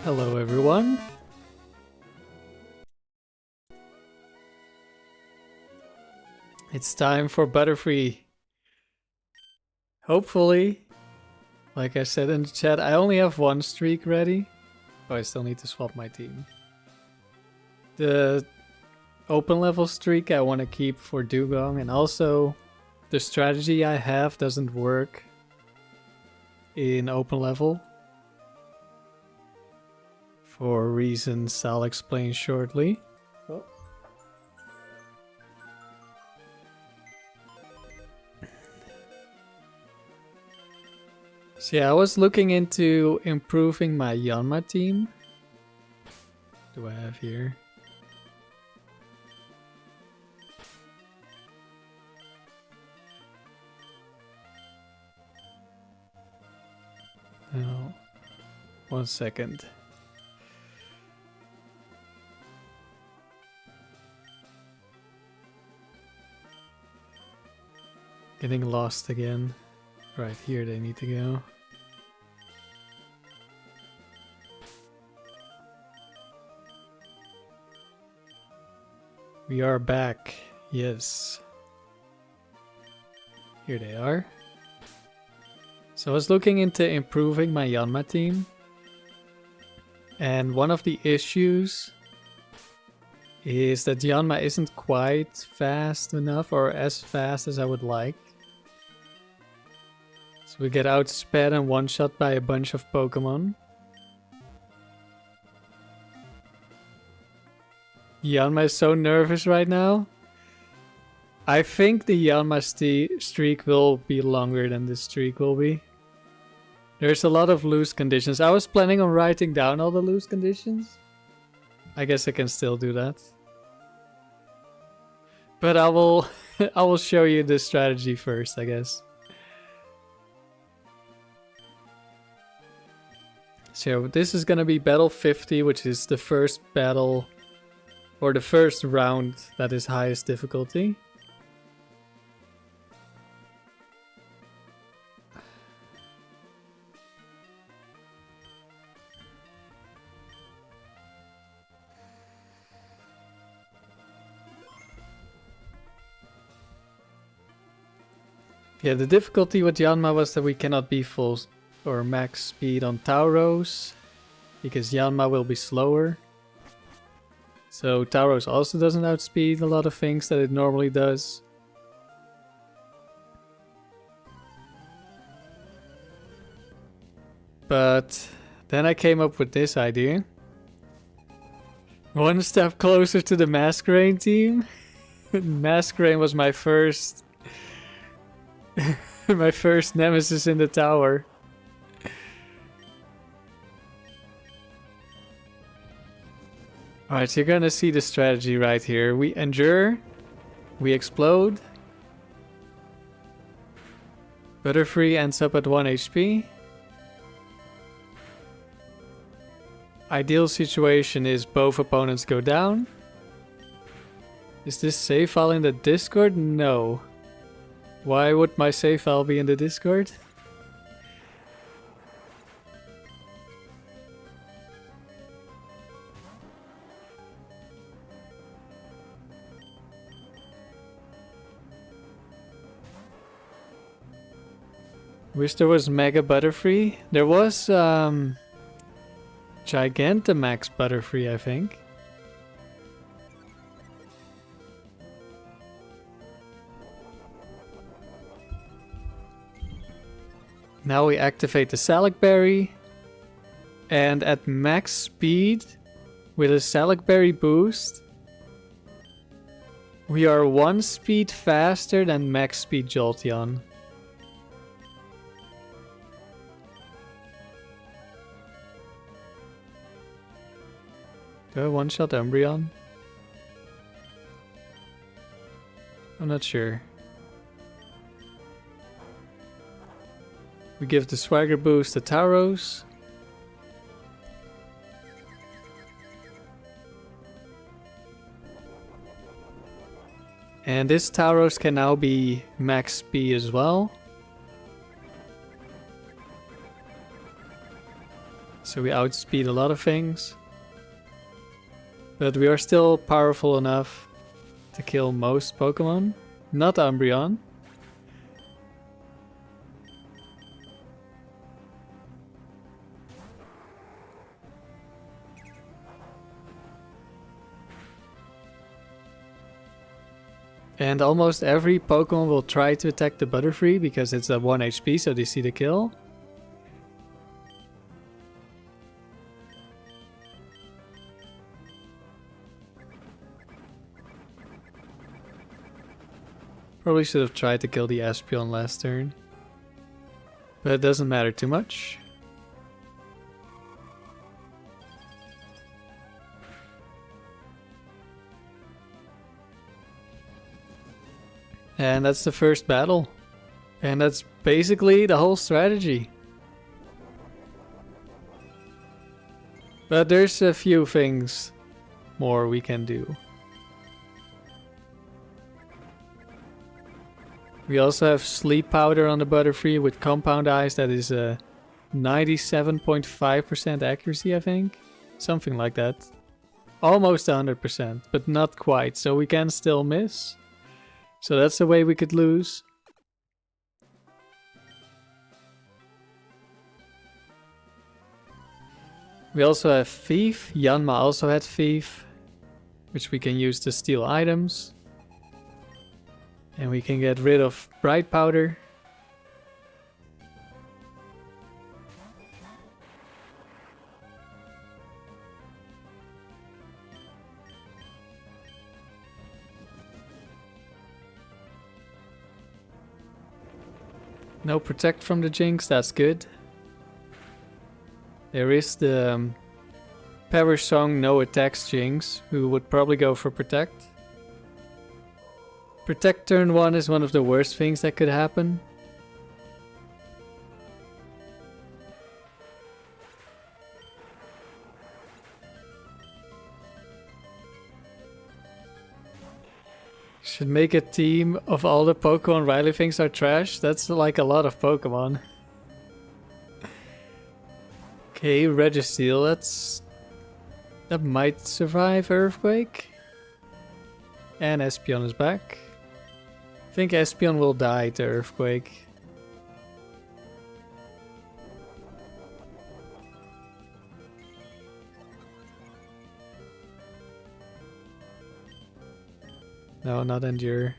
Hello everyone. It's time for Butterfree. Hopefully, like I said in the chat, I only have one streak ready. Oh, I still need to swap my team. The open level streak I want to keep for Dugong, and also the strategy I have doesn't work in open level. For reasons I'll explain shortly. Oh. So yeah, I was looking into improving my Yanma team. What do I have here? Oh, 1 second. Getting lost again. Right here they need to go. We are back. Yes. Here they are. So I was looking into improving my Yanma team. And one of the issues is that Yanma isn't quite fast enough, or as fast as I would like. So we get outsped and one-shot by a bunch of Pokemon. Yanma is so nervous right now. I think the Yanma streak will be longer than this streak will be. There's a lot of loose conditions. I was planning on writing down all the loose conditions. I guess I can still do that. But I will I will show you the strategy first, I guess. So this is gonna be battle 50, which is the first battle or the first round that is highest difficulty. Yeah, the difficulty with Yanma was that we cannot be full or max speed on Tauros, because Yanma will be slower. So Tauros also doesn't outspeed a lot of things that it normally does. But then I came up with this idea. One step closer to the Masquerain team. Masquerain was my first my first nemesis in the tower. Alright, so you're gonna see the strategy right here. We endure, we explode. Butterfree ends up at 1 HP. Ideal situation is both opponents go down. Is this save file in the Discord? No. Why would my save file be in the Discord? Wish there was Mega Butterfree. There was Gigantamax Butterfree, I think. Now we activate the Salic Berry, and at max speed, with a Salic Berry boost, we are 1 speed faster than max speed Jolteon. Do I one-shot Umbreon? I'm not sure. We give the Swagger boost to Tauros. And this Tauros can now be max speed as well. So we outspeed a lot of things. But we are still powerful enough to kill most Pokemon. Not Umbreon. And almost every Pokemon will try to attack the Butterfree because it's at 1 HP, so they see the kill. Probably should have tried to kill the Espeon last turn. But it doesn't matter too much. And that's the first battle. And that's basically the whole strategy. But there's a few things more we can do. We also have Sleep Powder on the Butterfree with Compound Eyes. That is a 97.5% accuracy, I think. Something like that. Almost 100%, but not quite. So we can still miss. So that's the way we could lose. We also have Thief. Yanma also had Thief, which we can use to steal items. And we can get rid of Bright Powder. No Protect from the Jinx, that's good. There is the Power Song No Attacks Jinx, who would probably go for Protect. Protect turn 1 is one of the worst things that could happen. Should make a team of all the Pokemon Riley thinks are trash. That's like a lot of Pokemon. Okay, Registeel, that might survive Earthquake. And Espeon is back. I think Espeon will die to Earthquake. No, not Endure.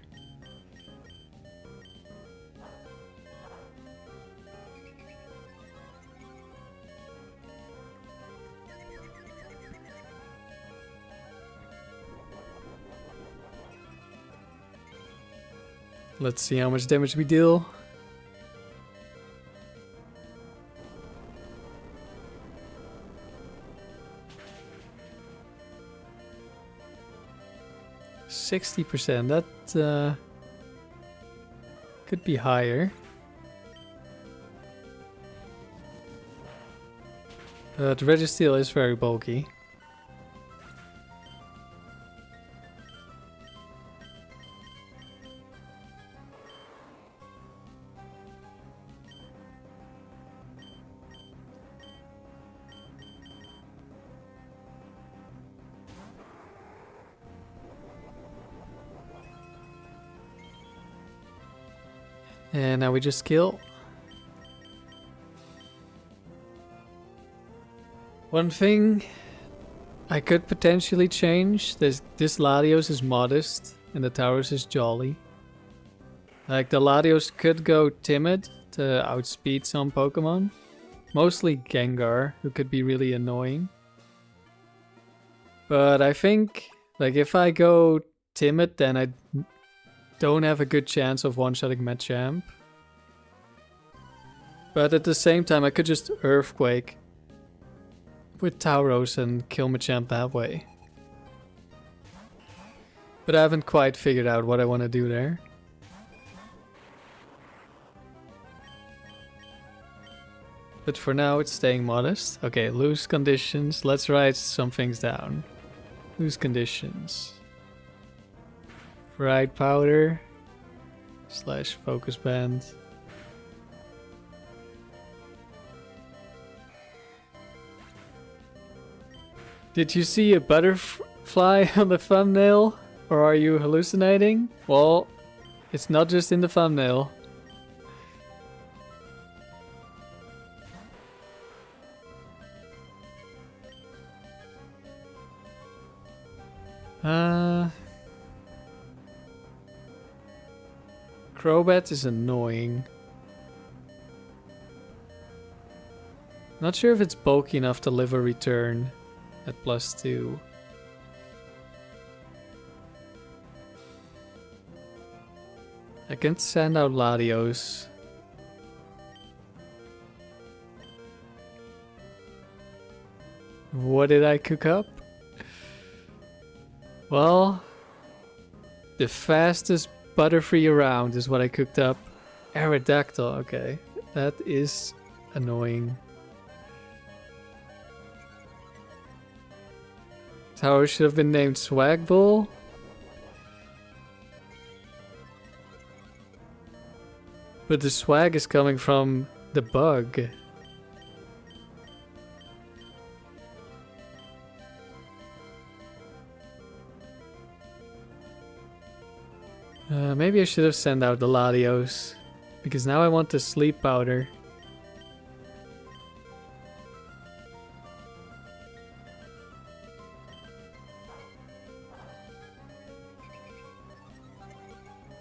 Let's see how much damage we deal. %60%, that could be higher. But Registeel is very bulky. And now we just kill. One thing I could potentially change, this Latios is modest and the Tauros is jolly. Like the Latios could go timid to outspeed some Pokemon. Mostly Gengar, who could be really annoying. But I think like if I go timid, then I don't have a good chance of one-shotting Machamp. But at the same time, I could just Earthquake with Tauros and kill Machamp that way. But I haven't quite figured out what I want to do there. But for now, it's staying modest. Okay, loose conditions. Let's write some things down. Loose conditions. Bright Powder / Focus Band. Did you see a butterfly on the thumbnail? Or are you hallucinating? Well, it's not just in the thumbnail. Crobat is annoying. Not sure if it's bulky enough to live a return at +2. I can send out Latios. What did I cook up? Well, the fastest Butterfree around is what I cooked up. Aerodactyl, okay. That is annoying. Tower should have been named Swagbull. But the swag is coming from the bug. Maybe I should have sent out the Latios. Because now I want the sleep powder.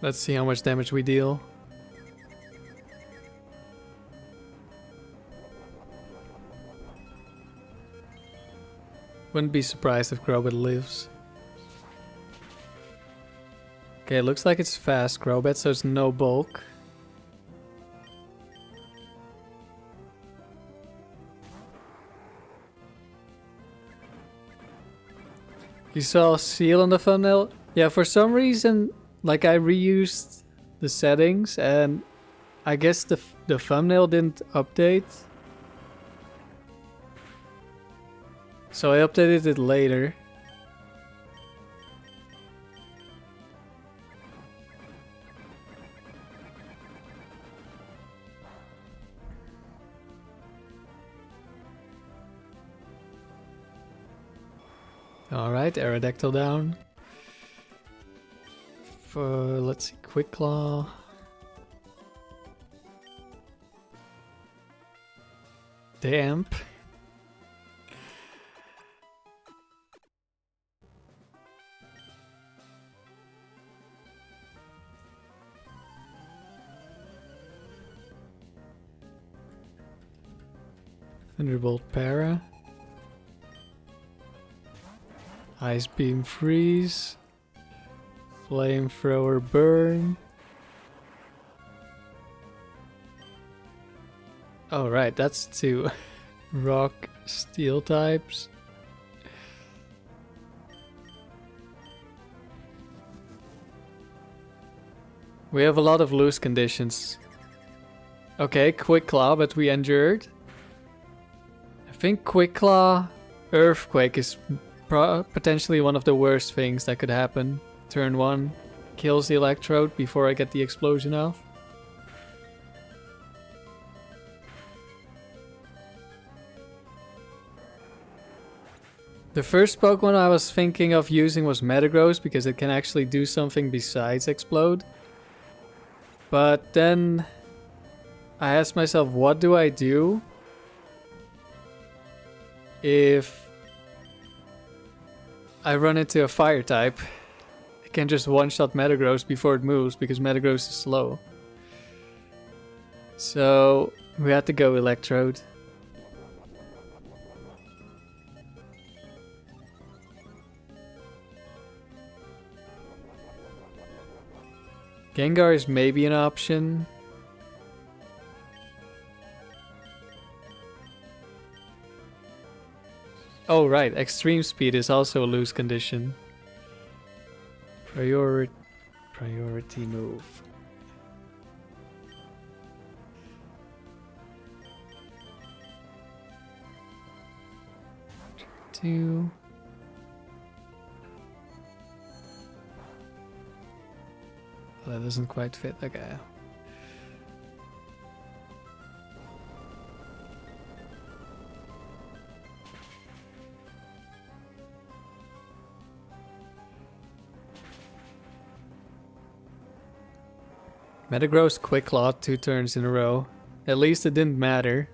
Let's see how much damage we deal. Wouldn't be surprised if Crobat lives. Okay, looks like it's fast Crobat, so it's no bulk. You saw Seal on the thumbnail? Yeah, for some reason, like I reused the settings and I guess the thumbnail didn't update. So I updated it later. Alright, Aerodactyl down. Let's see, Quick Claw. Damp. Thunderbolt Para. Ice Beam Freeze. Flamethrower Burn. Oh right, that's two rock steel types. We have a lot of loose conditions. Okay, Quick Claw, but we endured. I think Quick Claw Earthquake is potentially one of the worst things that could happen. Turn 1 kills the Electrode before I get the explosion off. The first Pokemon I was thinking of using was Metagross because it can actually do something besides explode. But then I asked myself, what do I do if I run into a fire type? I can just one-shot Metagross before it moves because Metagross is slow. So we had to go Electrode. Gengar is maybe an option. Oh right, Extreme Speed is also a loose condition. Priority move. Two. That doesn't quite fit. Okay. Metagross Quick Claw 2 turns in a row. At least it didn't matter.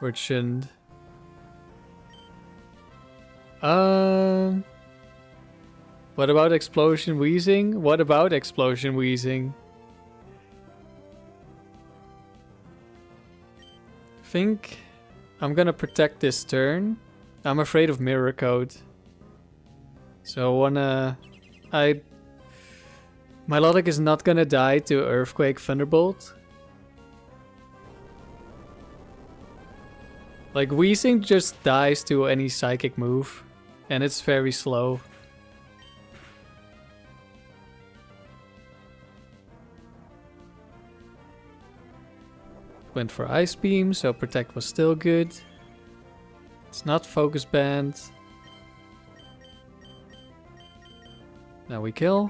Or it shouldn't. What about Explosion Wheezing? What about Explosion Wheezing? Think I'm gonna protect this turn. I'm afraid of Mirror Coat. So Milotic is not gonna die to Earthquake Thunderbolt. Like, Wheezing just dies to any psychic move. And it's very slow. Went for Ice Beam, so Protect was still good. It's not Focus Band. Now we kill.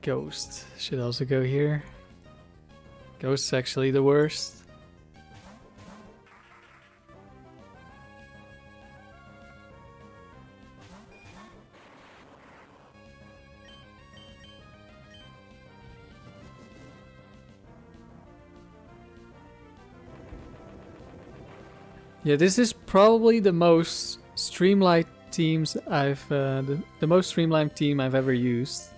Ghost should also go here. Ghost's actually the worst. Yeah, this is probably the most streamlined teams the most streamlined team I've ever used.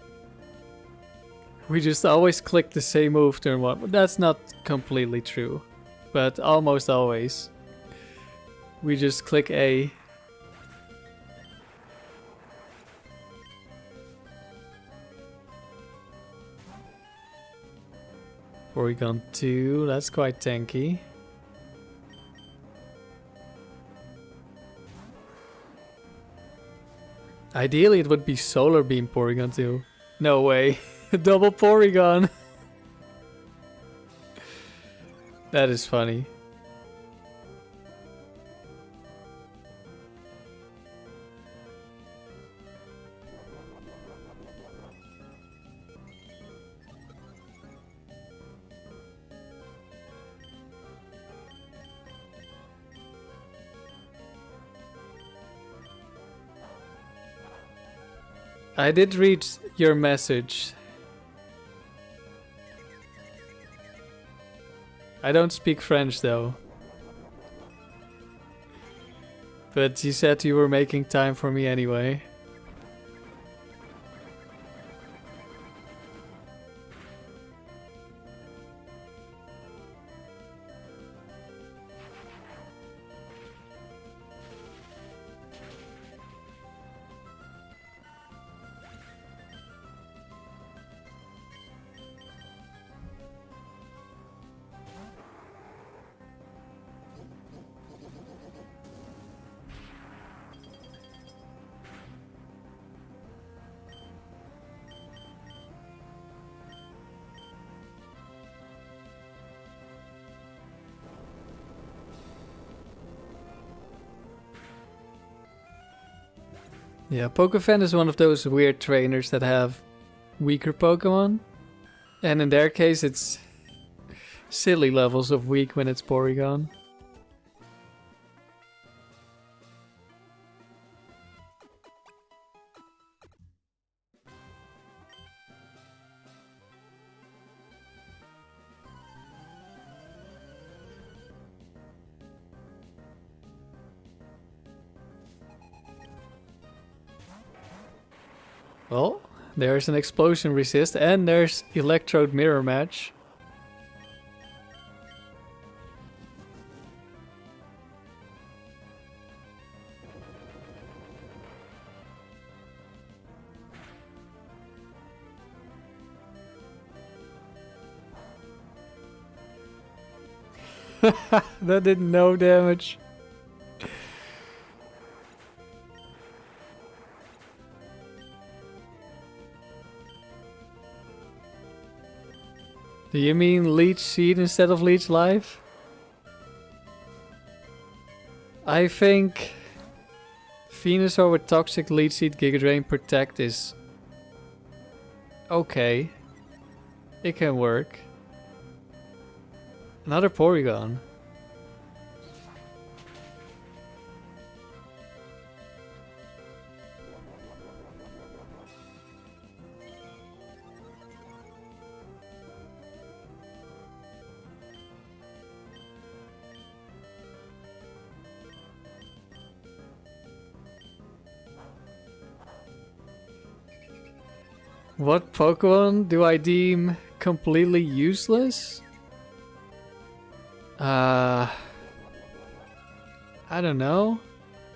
We just always click the same move turn one. That's not completely true, but almost always. We just click A. Porygon 2, that's quite tanky. Ideally it would be Solar Beam Porygon 2. No way. Double Porygon. That is funny. I did read your message. I don't speak French though. But you said you were making time for me anyway. Yeah, Pokefan is one of those weird trainers that have weaker Pokemon. And in their case, it's silly levels of weak when it's Porygon. Well, there's an Explosion Resist and there's Electrode Mirror Match. That did no damage. Do you mean Leech Seed instead of Leech Life? I think Venusaur with Toxic, Leech Seed, Giga Drain, Protect is okay. It can work. Another Porygon. What Pokemon do I deem completely useless? I don't know.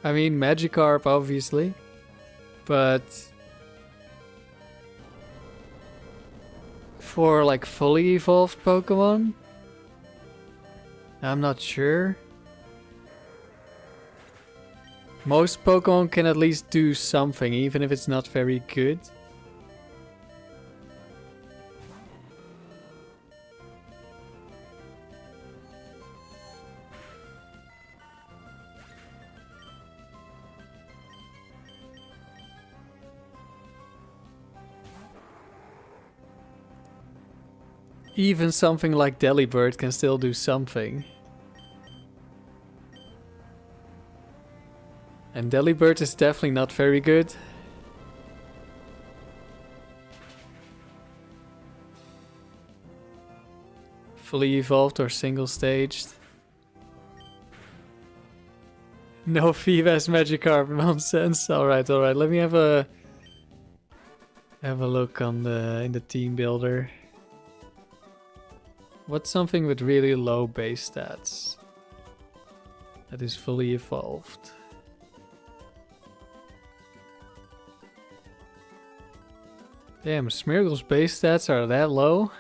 I mean, Magikarp, obviously. But for like fully evolved Pokemon, I'm not sure. Most Pokemon can at least do something, even if it's not very good. Even something like Delibird can still do something. And Delibird is definitely not very good. Fully evolved or single staged. No Vivas Magikarp nonsense. Alright, alright. Let me have a look on in the team builder. What's something with really low base stats that is fully evolved? Damn, Smeargle's base stats are that low?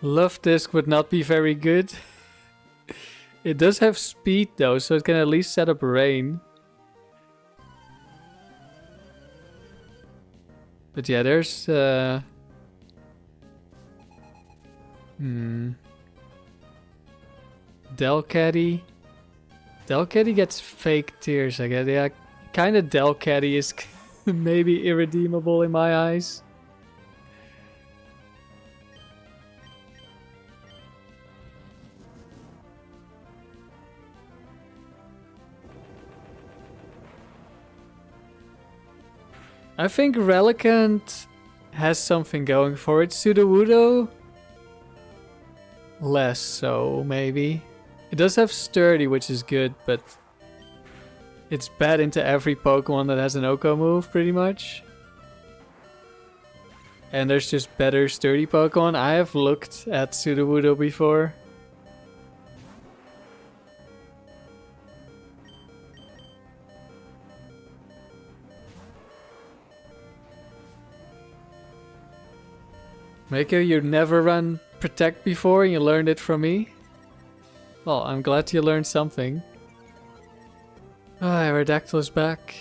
Love Disc would not be very good. It does have speed though, so it can at least set up rain. But yeah, there's Delcatty. Delcatty gets fake tears, I guess. Yeah, kinda Delcatty is maybe irredeemable in my eyes. I think Relicanth has something going for it. Sudowoodo? Less so, maybe. It does have Sturdy, which is good, but it's bad into every Pokemon that has an Oko move, pretty much. And there's just better Sturdy Pokemon. I have looked at Sudowoodo before. Mako, you never run Protect before and you learned it from me? Well, I'm glad you learned something. Ah, Aerodactyl is back.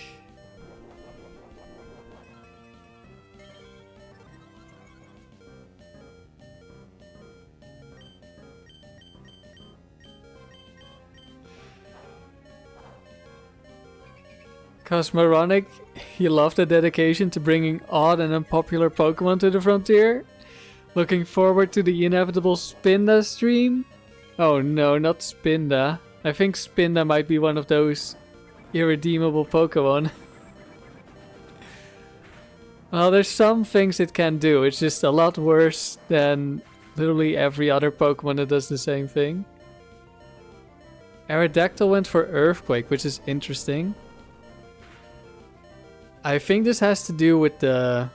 Cosmoronic, you love the dedication to bringing odd and unpopular Pokemon to the frontier? Looking forward to the inevitable Spinda stream? Oh no, not Spinda. I think Spinda might be one of those irredeemable Pokemon. Well, there's some things it can do. It's just a lot worse than literally every other Pokemon that does the same thing. Aerodactyl went for Earthquake, which is interesting. I think this has to do with the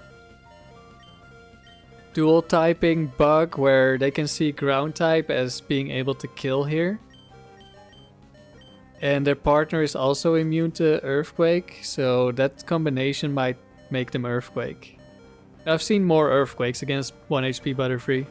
dual typing bug where they can see ground type as being able to kill here. And their partner is also immune to Earthquake, so that combination might make them Earthquake. I've seen more Earthquakes against 1 HP Butterfree.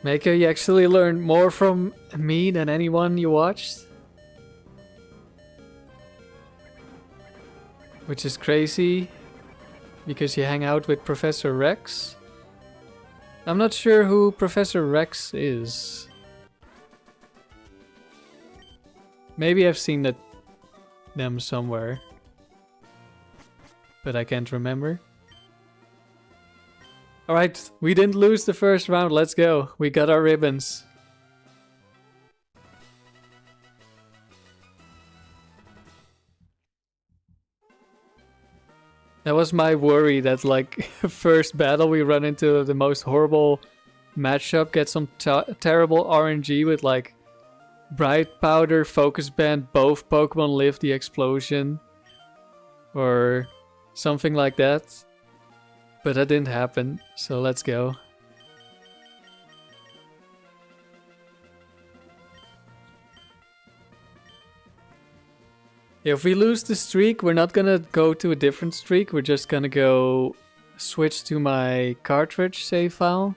Maker, you actually learned more from me than anyone you watched. Which is crazy, because you hang out with Professor Rex. I'm not sure who Professor Rex is. Maybe I've seen them somewhere, but I can't remember. Alright, we didn't lose the first round, let's go. We got our ribbons. That was my worry, that like first battle we run into the most horrible matchup, get some terrible RNG with like Bright Powder, Focus Band, both Pokemon live the explosion. Or something like that. But that didn't happen, so let's go. If we lose the streak, we're not gonna go to a different streak. We're just gonna go switch to my cartridge save file.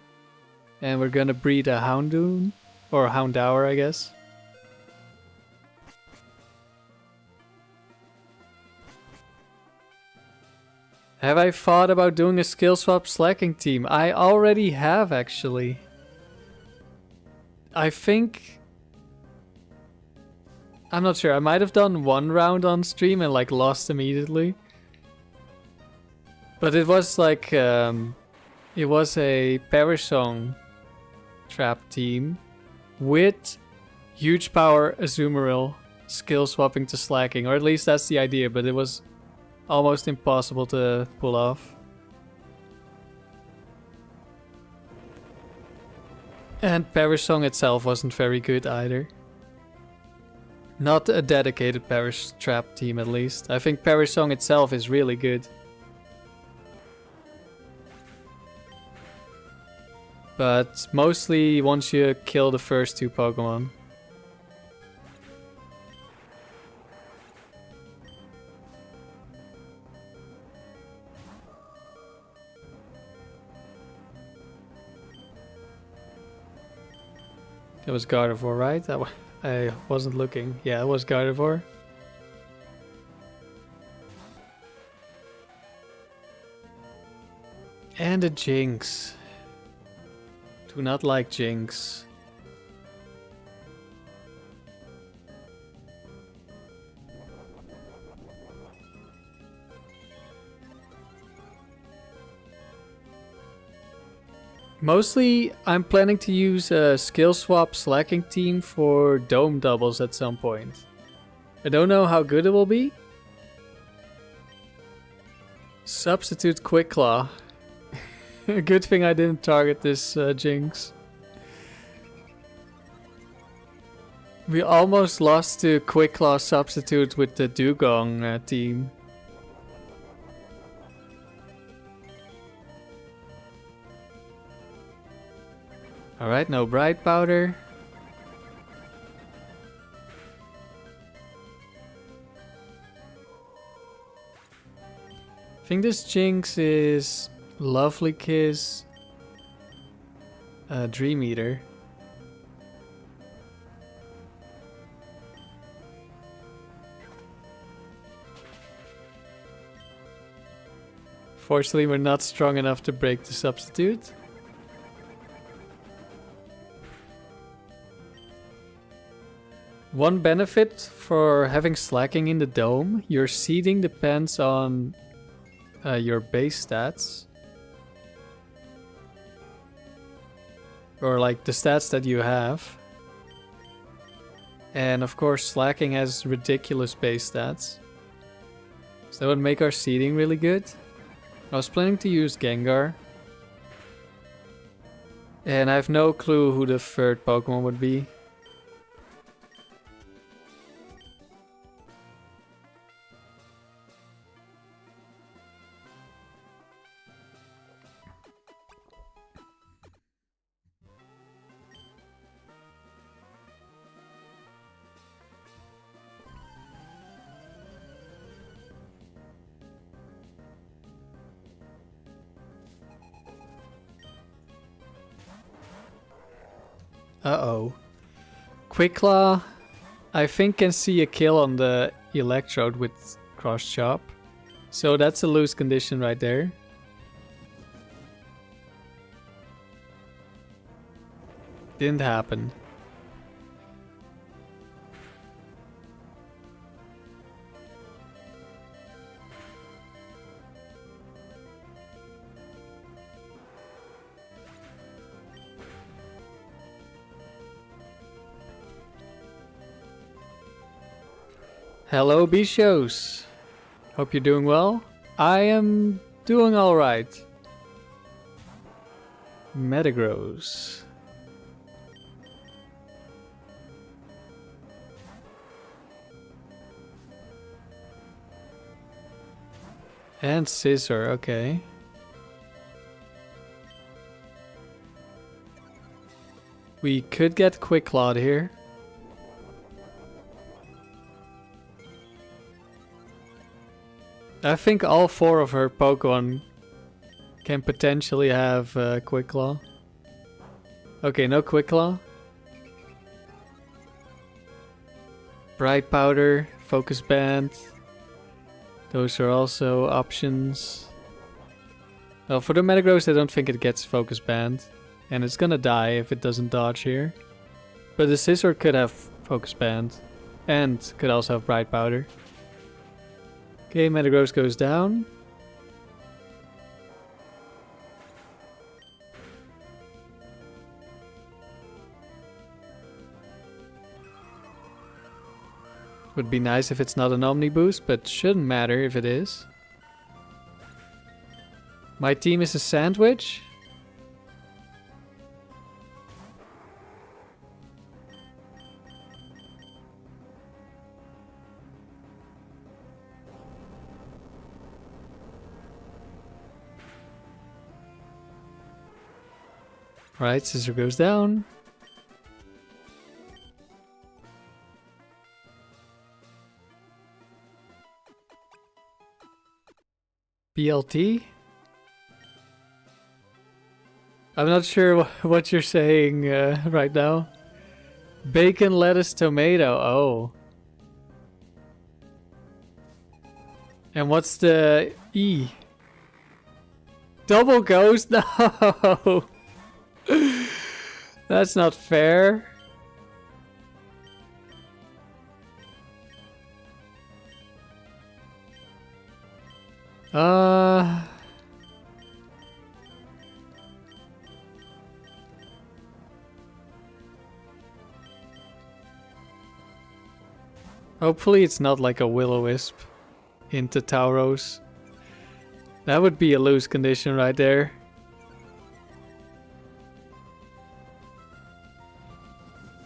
And we're gonna breed a Houndoom. Or Houndour, I guess. Have I thought about doing a skill swap slacking team? I already have, actually. I think... I'm not sure. I might have done one round on stream and like lost immediately. But it was like... it was a Parasong trap team with huge power Azumarill skill swapping to slacking. Or at least that's the idea, but it was... almost impossible to pull off. And Parasong itself wasn't very good either. Not a dedicated Paras trap team at least. I think Parasong itself is really good. But mostly once you kill the first two Pokemon. It was Gardevoir, right? I wasn't looking. Yeah, it was Gardevoir. And a Jinx. Do not like Jinx. Mostly, I'm planning to use a skill swap slacking team for dome doubles at some point. I don't know how good it will be. Substitute Quick Claw. Good thing I didn't target this Jinx. We almost lost to Quick Claw substitute with the Dugong team. Alright, no Bright Powder. I think this Jinx is Lovely Kiss, Dream Eater. Fortunately, we're not strong enough to break the substitute. One benefit for having slacking in the dome, your seeding depends on your base stats. Or like the stats that you have. And of course slacking has ridiculous base stats. So that would make our seeding really good. I was planning to use Gengar. And I have no clue who the third Pokemon would be. Uh-oh. Quick Claw, I think can see a kill on the Electrode with Cross Chop. So that's a lose condition right there. Didn't happen. Hello, Bichos. Hope you're doing well. I am doing alright. Metagross. And Scissor, okay. We could get Quick Clawed here. I think all 4 of her Pokemon can potentially have Quick Claw. Okay, no Quick Claw. Bright Powder, Focus Band. Those are also options. Well, for the Metagross, I don't think it gets Focus Band. And it's gonna die if it doesn't dodge here. But the Scissor could have Focus Band. And could also have Bright Powder. Okay, Metagross goes down. Would be nice if it's not an Omni Boost, but shouldn't matter if it is. My team is a sandwich. Right, Scissor goes down. BLT? I'm not sure what you're saying right now. Bacon, lettuce, tomato. Oh. And what's the E? Double ghost? No. That's not fair. Hopefully it's not like a Will-O-Wisp into Tauros. That would be a lose condition right there.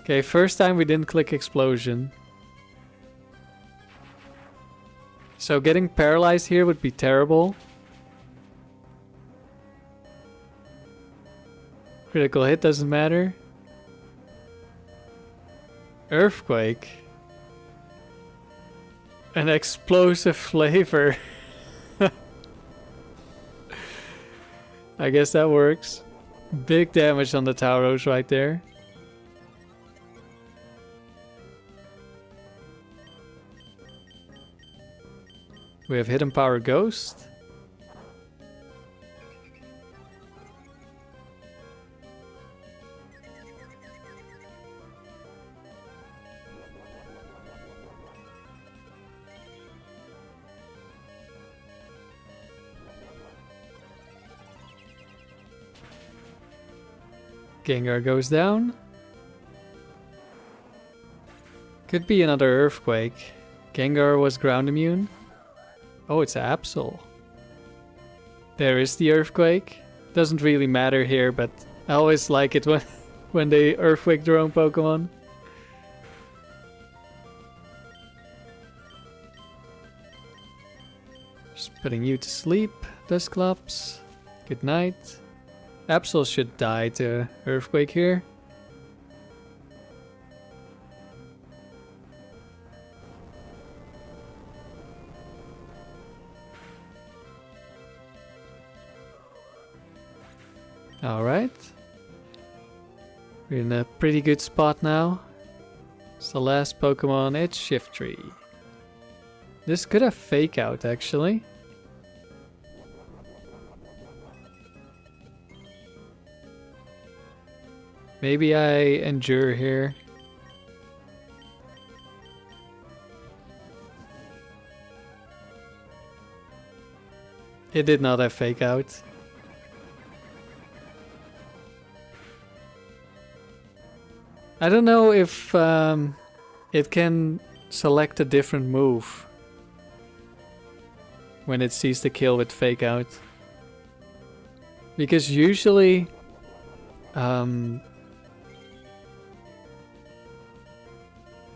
Okay, first time we didn't click Explosion. So getting paralyzed here would be terrible. Critical hit doesn't matter. Earthquake. An explosive flavor. I guess that works. Big damage on the Tauros right there. We have Hidden Power Ghost. Gengar goes down. Could be another Earthquake. Gengar was ground immune. Oh, it's Absol. There is the Earthquake. Doesn't really matter here, but I always like it when they Earthquake their own Pokemon. Just putting you to sleep, Dusclops. Good night. Absol should die to Earthquake here. Alright. We're in a pretty good spot now. It's the last Pokemon, it's Shiftry. This could have Fake Out actually. Maybe I endure here. It did not have Fake Out. I don't know if it can select a different move when it sees the kill with Fake Out. Because usually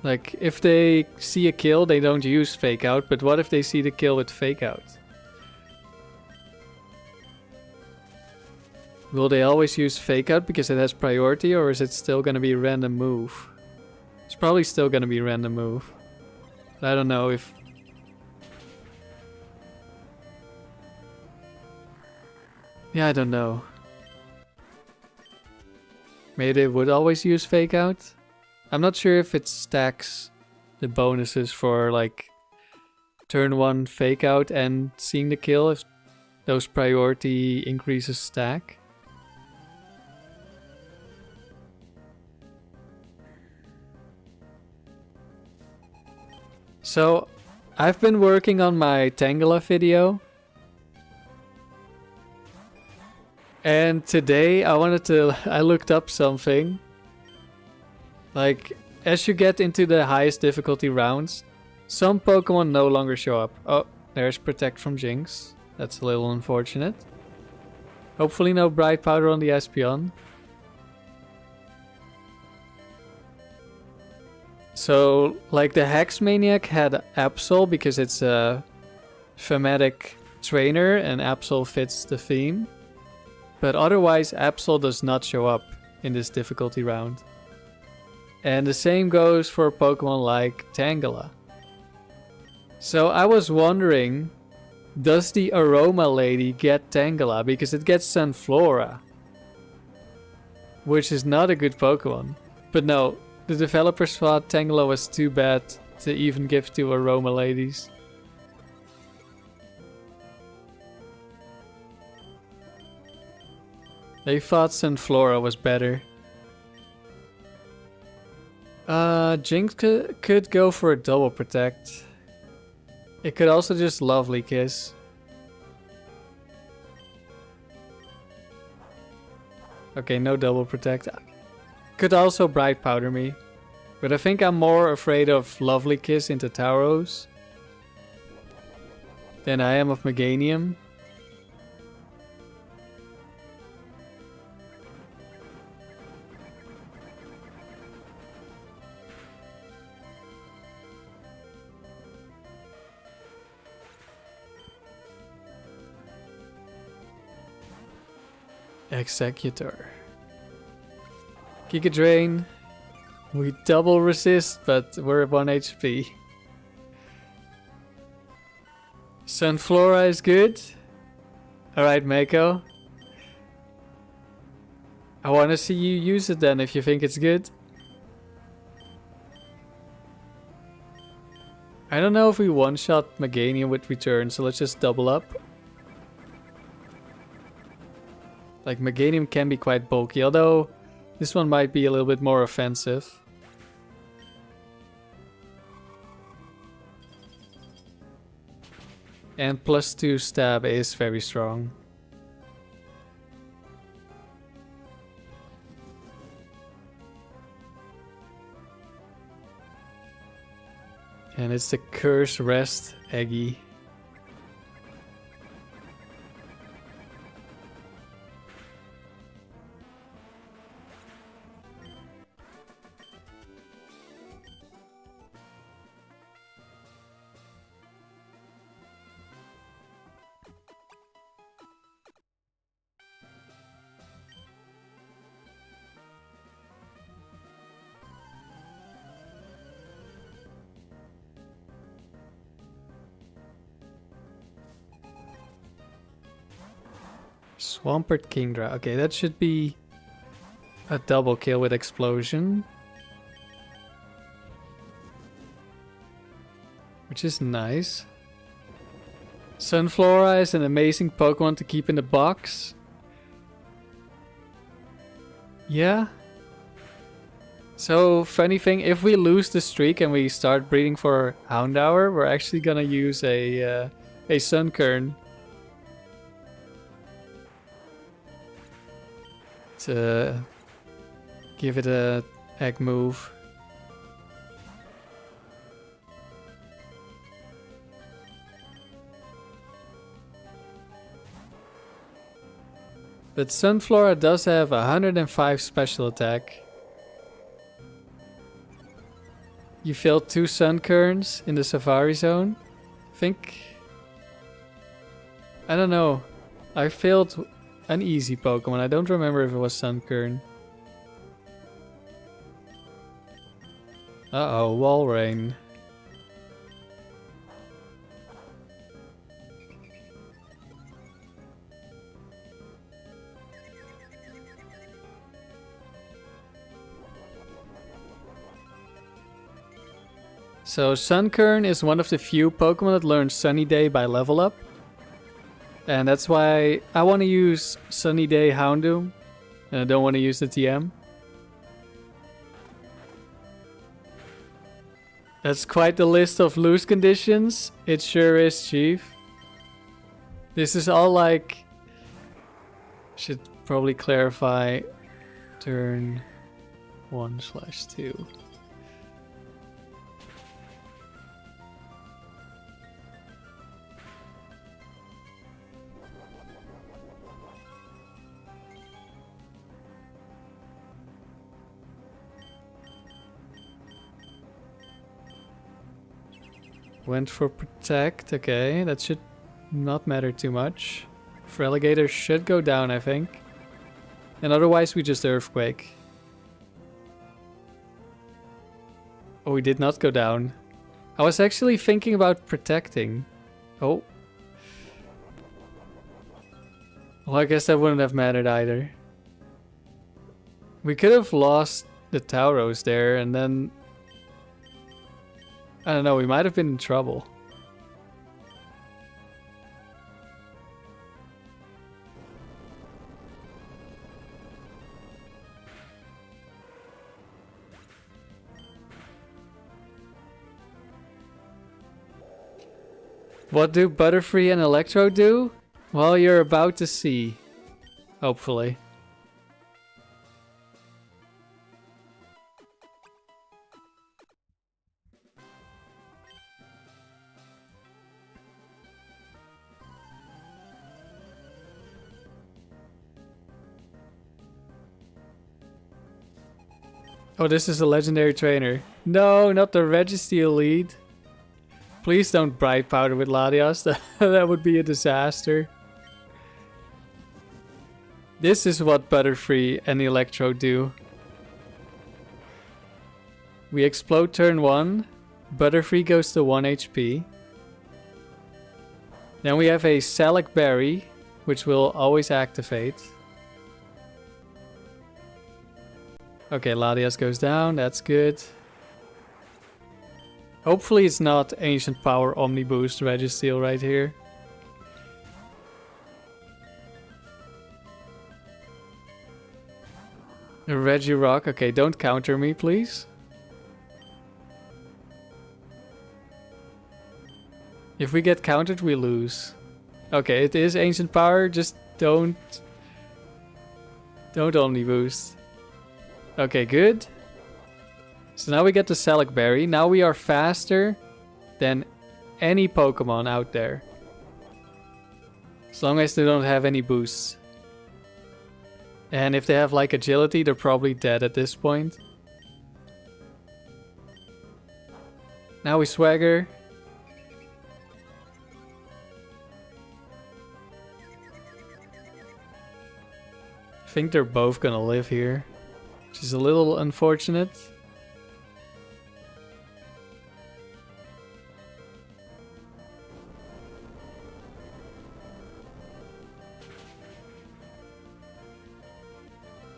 like if they see a kill they don't use Fake Out, but what if they see the kill with Fake Out? Will they always use Fake Out because it has priority, or is it still gonna be a random move? It's probably still gonna be a random move. But I don't know if... Yeah, I don't know. Maybe they would always use Fake Out? I'm not sure if it stacks the bonuses for like turn 1 Fake Out and seeing the kill, if those priority increases stack. So, I've been working on my Tangela video. And today I looked up something. Like, as you get into the highest difficulty rounds, some Pokemon no longer show up. Oh, there's Protect from Jinx. That's a little unfortunate. Hopefully no Bright Powder on the Espeon. So, like the Hex Maniac had Absol because it's a thematic trainer and Absol fits the theme. But otherwise Absol does not show up in this difficulty round. And the same goes for Pokemon like Tangela. So I was wondering, does the Aroma Lady get Tangela? Because it gets Sunflora, which is not a good Pokemon. But no, the developers thought Tangela was too bad to even give to Aroma Ladies. They thought Sunflora was better. Jinx could go for a double protect. It could also just Lovely Kiss. Okay, no double protect. Could also Bright Powder me. But I think I'm more afraid of Lovely Kiss into Tauros than I am of Meganium. Executor. Giga Drain. We double resist, but we're at 1 HP. Sunflora is good. Alright, Mako. I want to see you use it then if you think it's good. I don't know if we one-shot Meganium with return, so let's just double up. Like, Meganium can be quite bulky, although this one might be a little bit more offensive. And +2 stab is very strong. And it's the Curse Rest Eggy. Swampert Kingdra. Okay, that should be a double kill with explosion. Which is nice. Sunflora is an amazing Pokemon to keep in the box. Yeah. So, funny thing, if we lose the streak and we start breeding for Houndour, we're actually gonna use a Sunkern to give it a egg move. But Sunflora does have 105 special attack. You failed 2 Sunkerns in the Safari Zone. I don't know. I failed an easy Pokemon. I don't remember if it was Sunkern. Uh-oh, Walrein. So Sunkern is one of the few Pokemon that learns Sunny Day by level up. And that's why I want to use Sunny Day Houndoom. And I don't want to use the TM. That's quite the list of lose conditions. It sure is, Chief. This is all like... Should probably clarify. Turn 1/2. Went for Protect, okay, that should not matter too much. Feraligatr should go down, I think. And otherwise we just Earthquake. Oh, we did not go down. I was actually thinking about protecting. Oh. Well, I guess that wouldn't have mattered either. We could have lost the Tauros there and then... I don't know, we might have been in trouble. What do Butterfree and Electro do? Well, you're about to see. Hopefully. Oh, this is a legendary trainer. No, not the Registeel lead. Please don't Bright Powder with Latias. That would be a disaster. This is what Butterfree and Electro do. We explode turn 1. Butterfree goes to 1 HP. Then we have a Salac Berry, which will always activate. Okay, Latias goes down, that's good. Hopefully it's not Ancient Power Omni Boost Registeel right here. Regirock, okay, don't counter me, please. If we get countered, we lose. Okay, it is Ancient Power, just don't Omni Boost. Okay, good. So now we get the Salac Berry. Now we are faster than any Pokemon out there. As long as they don't have any boosts. And if they have like agility, they're probably dead at this point. Now we Swagger. I think they're both gonna live here, which is a little unfortunate.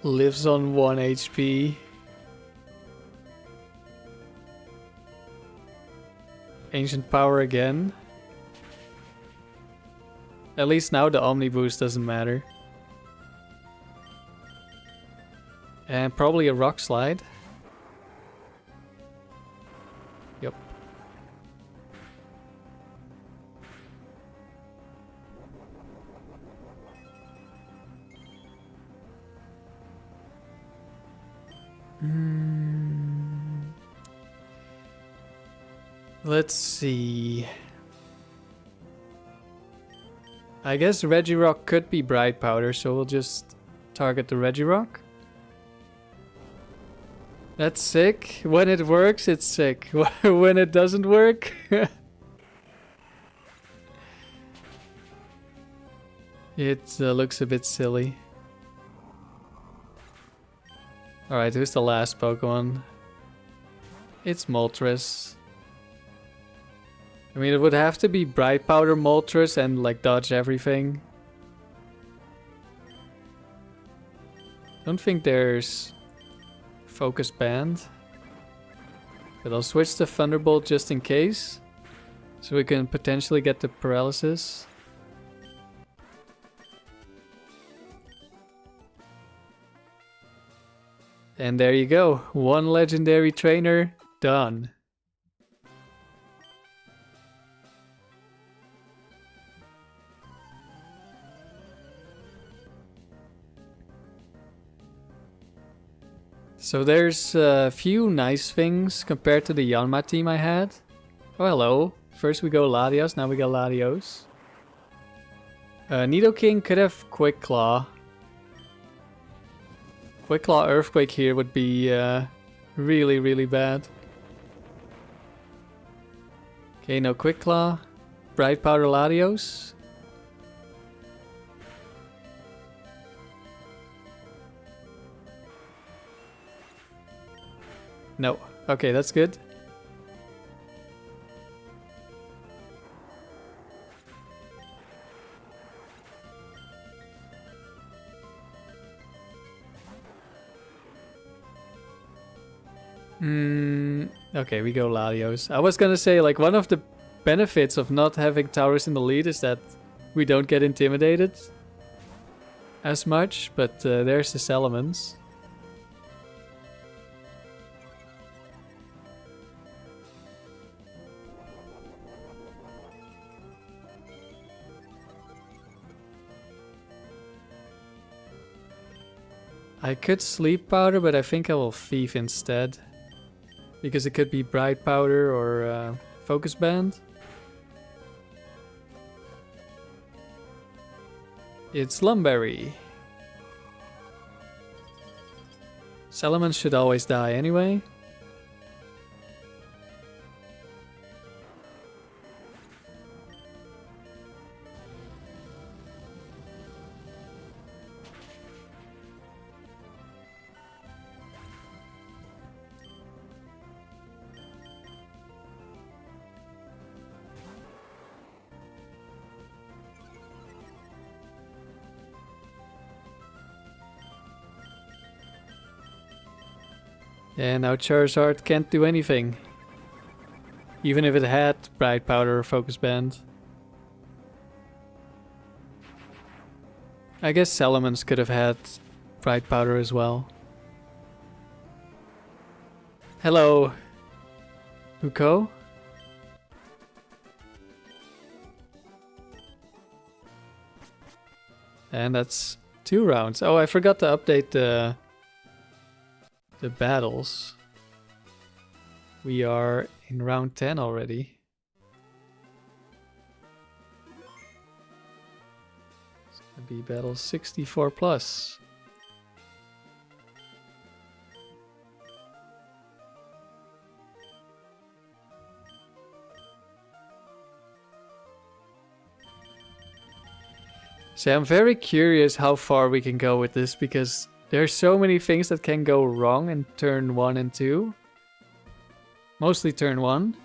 lives on 1 HP. Ancient power again. At least now the Omni boost doesn't matter. And probably a rock slide. Yep. Let's see. I guess Regirock could be Bright Powder, so we'll just target the Regirock. That's sick. When it works, it's sick. When it doesn't work... it looks a bit silly. Alright, who's the last Pokemon? It's Moltres. I mean, it would have to be Bright Powder Moltres and like dodge everything. Don't think there's Focus Band. But I'll switch to Thunderbolt just in case. So we can potentially get the paralysis. And there you go. One legendary trainer done. So there's a few nice things compared to the Yanma team I had. Oh, hello. First we go Latios, now we got Latios. Nidoking could have Quick Claw. Quick Claw Earthquake here would be really, really bad. Okay, no Quick Claw. Bright Powder Latios. No. Okay, that's good. Okay, we go Latios. I was gonna say, like, one of the benefits of not having Taurus in the lead is that we don't get intimidated as much, but there's the Salamence. I could Sleep Powder, but I think I will Thief instead. Because it could be Bright Powder or Focus Band. It's Lumberry. Salamence should always die anyway. And now Charizard can't do anything. Even if it had Bright Powder or Focus Band. I guess Salamence could have had Bright Powder as well. Hello, Uko. And that's 2 rounds. Oh, I forgot to update the battles. We are in round 10 already. It's gonna be battle 64 plus. So I'm very curious how far we can go with this, because there's so many things that can go wrong in turn 1 and 2. Mostly turn 1.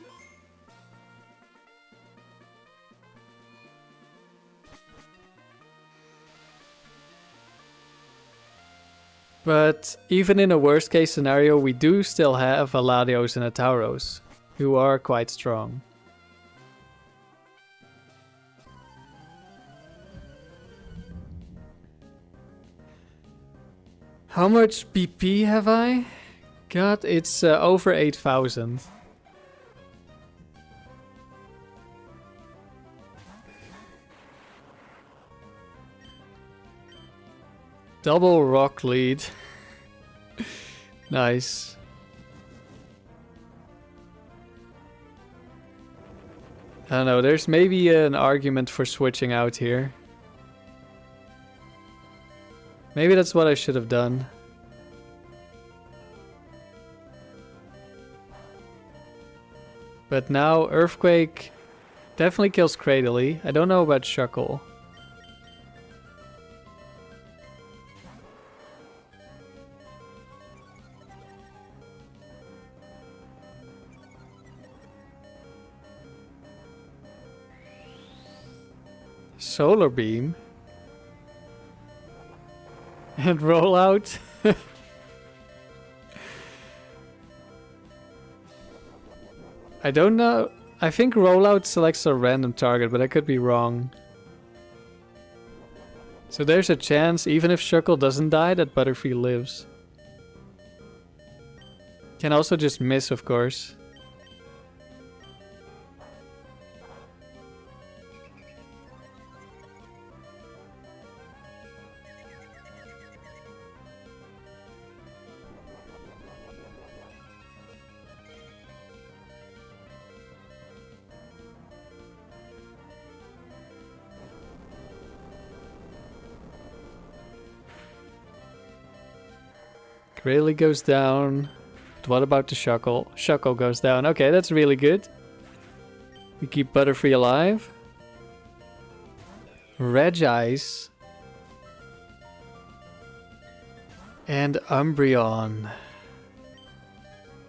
But even in a worst case scenario, we do still have a Latios and a Tauros, who are quite strong. How much BP have I? God, it's over 8,000. Double rock lead. Nice. I don't know, there's maybe an argument for switching out here. Maybe that's what I should have done. But now Earthquake definitely kills Cradily. I don't know about Shuckle. Solar Beam. And Rollout. I don't know. I think Rollout selects a random target, but I could be wrong. So there's a chance, even if Shuckle doesn't die, that Butterfree lives. Can also just miss, of course. Really goes down. But what about the Shuckle? Shuckle goes down. Okay, that's really good. We keep Butterfree alive. Regice. And Umbreon.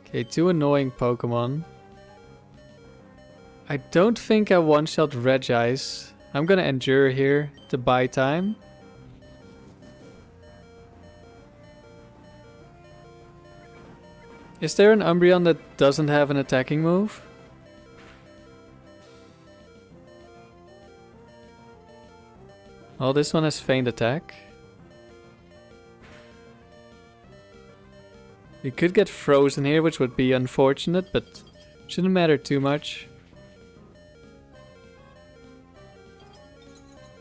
Okay, two annoying Pokemon. I don't think I one-shot Regice. I'm gonna endure here to buy time. Is there an Umbreon that doesn't have an attacking move? Oh, this one has Feint Attack. We could get frozen here, which would be unfortunate, but shouldn't matter too much.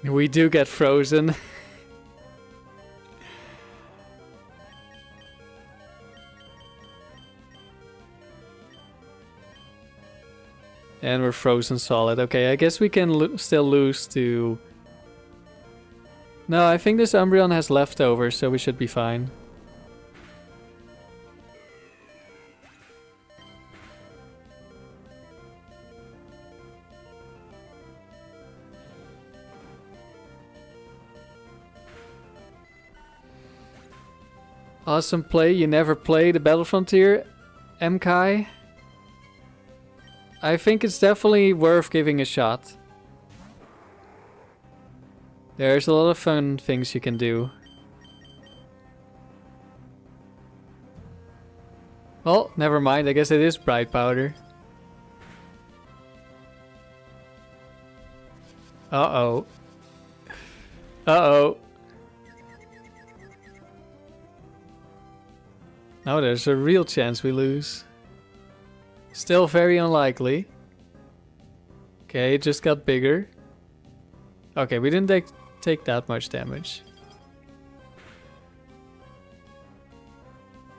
We do get frozen. And we're frozen solid. Okay, I guess we can still lose to... No, I think this Umbreon has leftovers, so we should be fine. Awesome play. You never play the Battle Frontier, MKai? I think it's definitely worth giving a shot. There's a lot of fun things you can do. Well, never mind. I guess it is Bright Powder. Uh-oh. Uh-oh. Now there's a real chance we lose. Still very unlikely. Okay, it just got bigger. Okay, we didn't take that much damage.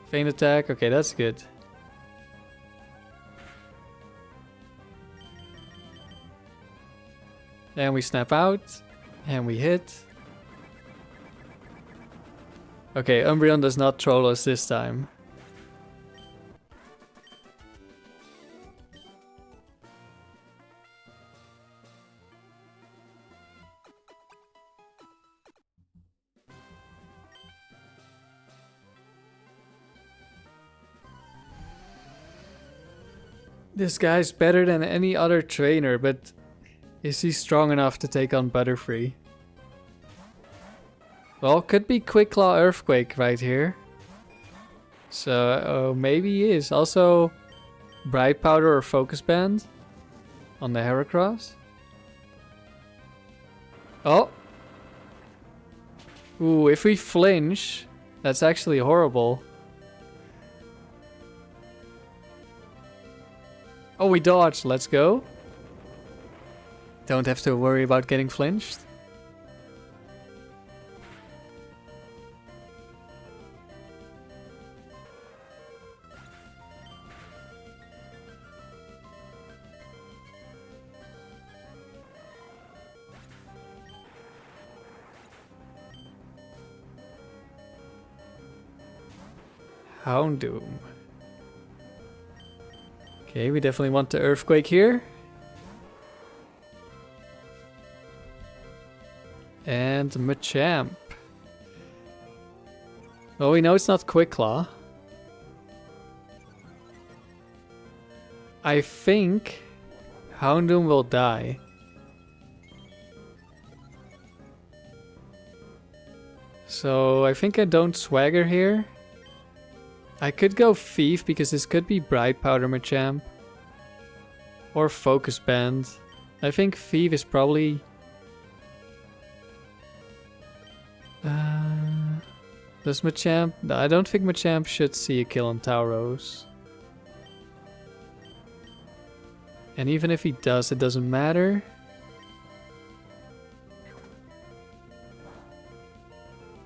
Feint Attack, okay, that's good. And we snap out. And we hit. Okay, Umbreon does not troll us this time. This guy's better than any other trainer, but is he strong enough to take on Butterfree? Well, could be Quick Claw Earthquake right here. So maybe he is. Also, Bright Powder or Focus Band on the Heracross. Oh! Ooh, if we flinch, that's actually horrible. Oh, we dodged. Let's go. Don't have to worry about getting flinched. Houndoom. Okay, we definitely want the Earthquake here. And Machamp. Well, we know it's not Quick Claw. I think Houndoom will die. So I think I don't Swagger here. I could go Thief because this could be Bright Powder Machamp. Or Focus Band. I think Thief is probably... does Machamp... No, I don't think Machamp should see a kill on Tauros. And even if he does, it doesn't matter.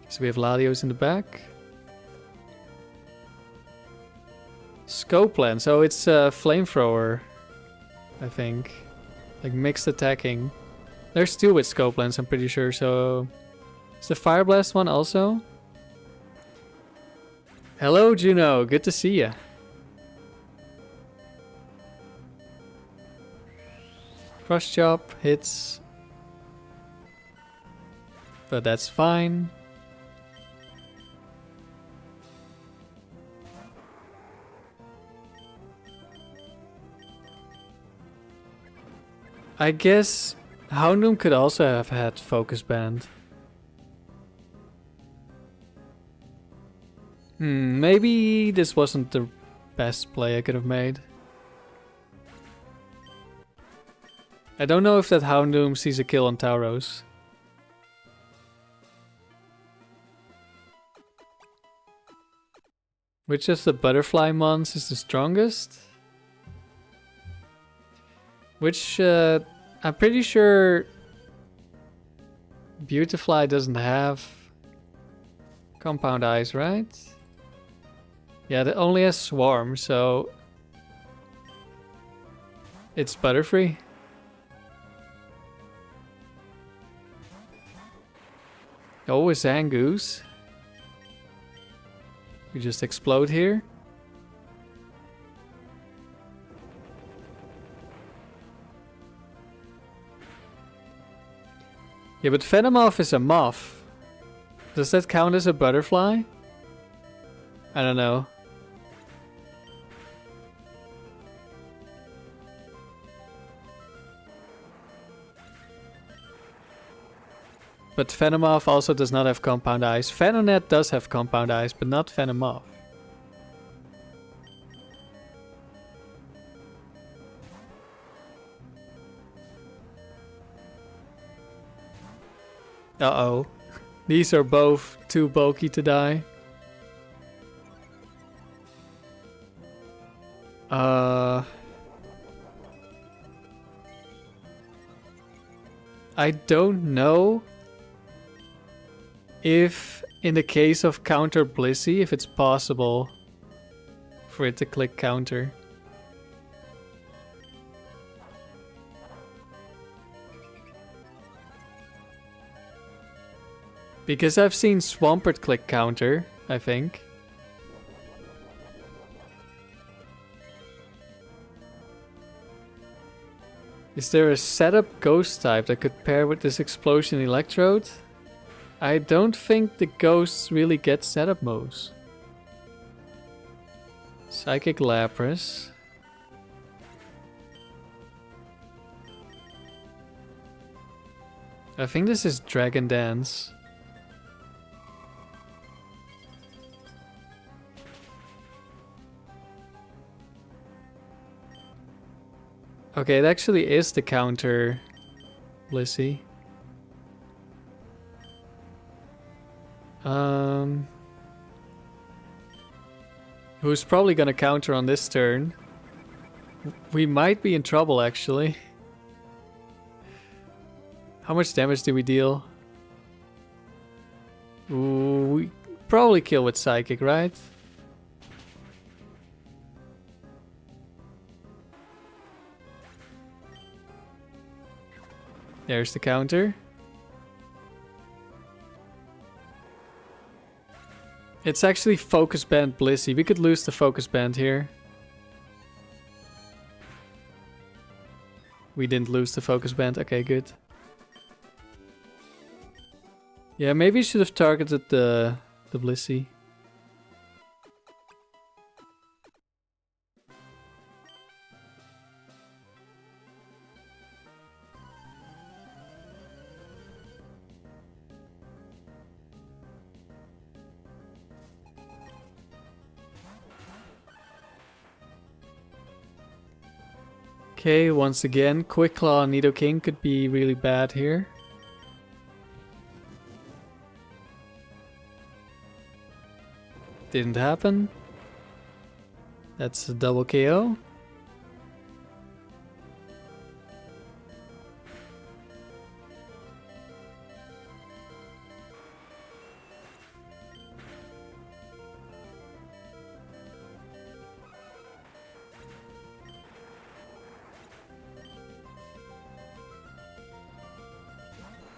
So we have Latios in the back. Scope Lens. So it's a Flamethrower, I think. Like mixed attacking. There's two with Scope Lens, I'm pretty sure. So is the Fire Blast one also? Hello, Juno. Good to see ya. Cross Chop hits. But that's fine. I guess Houndoom could also have had Focus Band. Maybe this wasn't the best play I could have made. I don't know if that Houndoom sees a kill on Tauros. Which of the Butterfly mons is the strongest? Which, I'm pretty sure Beautifly doesn't have Compound Eyes, right? Yeah, it only has Swarm, so it's Butterfree. Oh, a Zangoose. We just explode here. Yeah, but Venomoth is a moth. Does that count as a butterfly? I don't know. But Venomoth also does not have Compound Eyes. Venonet does have Compound Eyes, but not Venomoth. Uh-oh. These are both too bulky to die. I don't know if in the case of counter Blissey, if it's possible for it to click counter. Because I've seen Swampert click counter, I think. Is there a setup ghost type that could pair with this Explosion Electrode? I don't think the ghosts really get setup moves. Psychic Lapras. I think this is Dragon Dance. Okay, it actually is the counter, Blissey. Who's probably gonna counter on this turn? We might be in trouble, actually. How much damage did we deal? Ooh, we probably kill with Psychic, right? There's the counter. It's actually Focus Band Blissey. We could lose the Focus Band here. We didn't lose the Focus Band. Okay, good. Yeah, maybe you should have targeted the Blissey. Okay, once again, Quick Claw and Nidoking could be really bad here. Didn't happen. That's a double KO.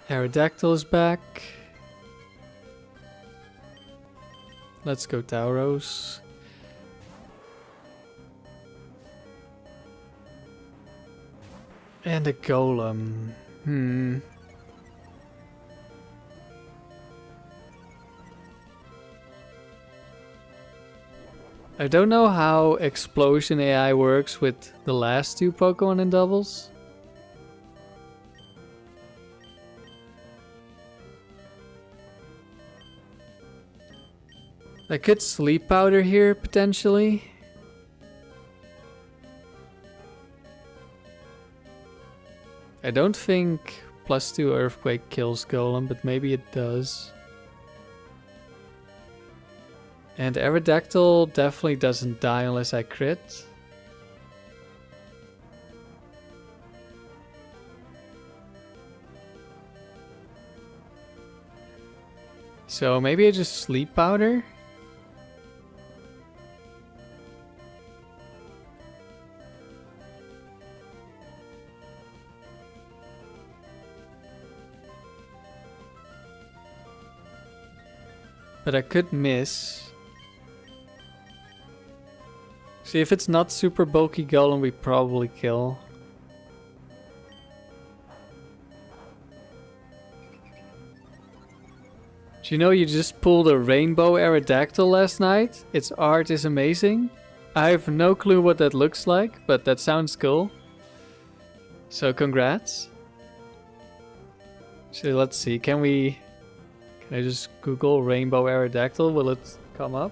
Aerodactyl is back. Let's go Tauros. And a Golem. I don't know how Explosion AI works with the last two Pokemon in doubles. I could Sleep Powder here, potentially. I don't think +2 Earthquake kills Golem, but maybe it does. And Aerodactyl definitely doesn't die unless I crit. So maybe I just Sleep Powder? But I could miss. See, if it's not super bulky Golem, we probably kill. Do you know you just pulled a Rainbow Aerodactyl last night? Its art is amazing. I have no clue what that looks like, but that sounds cool. So congrats. So let's see, can I just Google Rainbow Aerodactyl? Will it come up?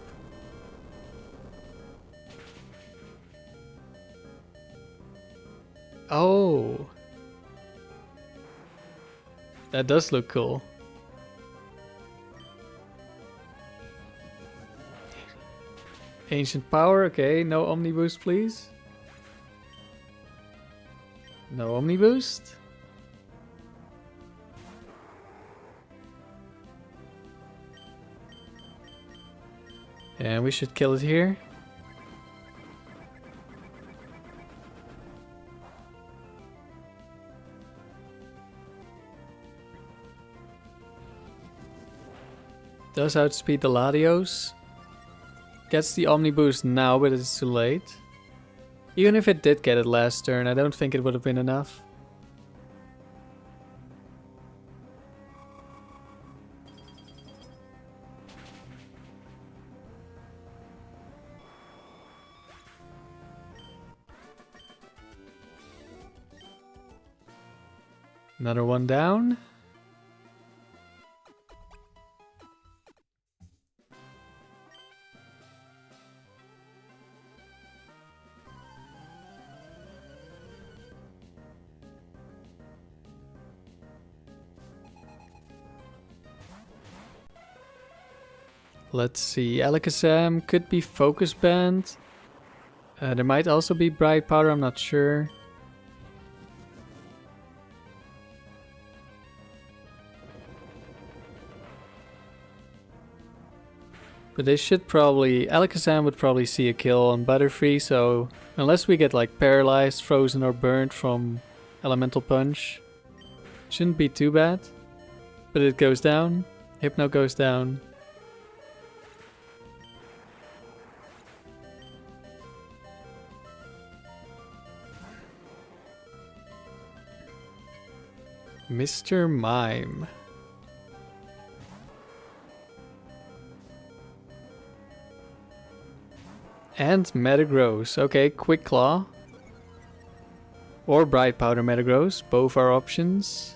Oh. That does look cool. Ancient Power, okay. No Omni Boost, please. No Omni Boost. And we should kill it here. Does outspeed the Latios. Gets the Omni Boost now, but it's too late. Even if it did get it last turn, I don't think it would have been enough. Another one down. Let's see. Alakazam could be Focus Band. There might also be Bright Powder, I'm not sure. But they should probably... Alakazam would probably see a kill on Butterfree, so... Unless we get like paralyzed, frozen or burnt from Elemental Punch. Shouldn't be too bad. But it goes down. Hypno goes down. Mr. Mime. And Metagross. Okay, Quick Claw. Or Bright Powder Metagross. Both are options.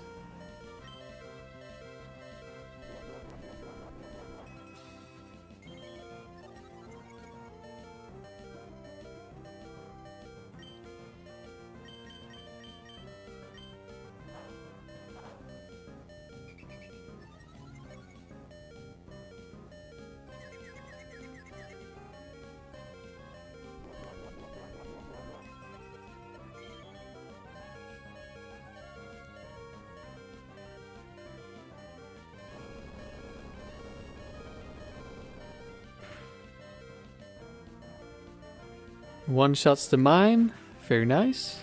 One shots the Mime. Very nice.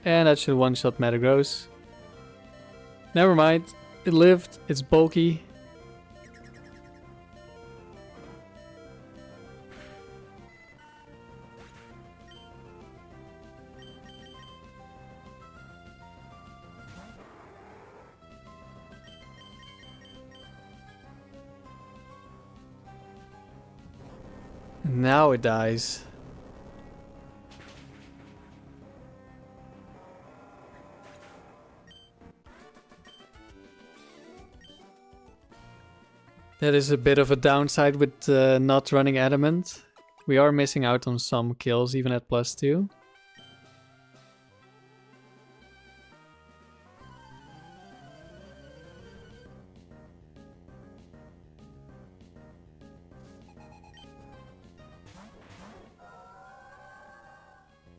And that should one shot Metagross. Never mind. It lived. It's bulky. Now it dies. That is a bit of a downside with not running Adamant. We are missing out on some kills even at +2.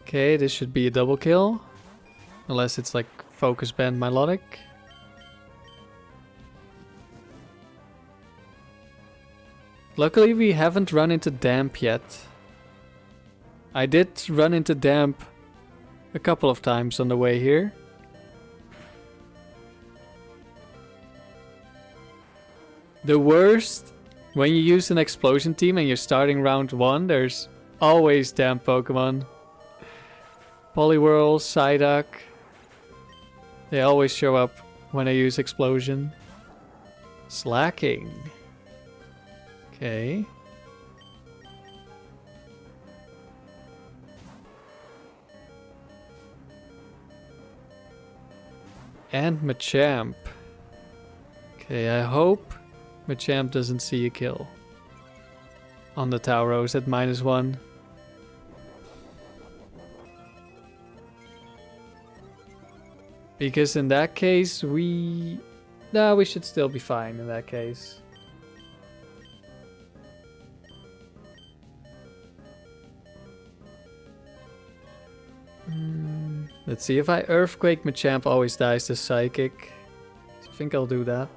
Okay, this should be a double kill. Unless it's like Focus Band Milotic. Luckily we haven't run into Damp yet. I did run into Damp a couple of times on the way here. The worst, when you use an Explosion team and you're starting round 1, there's always Damp Pokemon. Poliwhirl, Psyduck. They always show up when I use Explosion. Slacking. Okay. And Machamp. Okay, I hope Machamp doesn't see a kill. On the Tauros at -1. Because in that case we... No, we should still be fine in that case. Let's see, if I Earthquake, Machamp always dies to Psychic. So I think I'll do that.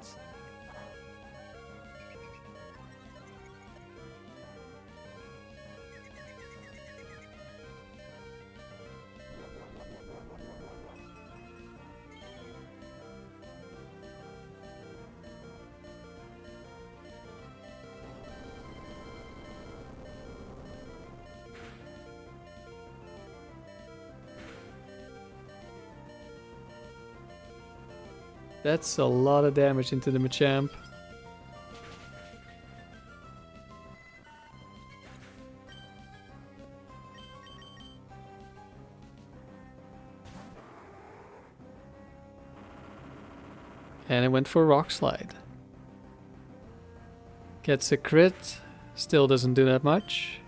That's a lot of damage into the Machamp. And it went for Rock Slide. Gets a crit, still doesn't do that much.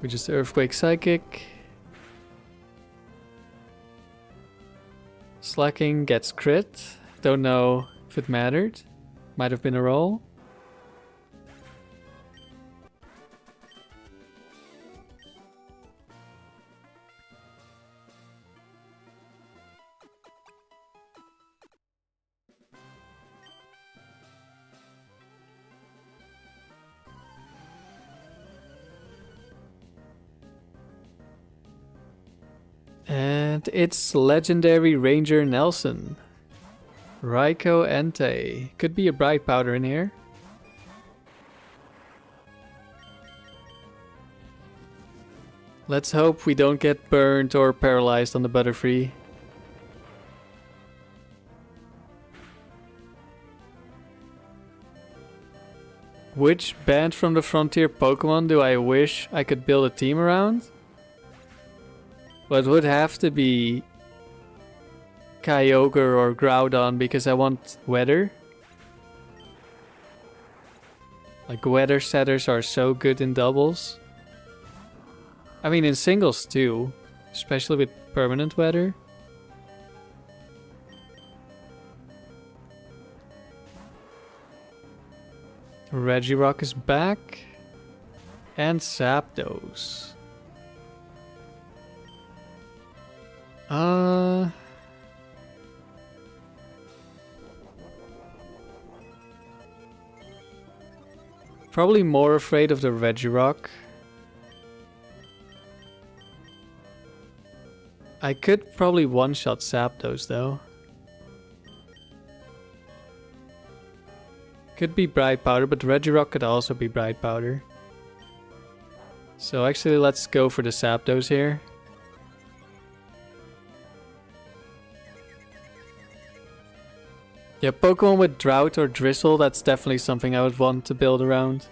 We just Earthquake Psychic. Slacking gets crit. Don't know if it mattered. Might have been a roll. And it's legendary Ranger Nelson. Raiko Entei. Could be a bright powder in here. Let's hope we don't get burned or paralyzed on the Butterfree. Which band from the Frontier Pokemon do I wish I could build a team around? Well, it would have to be Kyogre or Groudon because I want weather. Like, weather setters are so good in doubles. I mean, in singles too, especially with permanent weather. Regirock is back. And Zapdos. Probably more afraid of the Regirock. I could probably one-shot Zapdos though. Could be Bright Powder, but Regirock could also be Bright Powder. So actually let's go for the Zapdos here. Yeah, Pokemon with Drought or Drizzle, that's definitely something I would want to build around.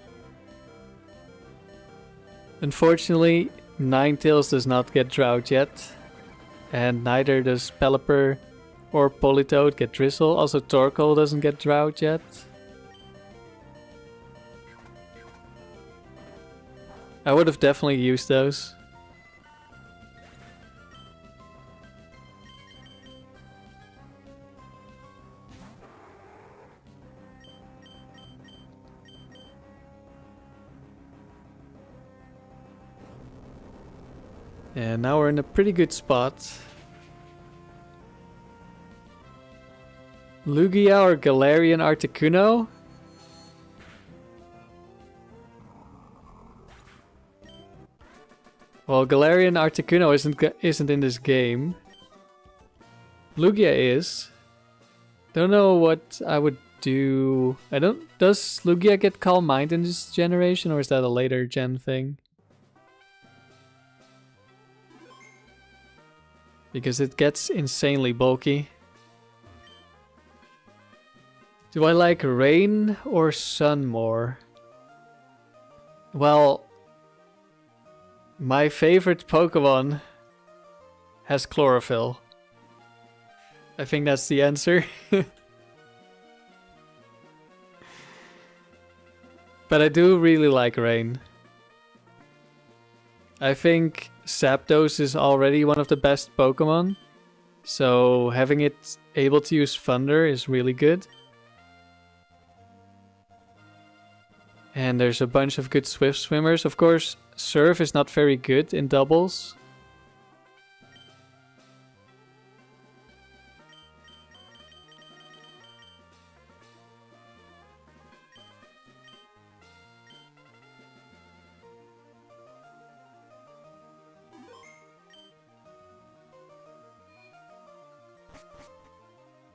Unfortunately, Ninetales does not get Drought yet. And neither does Pelipper or Politoed get Drizzle. Also, Torkoal doesn't get Drought yet. I would have definitely used those. And now we're in a pretty good spot. Lugia or Galarian Articuno? Well, Galarian Articuno isn't in this game. Lugia is. Don't know what I would do. Does Lugia get Calm Mind in this generation, or is that a later gen thing? Because it gets insanely bulky. Do I like rain or sun more? Well, my favorite Pokemon has chlorophyll. I think that's the answer. But I do really like rain. I think Zapdos is already one of the best Pokemon. So having it able to use Thunder is really good. And there's a bunch of good Swift Swimmers. Of course, Surf is not very good in doubles.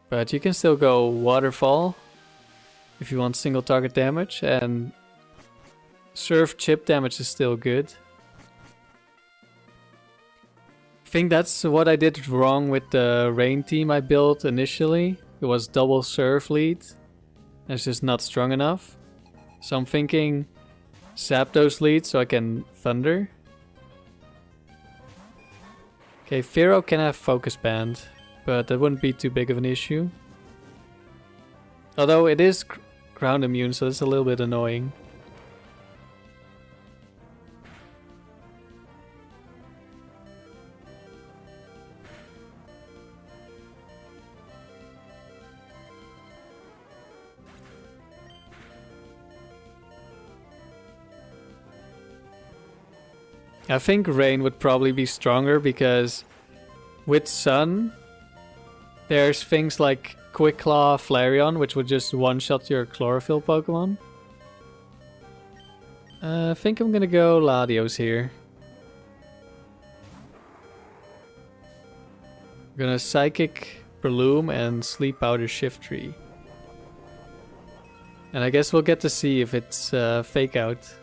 But you can still go Waterfall if you want single target damage, and Surf chip damage is still good. I think that's what I did wrong with the Rain team I built initially. It was double Surf lead. It's just not strong enough. So I'm thinking Zapdos lead so I can Thunder. Okay, Fearow can have Focus Band, but that wouldn't be too big of an issue. Although it is ground immune, so it's a little bit annoying. I think Rain would probably be stronger because with Sun, there's things like Quick Claw, Flareon, which would just one-shot your Chlorophyll Pokemon. I think I'm gonna go Latios here. I'm gonna Psychic Breloom and Sleep Powder Shiftry. And I guess we'll get to see if it's Fake Out.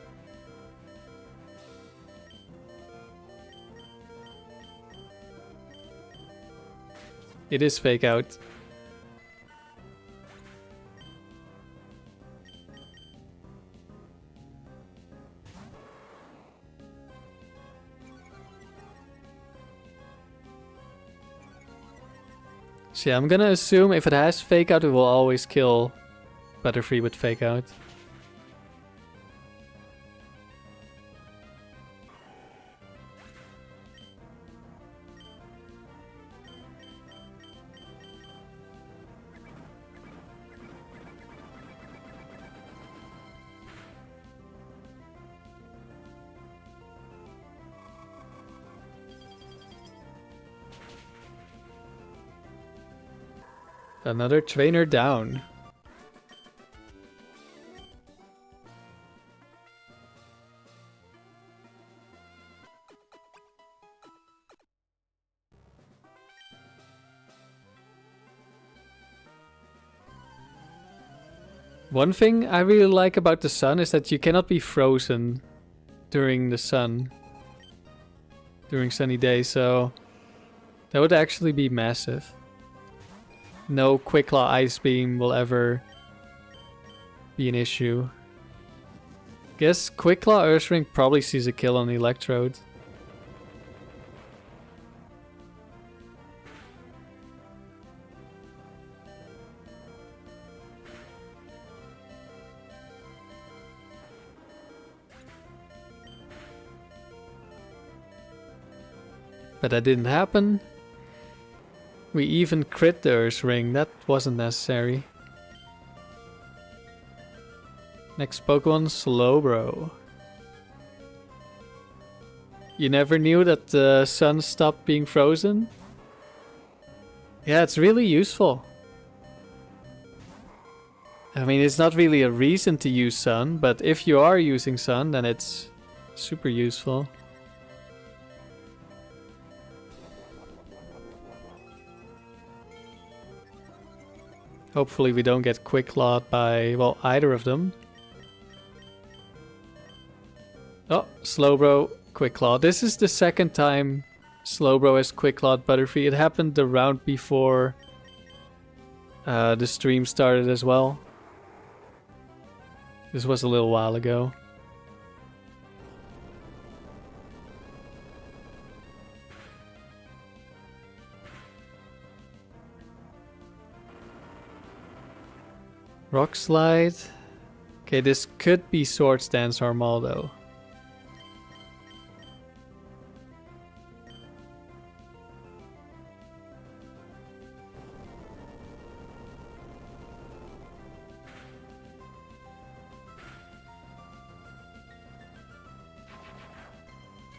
It is Fake Out. So yeah, I'm gonna assume if it has Fake Out, it will always kill Butterfree with Fake Out. Another trainer down. One thing I really like about the sun is that you cannot be frozen during the sun. During sunny days, so that would actually be massive. No Quick Claw Ice Beam will ever be an issue. Guess Quick Claw Earth Ring probably sees a kill on the Electrode. But that didn't happen. We even crit the Earth Ring. That wasn't necessary. Next Pokemon, Slowbro. You never knew that the sun stopped being frozen? Yeah, it's really useful. I mean, it's not really a reason to use sun, but if you are using sun, then it's super useful. Hopefully we don't get Quick Clawed by, well, either of them. Oh, Slowbro, Quick Claw. This is the second time Slowbro has Quick Clawed Butterfree. It happened the round before the stream started as well. This was a little while ago. Rock Slide. Okay, this could be Swords Dance Armaldo.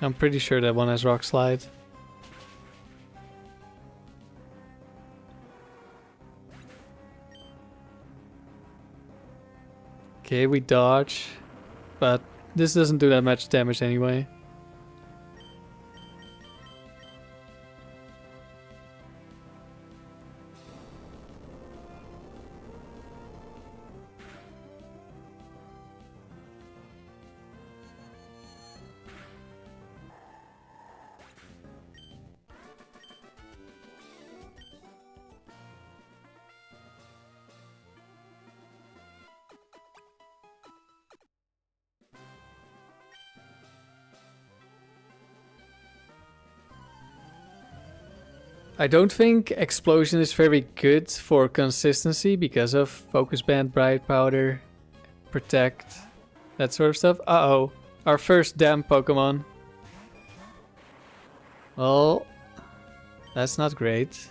I'm pretty sure that one has Rock Slide. Okay, we dodge, but this doesn't do that much damage anyway. I don't think Explosion is very good for consistency because of Focus Band, Bright Powder, Protect, that sort of stuff. Uh-oh, our first damn Pokemon. Well, that's not great.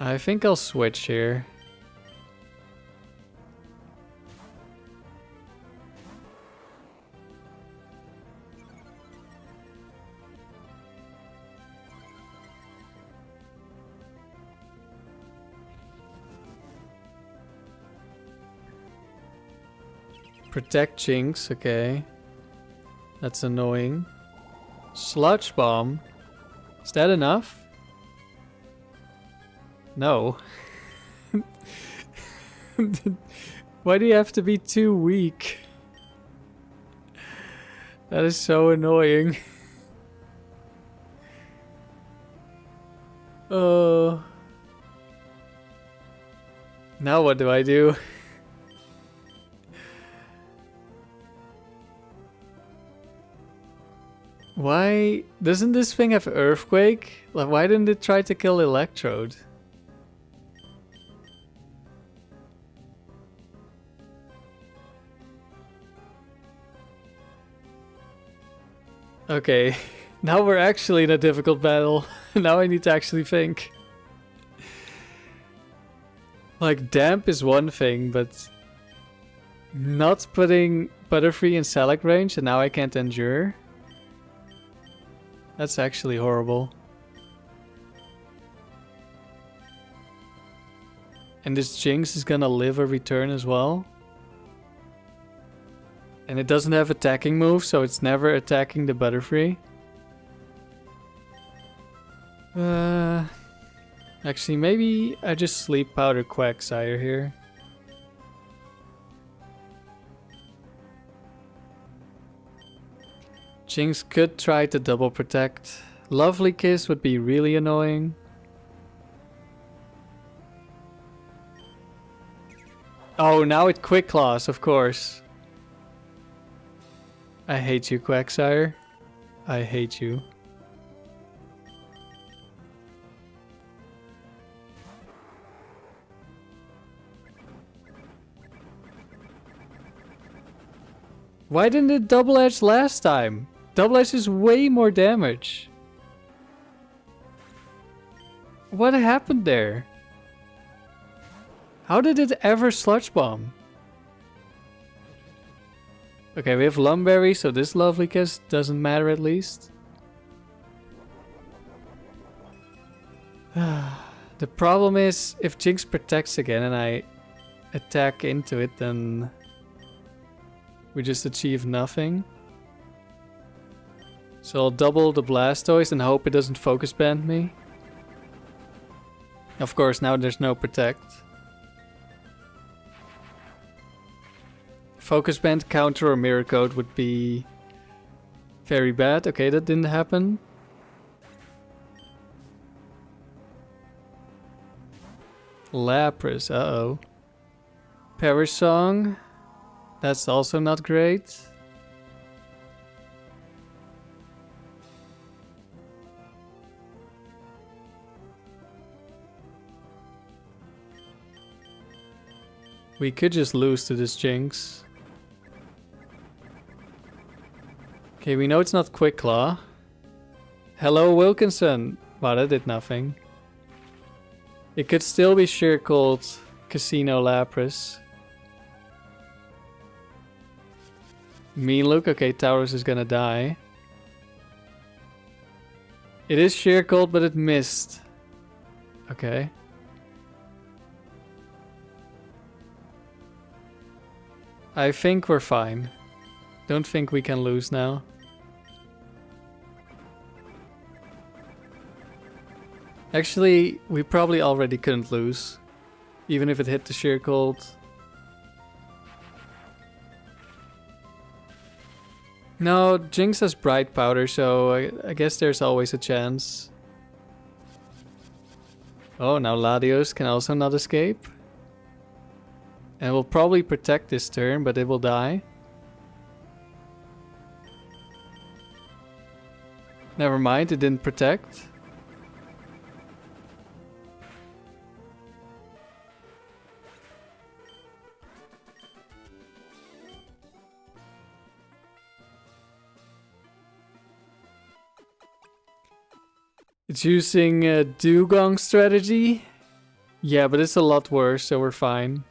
I think I'll switch here. Protect Jinx, okay. That's annoying. Sludge Bomb. Is that enough? No. Why do you have to be too weak? That is so annoying. Oh. Now what do I do? Why doesn't this thing have Earthquake? Like, why didn't it try to kill Electrode? Okay, now we're actually in a difficult battle. Now I need to actually think. Like, damp is one thing, but not putting Butterfree in Select range and now I can't endure. That's actually horrible. And this Jinx is gonna live a return as well. And it doesn't have attacking moves, so it's never attacking the Butterfree. Actually, maybe I just Sleep Powder Quagsire here. Jinx could try to double protect. Lovely Kiss would be really annoying. Oh, now it Quick Claws, of course. I hate you, Quagsire. I hate you. Why didn't it double edge last time? Double edge is way more damage. What happened there? How did it ever Sludge Bomb? Okay, we have Lumberry, so this Lovely Kiss doesn't matter at least. The problem is, if Jinx protects again and I attack into it, then we just achieve nothing. So I'll double the Blastoise and hope it doesn't Focus Band me. Of course, now there's no Protect. Focus Band, Counter, or Mirror Coat would be very bad. Okay, that didn't happen. Lapras, uh-oh. Perish Song. That's also not great. We could just lose to this Jinx. Okay, we know it's not Quick Claw. Hello, Wilkinson. Wow, that did nothing. It could still be Circled Casino Lapras. Mean look. Okay, Tauros is gonna die. It is Circled, but it missed. Okay. I think we're fine. Don't think we can lose now. Actually, we probably already couldn't lose. Even if it hit the Circled. No, Jinx has Bright Powder, so I guess there's always a chance. Oh, now Latios can also not escape. And will probably protect this turn, but it will die. Never mind, it didn't protect. It's using a Dugong strategy. Yeah, but it's a lot worse, so we're fine.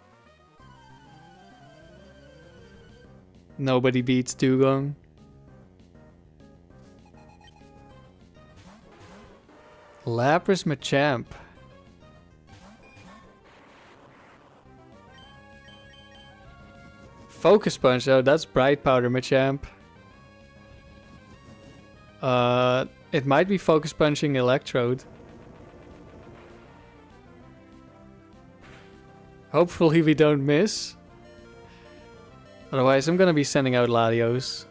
Nobody beats Dugong. Lapras Machamp. Focus Punch, oh, that's Bright Powder, Machamp. It might be Focus Punching Electrode. Hopefully we don't miss. Otherwise I'm gonna be sending out Latios.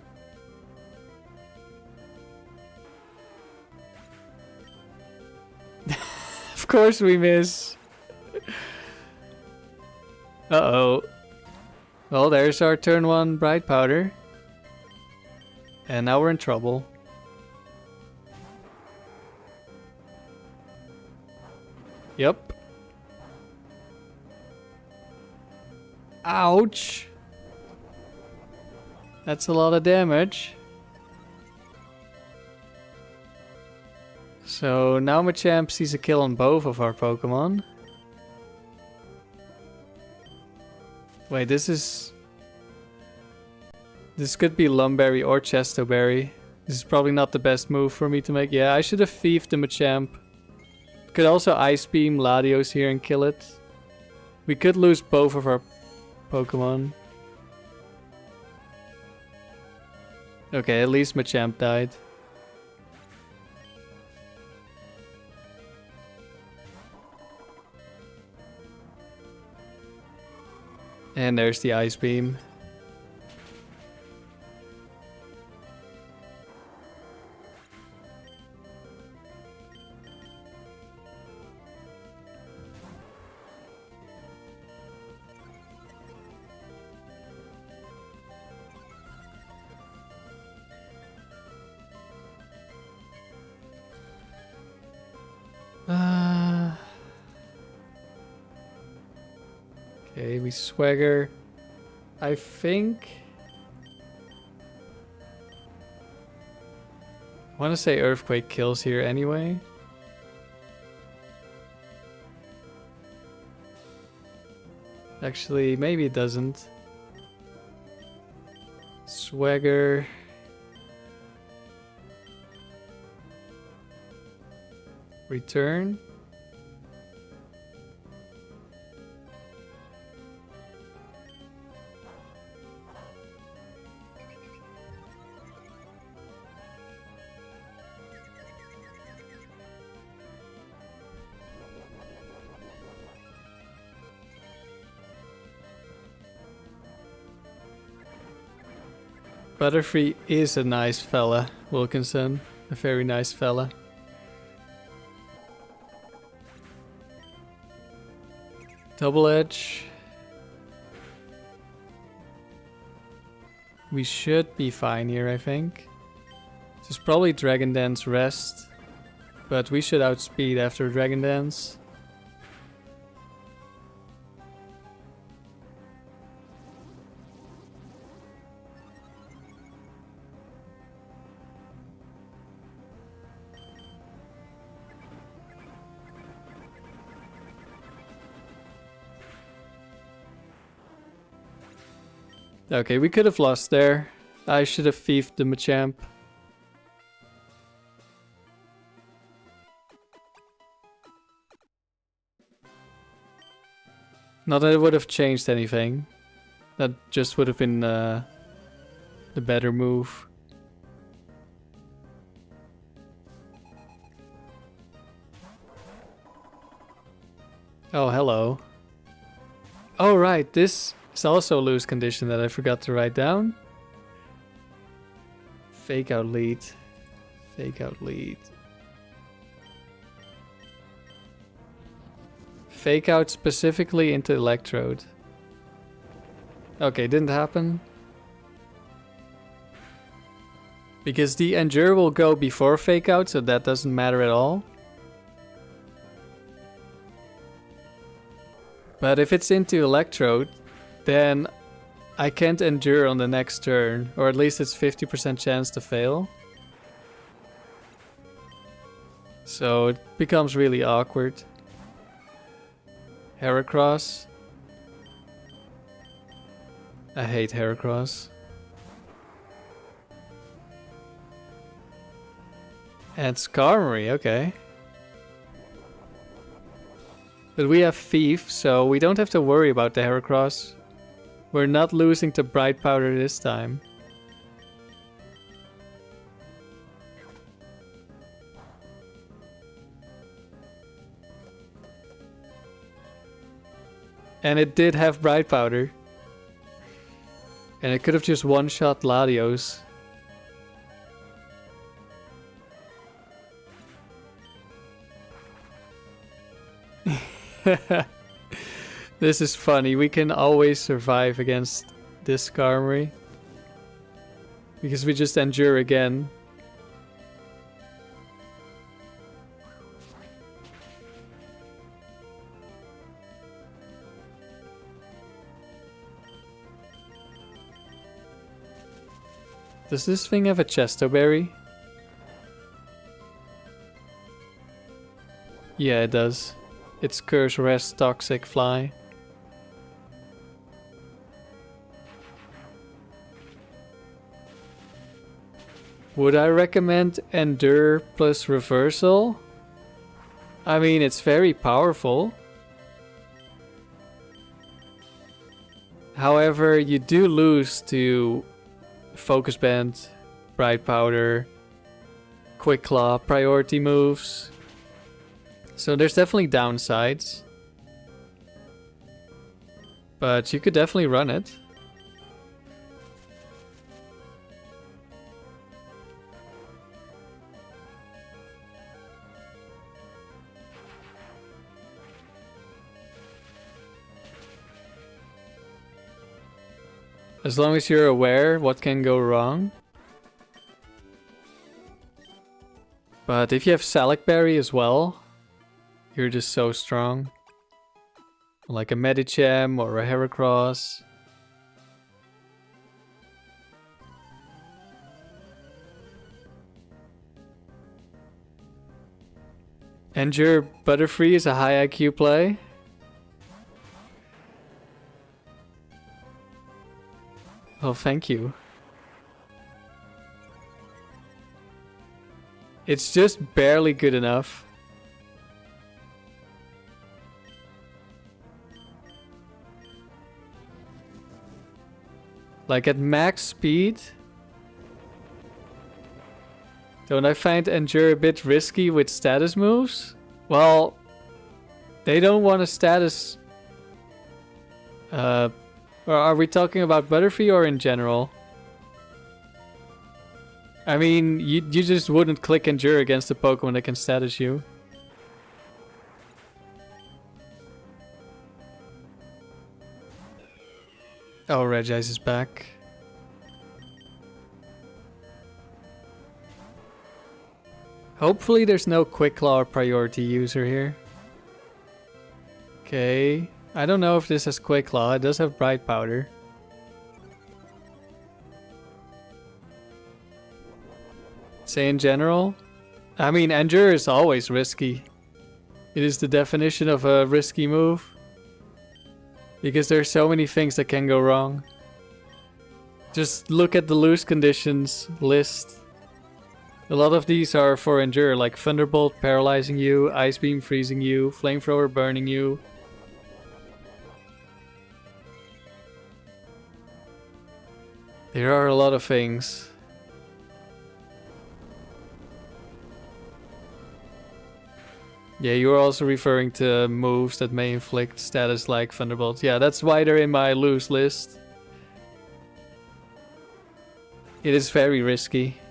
Of course we miss. Uh-oh. Well, there's our turn 1 Bright Powder. And now we're in trouble. Yep. Ouch. That's a lot of damage. So now Machamp sees a kill on both of our Pokemon. Wait, this could be Lumberry or Chestoberry. This is probably not the best move for me to make. Yeah, I should have thieved the Machamp. Could also Ice Beam Latios here and kill it. We could lose both of our Pokemon. Okay, at least Machamp died. And there's the Ice Beam. Okay, we swagger. I think I want to say Earthquake kills here anyway. Actually, maybe it doesn't. Swagger. Return. Butterfree is a nice fella, Wilkinson. A very nice fella. Double Edge. We should be fine here, I think. This is probably Dragon Dance Rest. But we should outspeed after Dragon Dance. Okay, we could have lost there. I should have thieved the Machamp. Not that it would have changed anything. That just would have been the better move. Oh, hello. Oh, right, this... it's also a lose condition that I forgot to write down. Fake out lead. Fake out lead. Fake out specifically into Electrode. Okay, didn't happen. Because the Endure will go before fake out, so that doesn't matter at all. But if it's into Electrode, then I can't endure on the next turn, or at least it's 50% chance to fail. So it becomes really awkward. Heracross. I hate Heracross. And Skarmory, okay. But we have Thief, so we don't have to worry about the Heracross. We're not losing to Bright Powder this time. And it did have Bright Powder. And it could have just one-shot Latios. This is funny. We can always survive against this Skarmory. Because we just endure again. Does this thing have a Chesto Berry? Yeah, it does. It's Curse Rest Toxic Fly. Would I recommend Endure plus Reversal? I mean, it's very powerful. However, you do lose to Focus Band, Bright Powder, Quick Claw, priority moves. So there's definitely downsides. But you could definitely run it. As long as you're aware what can go wrong. But if you have Salac Berry as well, you're just so strong. Like a Medicham or a Heracross. And your Butterfree is a high IQ play. Oh, thank you. It's just barely good enough. Like at max speed. Don't I find Endure a bit risky with status moves? Well, they don't want a status... Or are we talking about Butterfree or in general? I mean, you just wouldn't click Endure against a Pokemon that can status you. Oh, Regice is back. Hopefully there's no Quick Claw or priority user here. Okay. I don't know if this has Quick Claw. It does have Bright Powder. Say in general? I mean, Endure is always risky. It is the definition of a risky move. Because there's so many things that can go wrong. Just look at the lose conditions list. A lot of these are for Endure, like Thunderbolt paralyzing you, Ice Beam freezing you, Flamethrower burning you. There are a lot of things. Yeah, you're also referring to moves that may inflict status like Thunderbolt. Yeah, that's why they're in my lose list. It is very risky.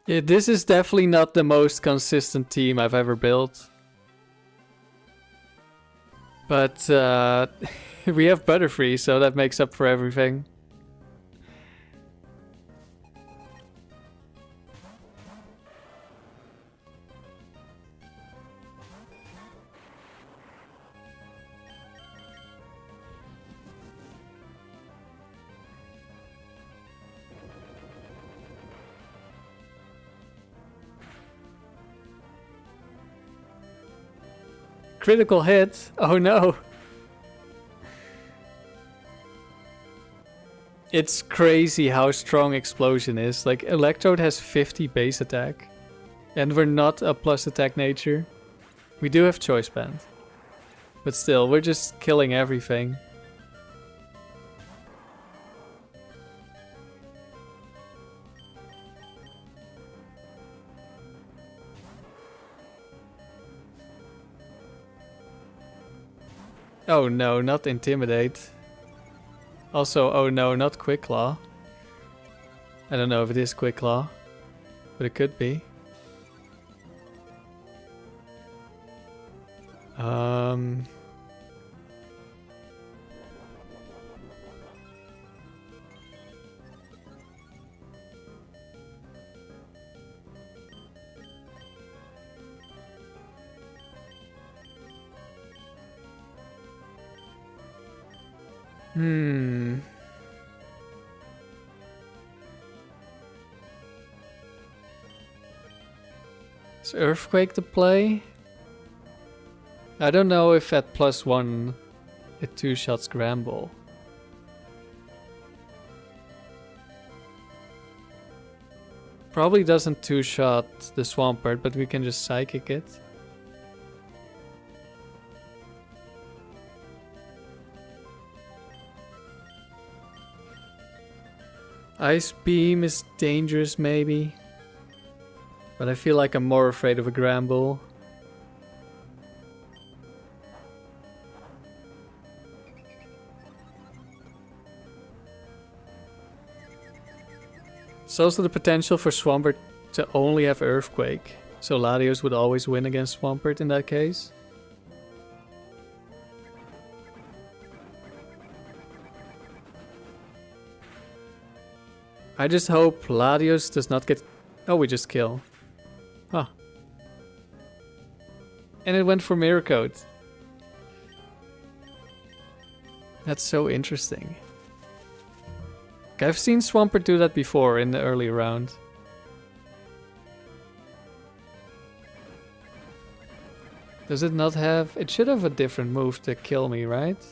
Yeah, this is definitely not the most consistent team I've ever built. But we have Butterfree, so that makes up for everything. critical hit. Oh no. It's crazy how strong Explosion is. Like, Electrode has 50 base attack. And we're not a plus attack nature. We do have Choice Band. But still, we're just killing everything. Oh no, not Intimidate. Also, oh no, not Quick Claw. I don't know if it is Quick Claw, but it could be. Is Earthquake the play? I don't know if at +1 it 2-shots Gramble. Probably doesn't 2-shot the Swampert, but we can just Psychic it. Ice Beam is dangerous maybe. But I feel like I'm more afraid of a Gramble. There's also the potential for Swampert to only have Earthquake. So Latios would always win against Swampert in that case. I just hope Latios does not get... Oh, we just kill. Huh. And it went for Mirror Coat. That's so interesting. I've seen Swampert do that before in the early round. Does it not have... It should have a different move to kill me, right?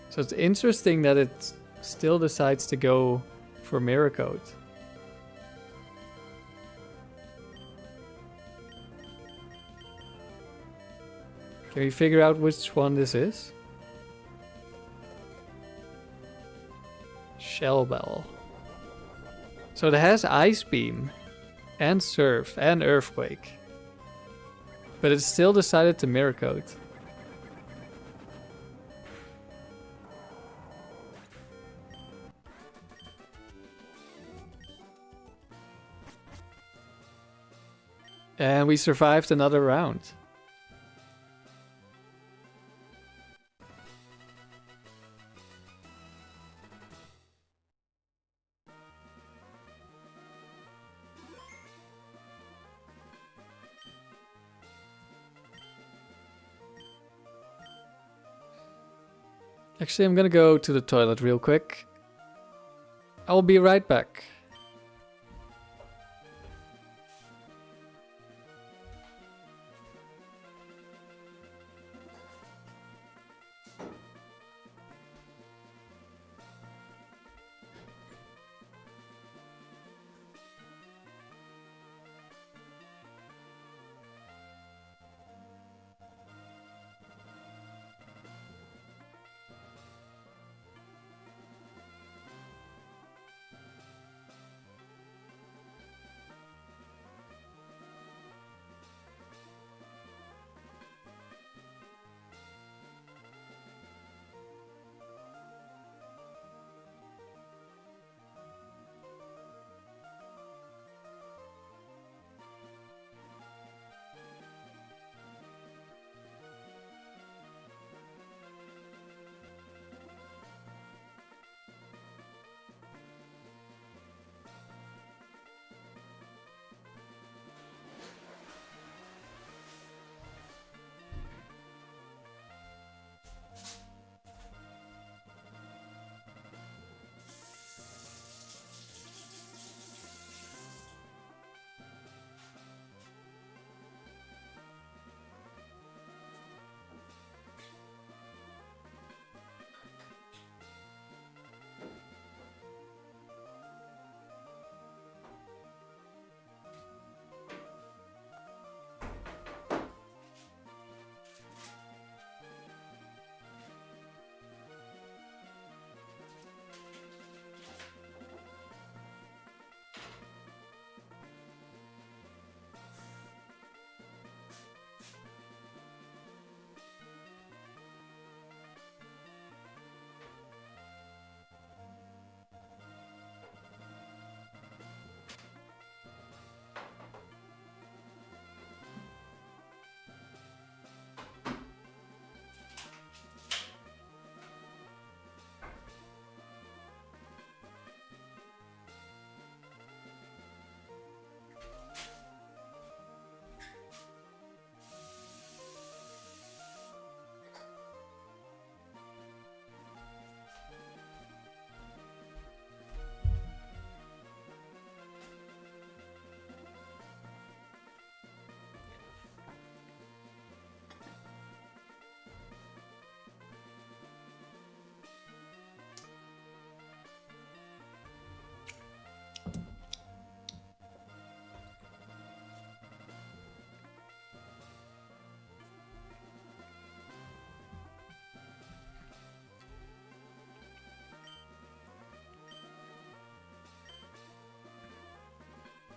So it's interesting that it still decides to go for Mirror Coat. Can we figure out which one this is? Shell Bell. So it has Ice Beam and Surf and Earthquake. But it still decided to Mirror Coat. And we survived another round. Actually, I'm gonna go to the toilet real quick. I'll be right back.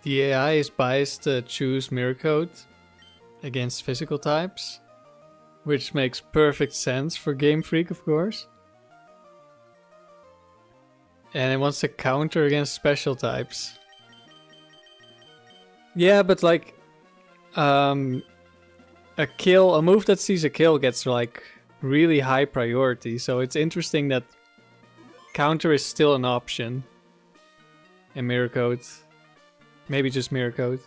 The AI is biased to choose Mirror Coat against physical types, which makes perfect sense for Game Freak, of course. And it wants to counter against special types. Yeah, but like, a move that sees a kill gets like really high priority, so it's interesting that counter is still an option in Mirror Coat. Maybe just Mirror Coat.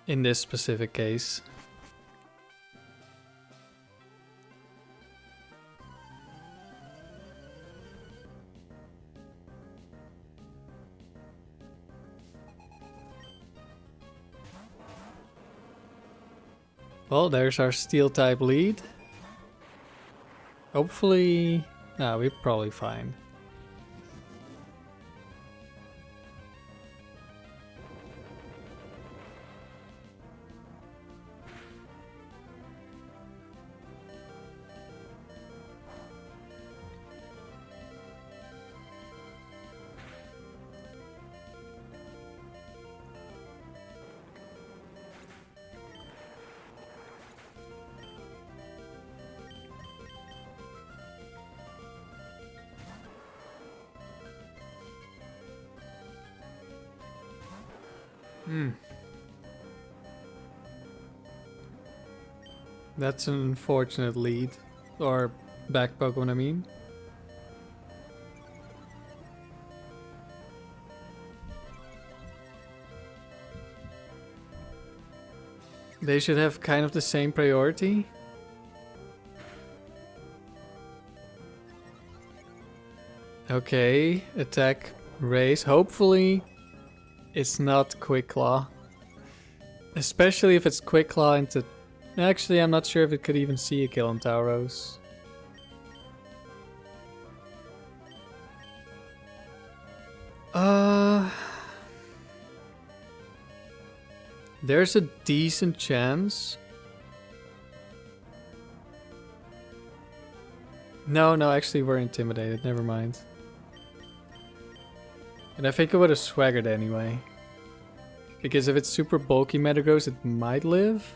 In this specific case. Well, there's our steel type lead. Hopefully... Nah, we're probably fine. That's an unfortunate lead. Or back Pokemon, I mean. They should have kind of the same priority. Okay, attack, raise. Hopefully it's not Quick Claw. Especially if it's Quick Claw into... Actually, I'm not sure if it could even see a kill on Tauros. There's a decent chance. No, actually we're intimidated, never mind. And I think it would have swaggered anyway. Because if it's super bulky Metagross, it might live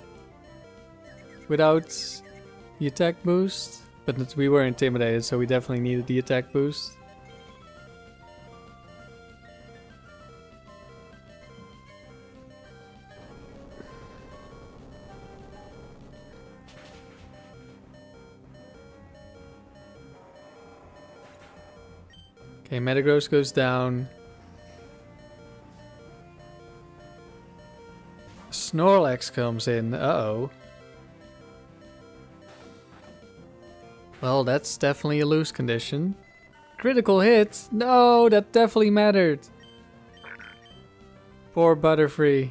without the attack boost. But we were intimidated, so we definitely needed the attack boost. Okay, Metagross goes down. Snorlax comes in. Uh-oh. Well, that's definitely a lose condition. Critical hit? No, that definitely mattered. Poor Butterfree.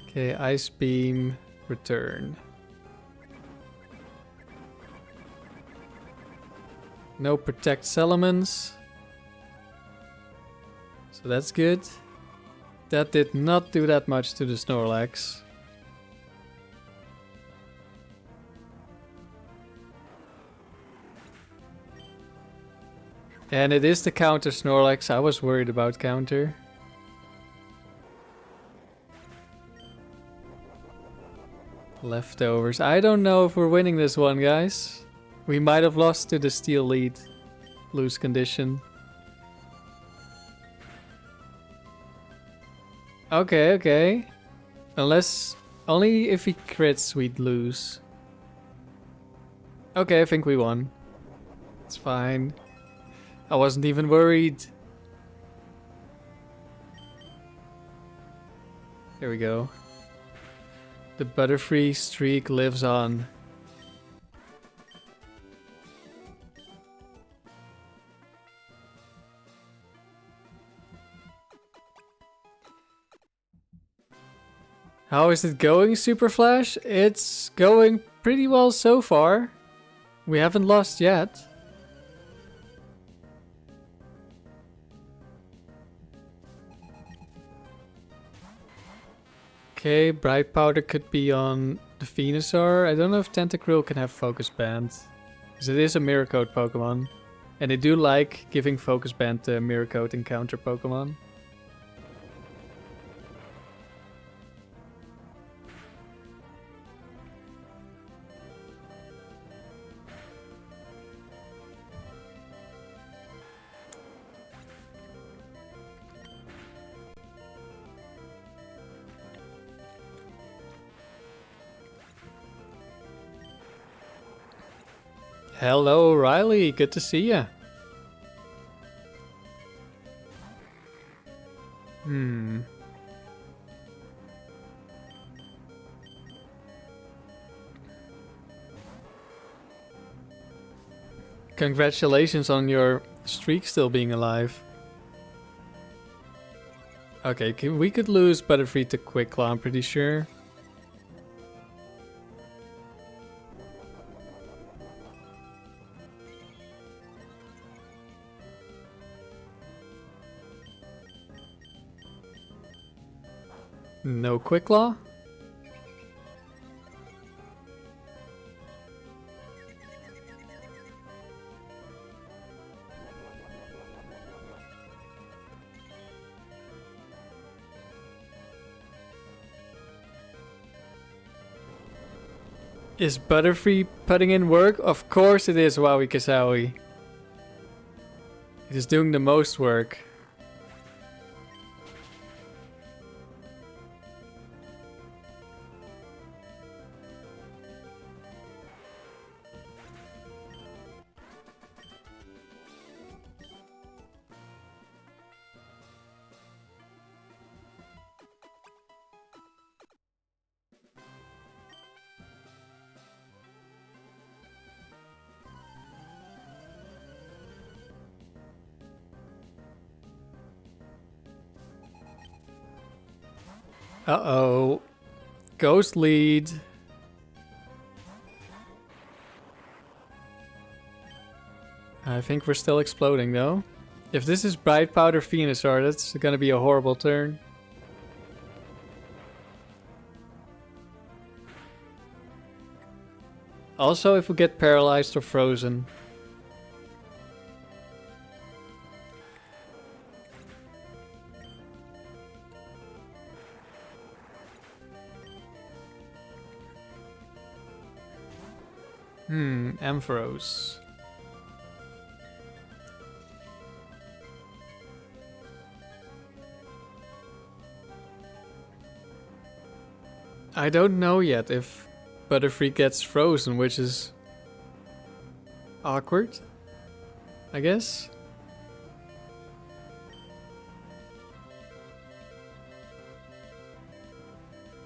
Okay, Ice Beam, return. No Protect Salamence. So that's good. That did not do that much to the Snorlax. And it is the counter Snorlax. I was worried about counter. Leftovers. I don't know if we're winning this one, guys. We might have lost to the steel lead. Lose condition. Okay. Unless... Only if he crits we'd lose. Okay, I think we won. It's fine. I wasn't even worried. There we go. The Butterfree streak lives on. How is it going, Super Flash? It's going pretty well so far. We haven't lost yet. Okay, Bright Powder could be on the Venusaur. I don't know if Tentacruel can have Focus Band. Because it is a Mirror Coat Pokemon. And they do like giving Focus Band to Mirror Coat encounter Pokemon. Hello, Riley. Good to see ya. Congratulations on your streak still being alive. Okay, we could lose Butterfree to Quick Claw, I'm pretty sure. No Quick Claw? Is Butterfree putting in work? Of course it is, Wowie Kasawi. It is doing the most work. Uh-oh. Ghost lead. I think we're still exploding though. If this is Bright Powder Venusaur, that's gonna be a horrible turn. Also, if we get paralyzed or frozen. Ampharos. I don't know yet if Butterfree gets frozen, which is awkward, I guess.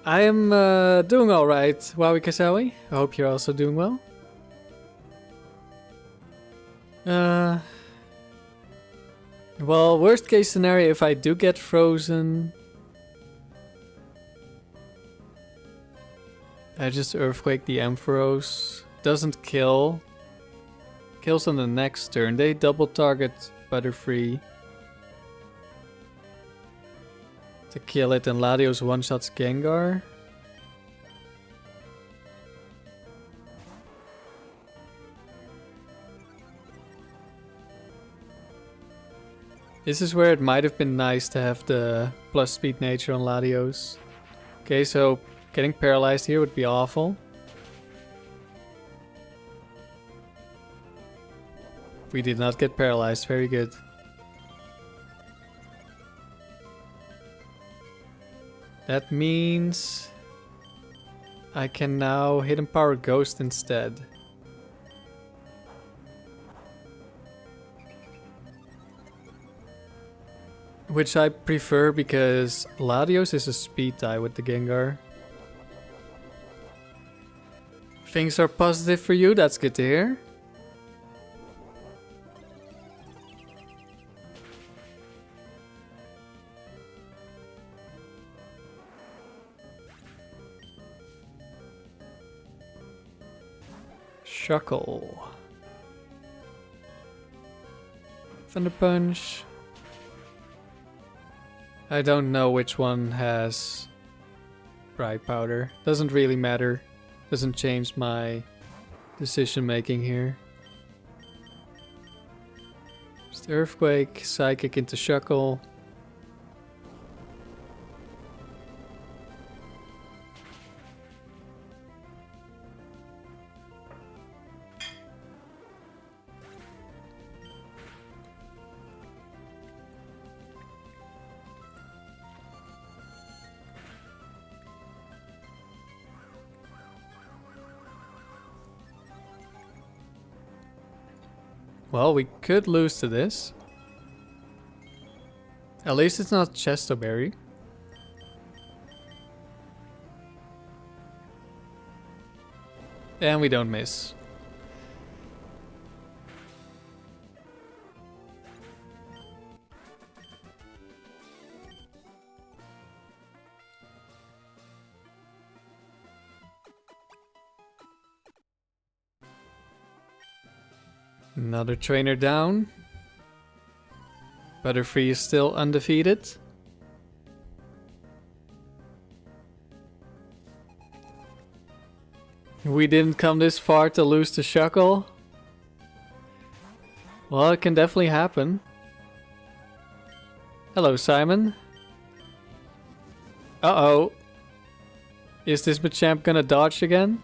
I am doing alright, Wowie Kasawi. I hope you're also doing well. Well, worst case scenario, if I do get frozen, I just Earthquake the Ampharos. Doesn't kill. Kills on the next turn. They double target Butterfree to kill it, and Latios one-shots Gengar. This is where it might have been nice to have the plus speed nature on Latios. Okay, so getting paralyzed here would be awful. We did not get paralyzed, very good. That means I can now Hidden Power Ghost instead. Which I prefer because Latios is a speed tie with the Gengar. Things are positive for you, that's good to hear. Shuckle. Thunder Punch. I don't know which one has Bright powder. Doesn't really matter. Doesn't change my decision making here. Just Earthquake, Psychic into Shuckle. Well, we could lose to this. At least it's not Chestoberry. And we don't miss. Another trainer down. Butterfree is still undefeated. We didn't come this far to lose to Shuckle. Well, it can definitely happen. Hello, Simon. Uh-oh. Is this Machamp gonna dodge again?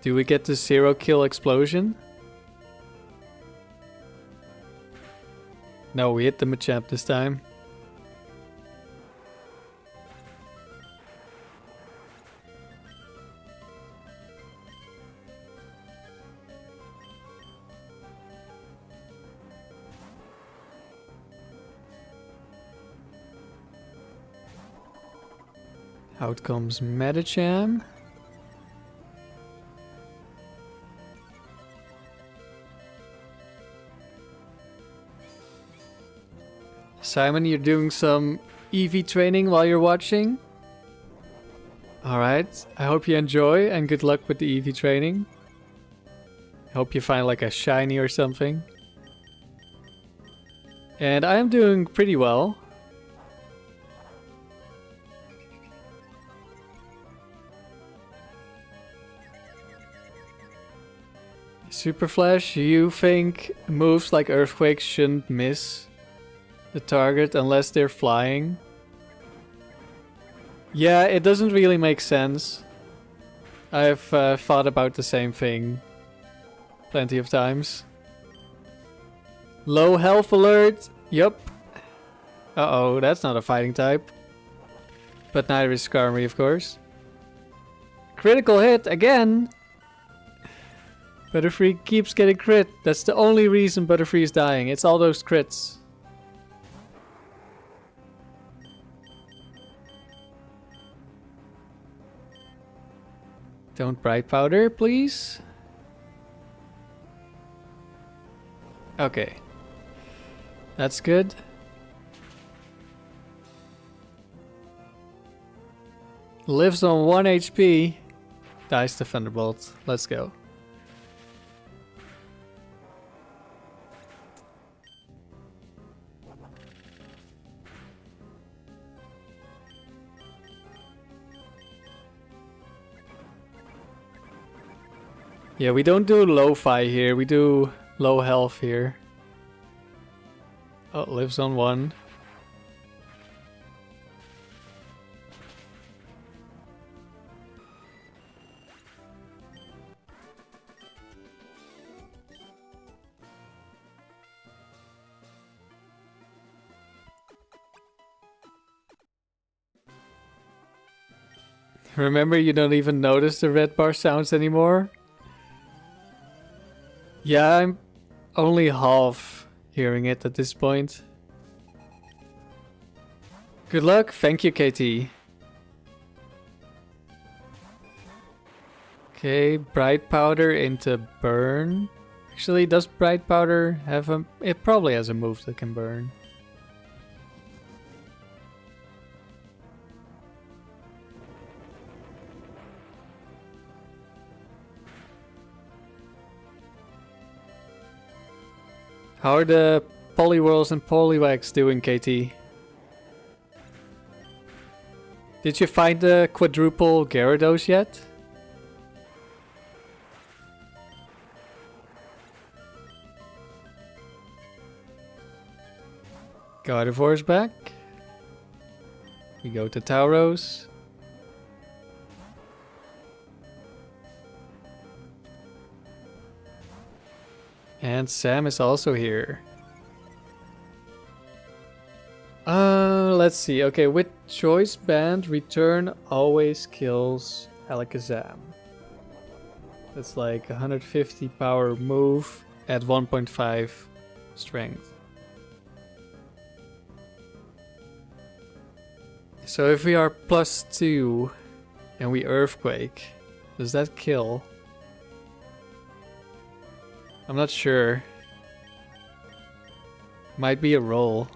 Do we get the 0-kill explosion? No, we hit the Machamp this time. Out comes Medicham. Simon, you're doing some EV training while you're watching? Alright, I hope you enjoy and good luck with the EV training. I hope you find like a shiny or something. And I am doing pretty well. Super Flash, you think moves like Earthquake shouldn't miss the target unless they're flying? Yeah, it doesn't really make sense. I've thought about the same thing plenty of times. Low health alert. Yup. Uh-oh, that's not a fighting type. But neither is Skarmory, of course. Critical hit again. Butterfree keeps getting crit. That's the only reason Butterfree is dying. It's all those crits. Don't Bright Powder, please. Okay. That's good. Lives on 1 HP. Dies to Thunderbolt. Let's go. Yeah, we don't do lo-fi here, we do low health here. Oh, lives on 1. Remember, you don't even notice the red bar sounds anymore? Yeah, I'm only half hearing it at this point. Good luck. Thank you, KT. Okay, Bright Powder into Burn. Actually, does Bright Powder have a... It probably has a move that can burn. How are the Poliwhirls and Poliwags doing, KT? Did you find the quadruple Gyarados yet? Gardevoir's back. We go to Tauros. And Sam is also here. Let's see. Okay, with Choice Band, Return always kills Alakazam. That's like 150 power move at 1.5 strength. So if we are +2 and we Earthquake, does that kill? I'm not sure. Might be a roll.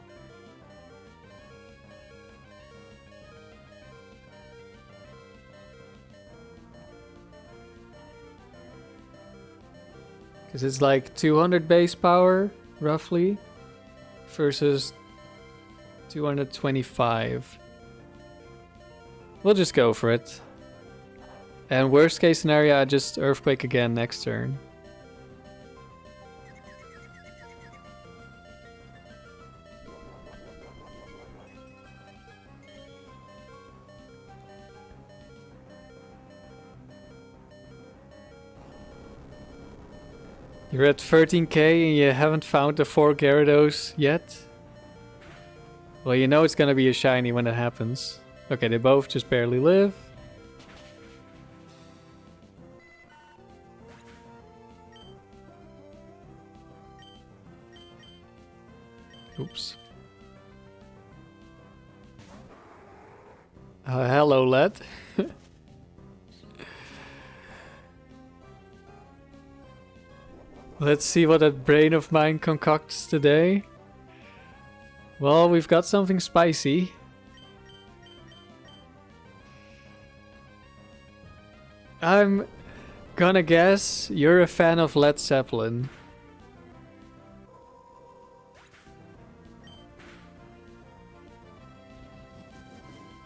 Because it's like 200 base power, roughly, versus 225. We'll just go for it. And worst case scenario, I just Earthquake again next turn. You're at 13k and you haven't found the 4 Gyarados yet? Well, you know it's gonna be a shiny when it happens. Okay, they both just barely live. Oops. Hello, lad. Let's see what that brain of mine concocts today. Well, we've got something spicy. I'm gonna guess you're a fan of Led Zeppelin.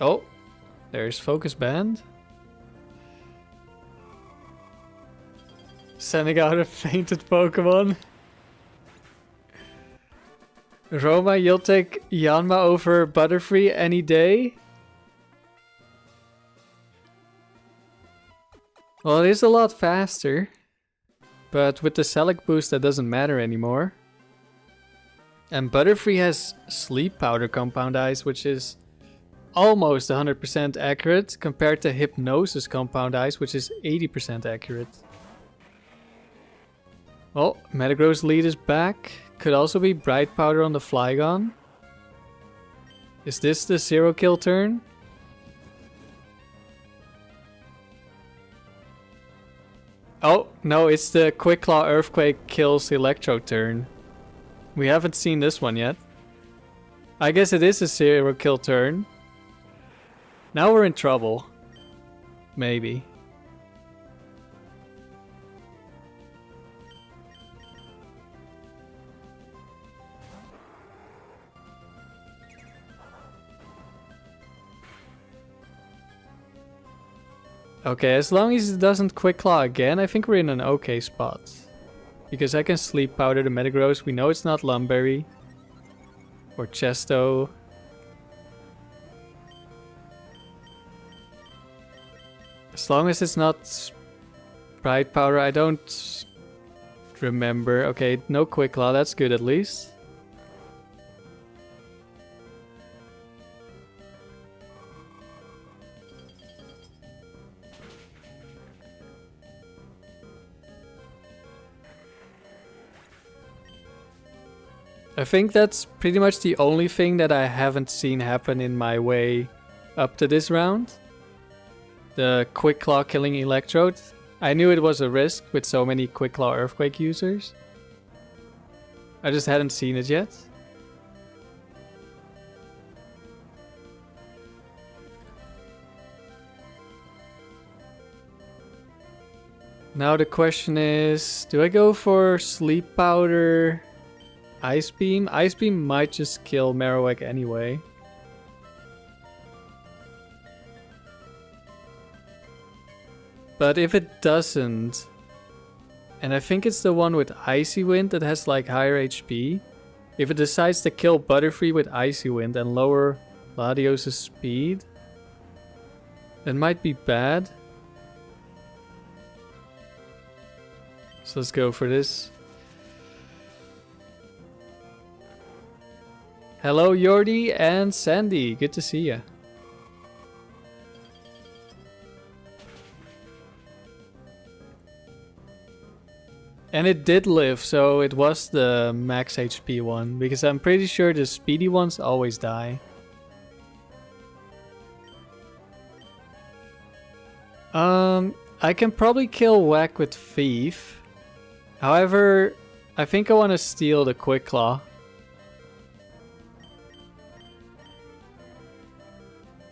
Oh, there's Focus Band. Sending out a fainted Pokemon. Roma, you'll take Yanma over Butterfree any day? Well, it is a lot faster. But with the Select boost, that doesn't matter anymore. And Butterfree has Sleep Powder Compound Ice, which is almost 100% accurate, compared to Hypnosis Compound Ice, which is 80% accurate. Well, Metagross lead is back. Could also be Bright Powder on the Flygon. Is this the 0 kill turn? Oh, no, it's the Quick Claw Earthquake kills Electro turn. We haven't seen this one yet. I guess it is a 0 kill turn. Now we're in trouble. Maybe. Okay, as long as it doesn't Quick Claw again, I think we're in an okay spot. Because I can Sleep Powder the Metagross. We know it's not Lumberry. Or Chesto. As long as it's not Bright Powder, I don't remember. Okay, no Quick Claw, that's good at least. I think that's pretty much the only thing that I haven't seen happen in my way up to this round. The Quick Claw killing Electrode. I knew it was a risk with so many Quick Claw Earthquake users. I just hadn't seen it yet. Now the question is, do I go for Sleep Powder? Ice Beam. Ice Beam might just kill Marowak anyway. But if it doesn't, and I think it's the one with Icy Wind that has like higher HP. If it decides to kill Butterfree with Icy Wind and lower Latios' speed, that might be bad. So let's go for this. Hello Yordi and Sandy, good to see ya. And it did live, so it was the max HP one, because I'm pretty sure the speedy ones always die. I can probably kill Whack with Thief. However, I think I want to steal the Quick Claw.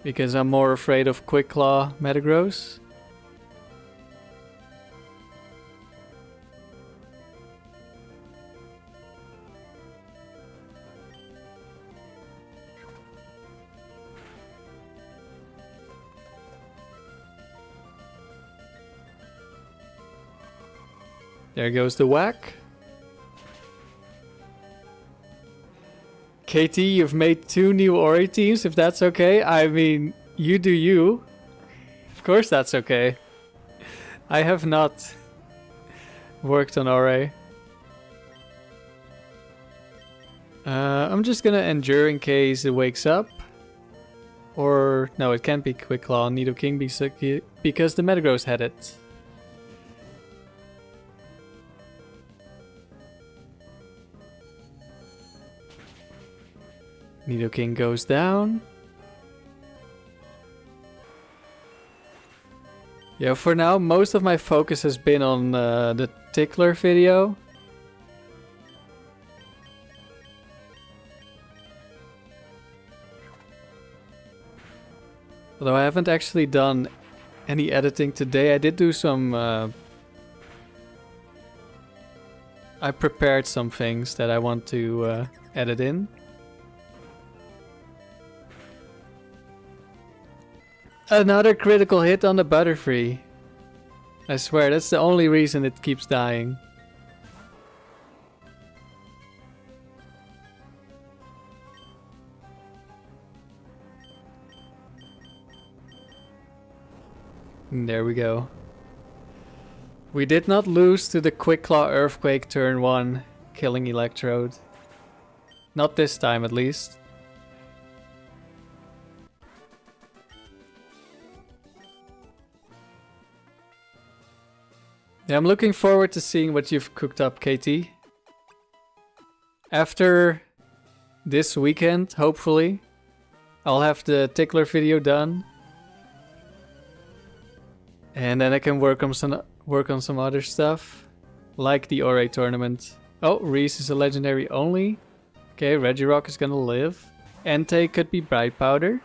Because I'm more afraid of Quick Claw Metagross. There goes the Whack. KT, you've made 2 new Ori teams, if that's okay. I mean, you do you. Of course that's okay. I have not worked on Ori. I'm just gonna endure in case it wakes up. Or, no, it can't be Quick Claw, Nidoking because the Metagross had it. Nidoking goes down. Yeah, for now, most of my focus has been on the Tickler video. Although I haven't actually done any editing today. I did do some... I prepared some things that I want to edit in. Another critical hit on the Butterfree. I swear, that's the only reason it keeps dying. And there we go. We did not lose to the Quick Claw Earthquake turn 1, killing Electrode. Not this time at least. Yeah, I'm looking forward to seeing what you've cooked up, KT. After this weekend, hopefully, I'll have the Tickler video done. And then I can work on some other stuff, like the Ori tournament. Oh, Reese is a legendary only. Okay, Regirock is gonna live. Entei could be Bright Powder.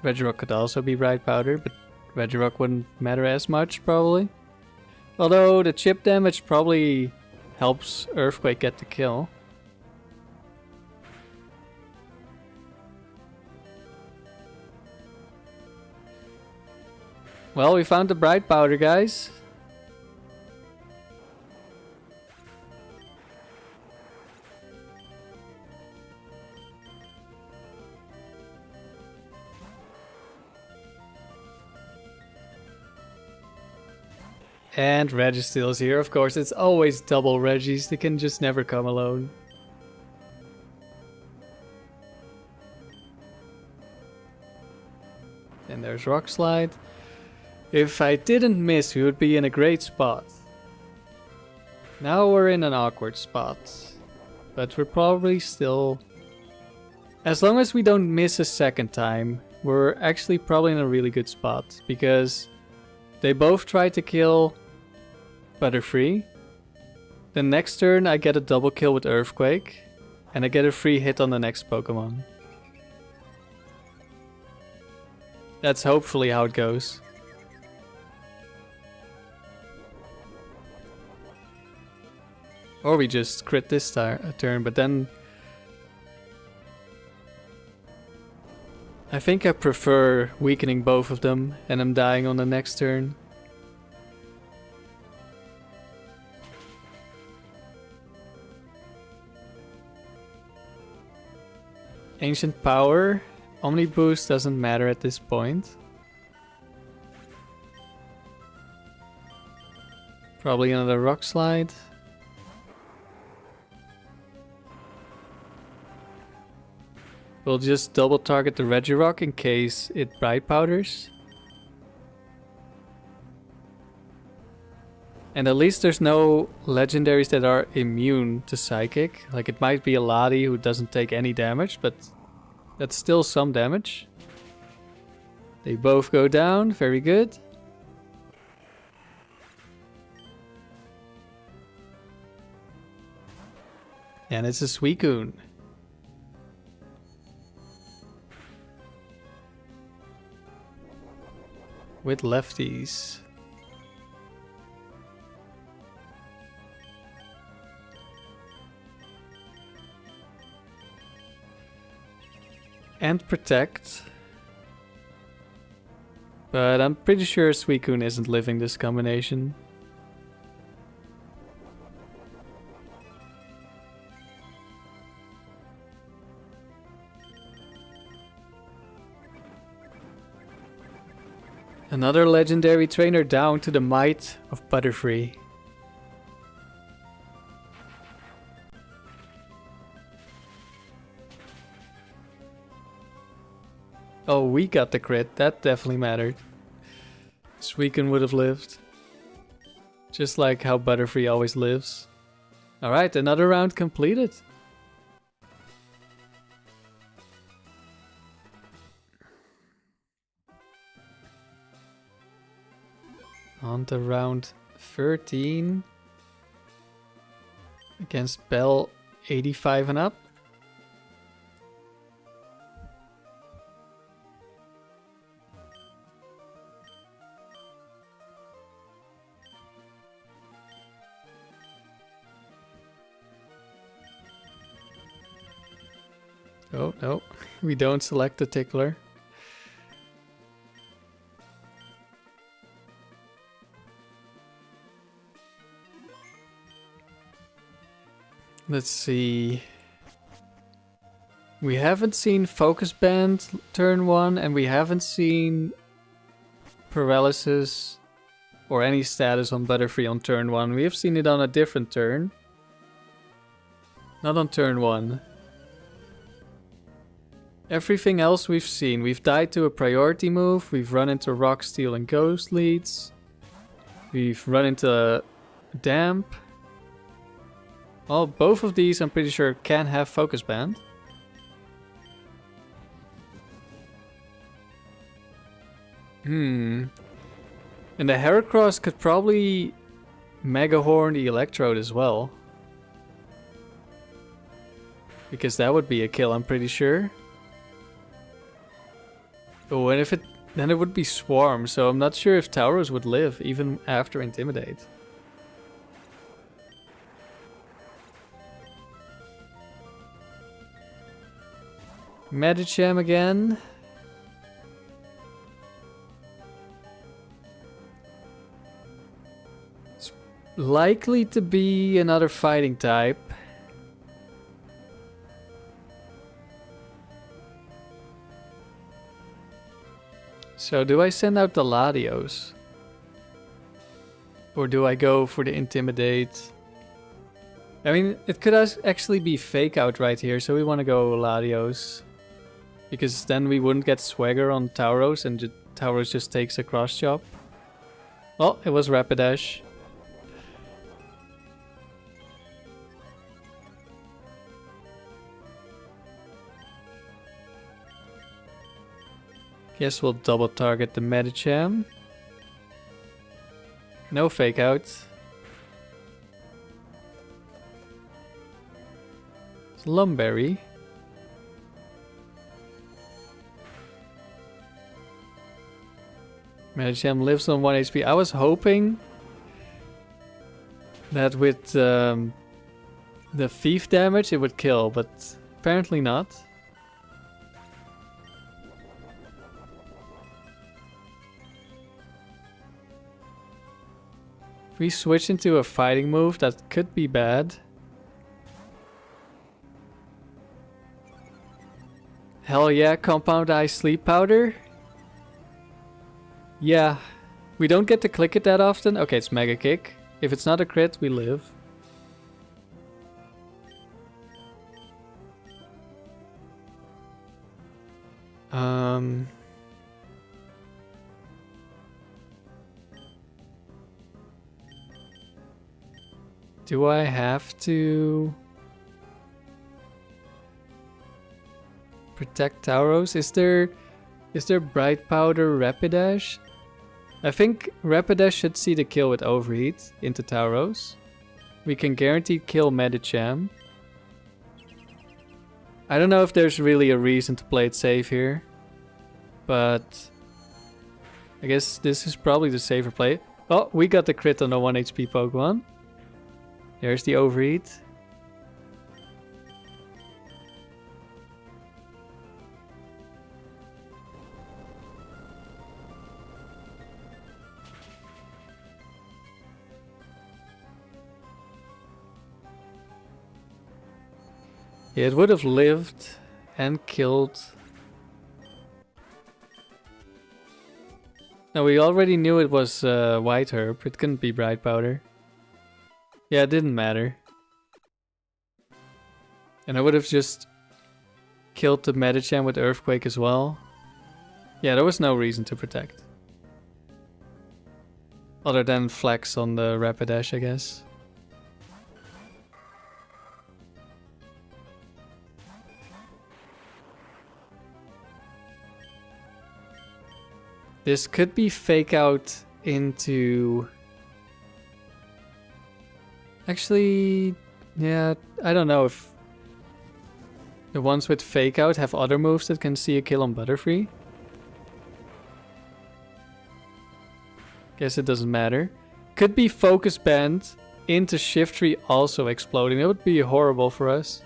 Regirock could also be Bright Powder, but Regirock wouldn't matter as much, probably. Although the chip damage probably helps Earthquake get the kill. Well, we found the Bright Powder, guys. And Registeel's here, of course. It's always double Regis. They can just never come alone. And there's Rock Slide. If I didn't miss, we would be in a great spot. Now we're in an awkward spot. But we're probably still... As long as we don't miss a second time, we're actually probably in a really good spot. Because they both try to kill Butterfree. The next turn I get a double kill with Earthquake. And I get a free hit on the next Pokemon. That's hopefully how it goes. Or we just crit this turn, but then I think I prefer weakening both of them and them dying on the next turn. Ancient Power. Omni Boost doesn't matter at this point. Probably another Rock Slide. We'll just double target the Regirock in case it Bright Powders. And at least there's no legendaries that are immune to Psychic. Like it might be a Ladi who doesn't take any damage, but that's still some damage. They both go down, very good. And it's a Suicune. With lefties. And protect. But I'm pretty sure Suicune isn't living this combination. Another legendary trainer down to the might of Butterfree. Oh, we got the crit. That definitely mattered. Suicune would have lived. Just like how Butterfree always lives. Alright, another round completed. On to round 13. Against Bell 85 and up. Oh, no. We don't select the tickler. Let's see. We haven't seen Focus Band turn 1, and we haven't seen Paralysis or any status on Butterfree on turn 1. We have seen it on a different turn. Not on turn 1. Everything else we've seen. We've died to a priority move. We've run into Rock, Steel, and Ghost leads. We've run into Damp. Well, both of these I'm pretty sure can have Focus Band. And the Heracross could probably Mega Horn the Electrode as well. Because that would be a kill, I'm pretty sure. Oh, and if it... then it would be Swarm, so I'm not sure if Tauros would live even after Intimidate. Medicham again. It's likely to be another fighting type. So do I send out the Latios? Or do I go for the Intimidate? I mean, it could actually be Fake Out right here, so we want to go Latios. Because then we wouldn't get Swagger on Tauros and Tauros just takes a Cross Chop. Oh, it was Rapidash. Guess we'll double target the Medicham. No Fake Out. Slumberry. Medicham lives on 1 HP. I was hoping that with the thief damage, it would kill, but apparently not. If we switch into a fighting move, that could be bad. Hell yeah, compound ice sleep powder. Yeah, we don't get to click it that often. Okay, it's mega kick. If it's not a crit, we live. Do I have to protect Tauros? Is there Bright Powder Rapidash? I think Rapidash should see the kill with Overheat into Tauros. We can guaranteed kill Medicham. I don't know if there's really a reason to play it safe here, but I guess this is probably the safer play. Oh, we got the crit on the 1 HP Pokemon. There's the Overheat. Yeah, it would have lived and killed. No, we already knew it was White Herb. It couldn't be Bright Powder. Yeah, it didn't matter. And I would have just killed the Medicham with Earthquake as well. Yeah, there was no reason to protect. Other than flex on the Rapidash, I guess. This could be fake out into... Actually, yeah, I don't know if the ones with fake out have other moves that can see a kill on Butterfree. Guess it doesn't matter. Could be Focus Band into Shiftry also exploding. That would be horrible for us.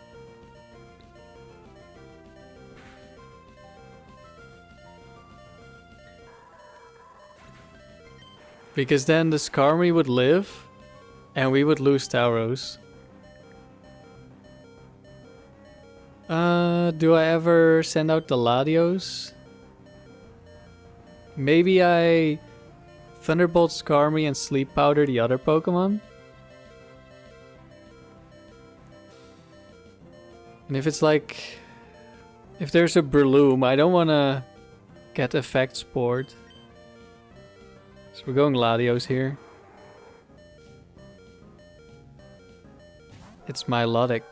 Because then the Skarmory would live. And we would lose Tauros. Do I ever send out the Latios? Maybe I Thunderbolt Skarmory and Sleep Powder the other Pokemon? And if it's like... If there's a Breloom, I don't want to get Effect Spored. So we're going Latios here. It's Milotic.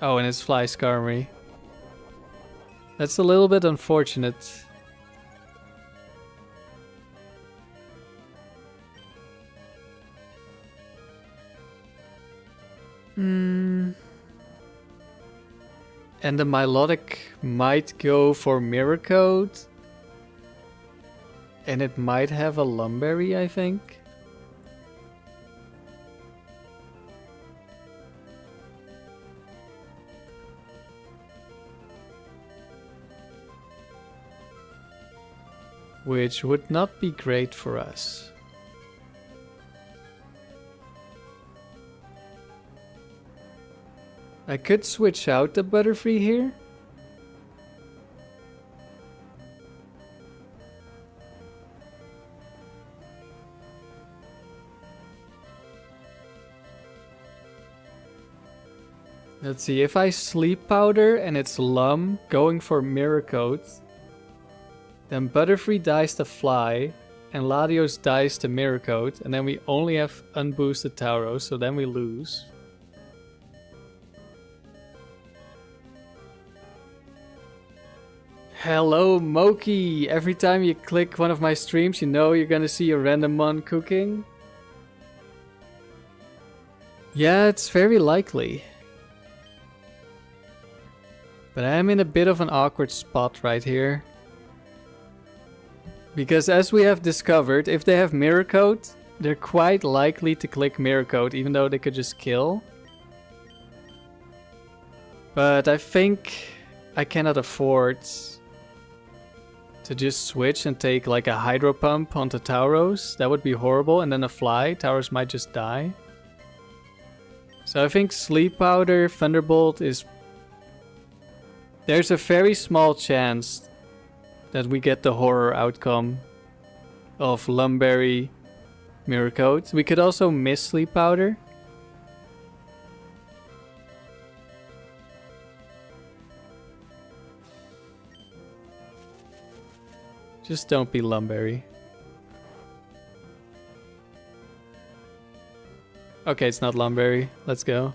Oh, and it's Fly Skarmory. That's a little bit unfortunate. And the Milotic might go for Mirror Coat. And it might have a Lumberry, I think. Which would not be great for us. I could switch out the Butterfree here. Let's see, if I Sleep Powder and it's Lum going for Mirror Coat, then Butterfree dies to Fly, and Latios dies to Mirror Coat, and then we only have unboosted Tauros, so then we lose. Hello Moki! Every time you click one of my streams, you know you're gonna see a random one cooking. Yeah, it's very likely. But I'm in a bit of an awkward spot right here. Because as we have discovered, if they have Mirror Coat, they're quite likely to click Mirror Coat, even though they could just kill. But I think I cannot afford to just switch and take like a Hydro Pump onto Tauros. That would be horrible. And then a Fly. Tauros might just die. So I think Sleep Powder, Thunderbolt is... There's a very small chance that we get the horror outcome of Lumberry Mirror Coat. We could also miss Sleep Powder. Just don't be Lumberry. Okay, it's not Lumberry. Let's go.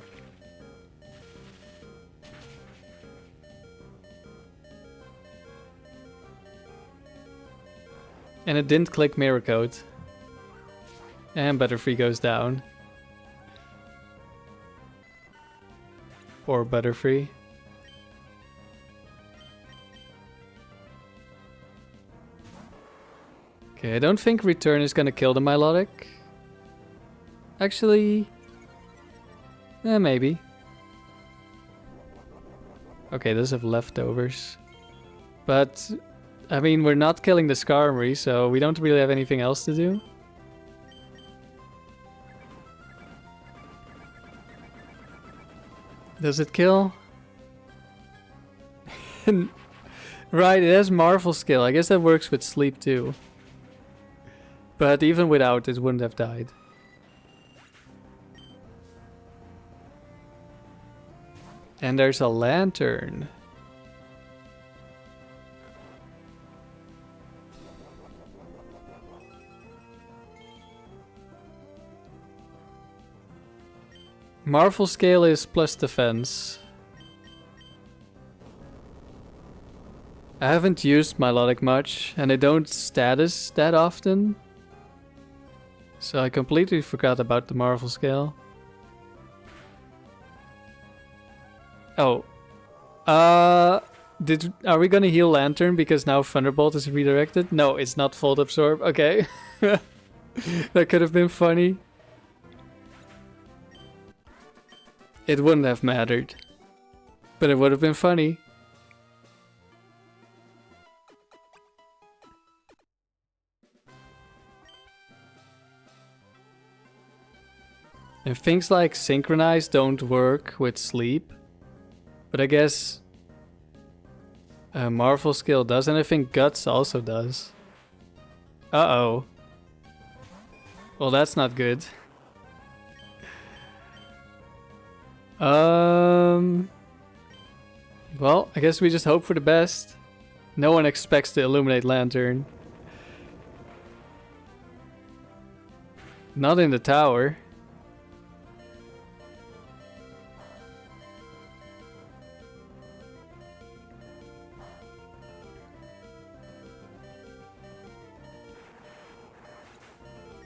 And it didn't click Mirror Coat. And Butterfree goes down. Poor Butterfree. Okay, I don't think Return is gonna kill the Milotic. Actually... maybe. Okay, those have leftovers. But, I mean, we're not killing the Skarmory, so we don't really have anything else to do. Does it kill? Right, it has Marvel skill. I guess that works with Sleep too. But even without, it wouldn't have died. And there's a Lantern. Marvel scale is plus defense. I haven't used Milotic much, and I don't status that often. So I completely forgot about the Marvel scale. Oh. Are we gonna heal Lantern because now Thunderbolt is redirected? No, it's not Volt Absorb. Okay. That could have been funny. It wouldn't have mattered. But it would have been funny. And things like Synchronize don't work with Sleep. But I guess Marvel skill does, and I think Guts also does. Uh-oh. Well, that's not good. Well, I guess we just hope for the best. No one expects to Illuminate Lantern. Not in the tower.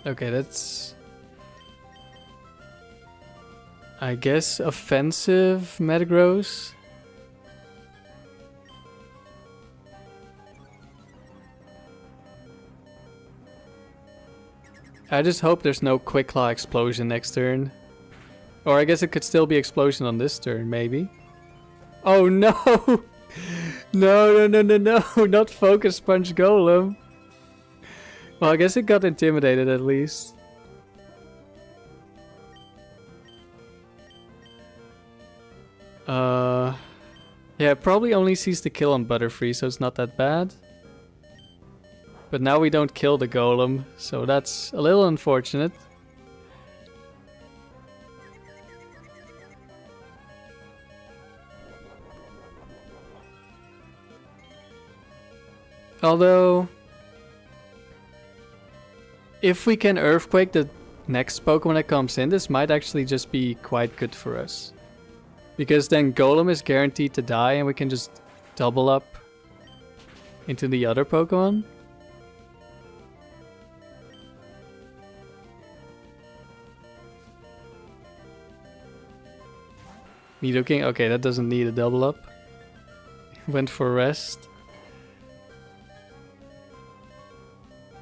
Okay, that's... I guess offensive Metagross. I just hope there's no Quick Claw Explosion next turn. Or I guess it could still be Explosion on this turn, maybe. Oh no! No, no, no, no, no! Not Focus Punch Golem! Well, I guess it got intimidated at least. Yeah, it probably only sees the kill on Butterfree, so it's not that bad. But now we don't kill the Golem, so that's a little unfortunate. Although... if we can Earthquake the next Pokemon that comes in, this might actually just be quite good for us. Because then Golem is guaranteed to die and we can just double up into the other Pokemon. Nidoking? Okay, that doesn't need a double up. Went for rest.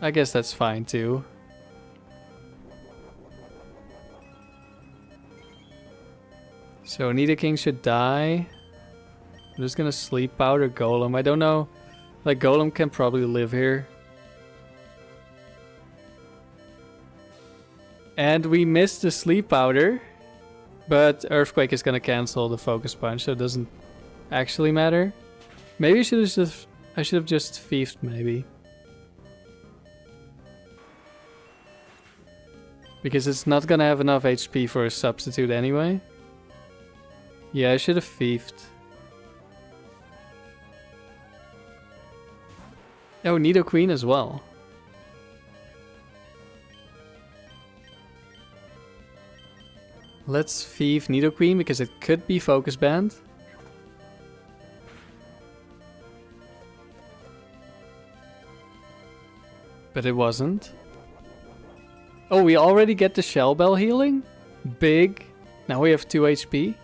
I guess that's fine too. So Nidoking should die. I'm just gonna sleep powder Golem. I don't know. Like, Golem can probably live here. And we missed the sleep powder. But Earthquake is gonna cancel the Focus Punch, so it doesn't actually matter. Maybe I should have just thiefed, maybe. Because it's not gonna have enough HP for a substitute anyway. Yeah, I should have thiefed. Oh, Nidoqueen as well. Let's thief Nidoqueen because it could be Focus Banned. But it wasn't. Oh, we already get the Shell Bell healing? Big. Now we have 2 HP.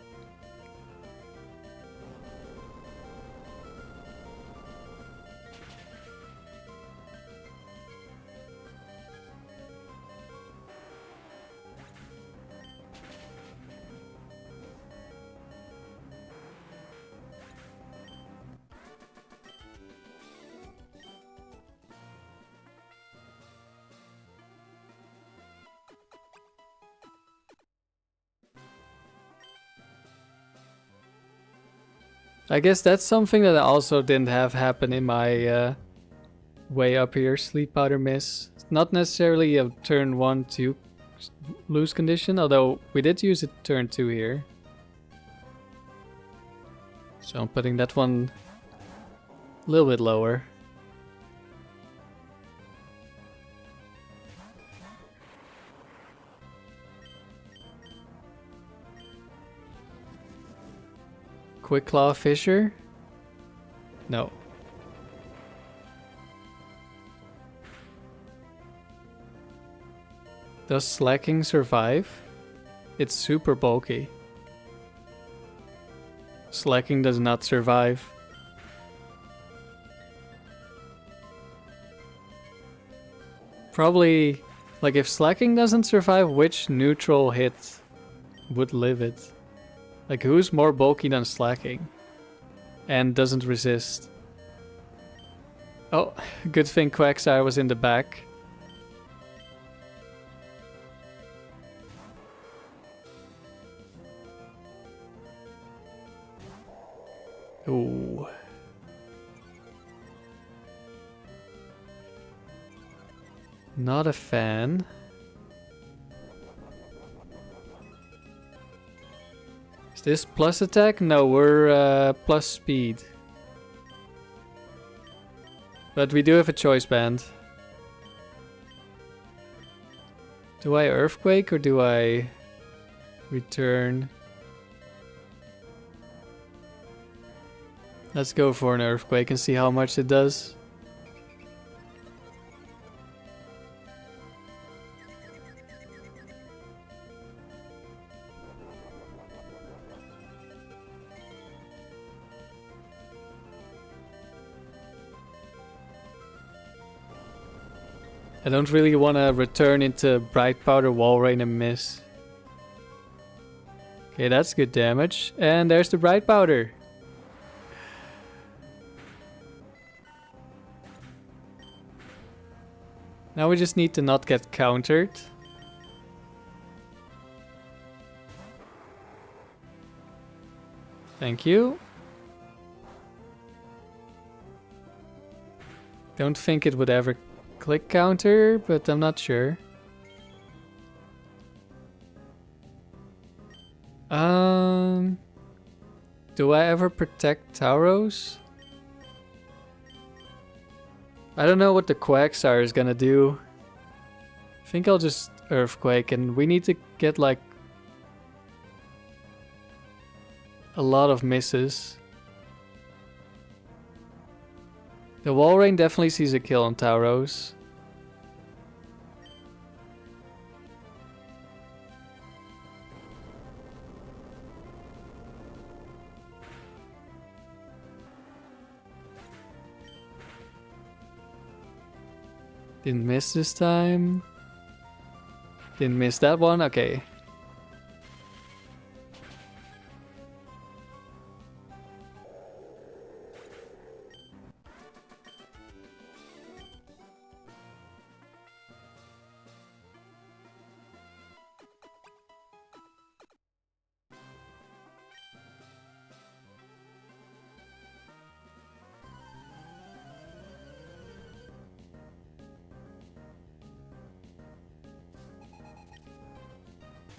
I guess that's something that I also didn't have happen in my way up here. Sleep Powder miss. Not necessarily a turn 1-2 lose condition, although we did use it turn 2 here. So I'm putting that one a little bit lower. Quick Claw Fissure? No. Does Slacking survive? It's super bulky. Slacking does not survive. Probably, like, if Slacking doesn't survive, which neutral hit would live it? Like, who's more bulky than Slacking? And doesn't resist? Oh, good thing Quagsire was in the back. Ooh. Not a fan. Is this plus attack? No, we're plus speed. But we do have a choice band. Do I Earthquake or do I return? Let's go for an Earthquake and see how much it does. I don't really want to return into Bright Powder, Wall Rain and miss. Okay, that's good damage. And there's the Bright Powder. Now we just need to not get countered. Thank you. Don't think it would ever click counter, but I'm not sure. Do I ever protect Tauros? I don't know what the Quagsire is gonna do. I think I'll just Earthquake, and we need to get like a lot of misses. The Wall Rain definitely sees a kill on Tauros. Didn't miss this time. Didn't miss that one, okay.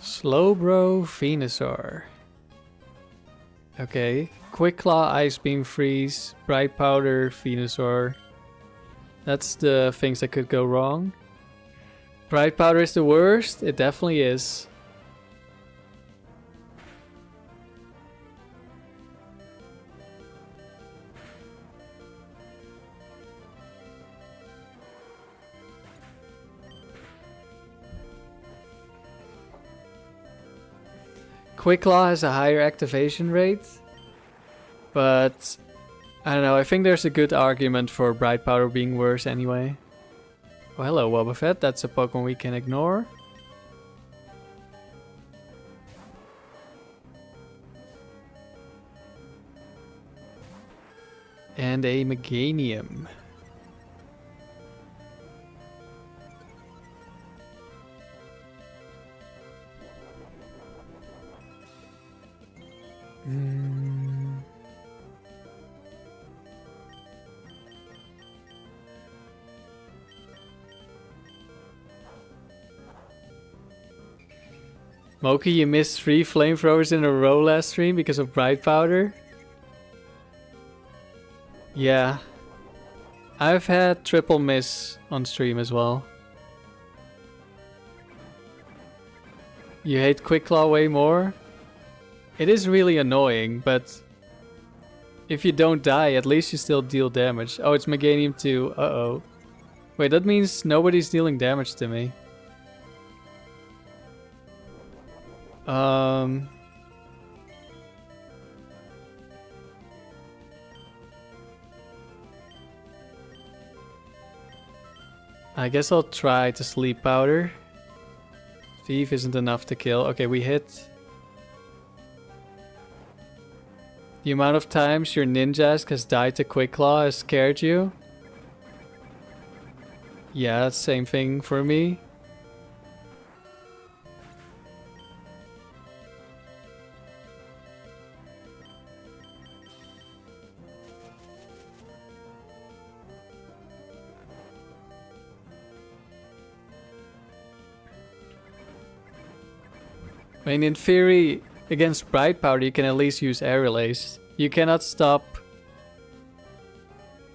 Slowbro Venusaur. Okay. Quick Claw, Ice Beam, Freeze, Bright Powder, Venusaur. That's the things that could go wrong. Bright Powder is the worst? It definitely is. Quick Claw has a higher activation rate, but I don't know, I think there's a good argument for Bright Powder being worse anyway. Oh, hello Wobbuffet, that's a Pokemon we can ignore. And a Meganium. Moki, you missed 3 flamethrowers in a row last stream because of Bright Powder? Yeah. I've had triple miss on stream as well. You hate Quick Claw way more? It is really annoying, but if you don't die, at least you still deal damage. Oh, it's Meganium 2. Uh-oh. Wait, that means nobody's dealing damage to me. I guess I'll try to Sleep Powder. Thief isn't enough to kill. Okay, we hit. The amount of times your Ninjask has died to Quick Claw has scared you? Yeah, same thing for me. I mean, in theory, against Bright Powder, you can at least use Aerial Ace. You cannot stop...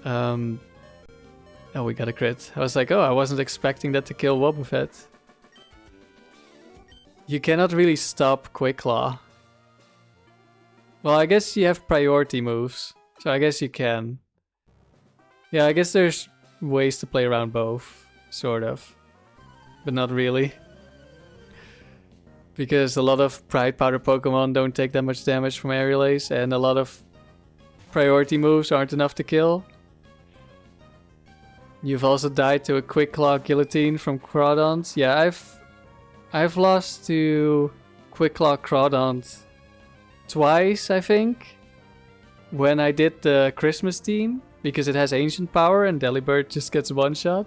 Oh, we got a crit. I was like, oh, I wasn't expecting that to kill Wobbuffet. You cannot really stop Quick Claw. Well, I guess you have priority moves. So I guess you can. Yeah, I guess there's ways to play around both. Sort of. But not really. Because a lot of Bright Powder Pokemon don't take that much damage from Aerial Ace, and a lot of priority moves aren't enough to kill. You've also died to a Quick Claw Guillotine from Crawdont. Yeah, I've lost to Quick Claw Crawdont twice, I think, when I did the Christmas team, because it has Ancient Power and Delibird just gets one shot.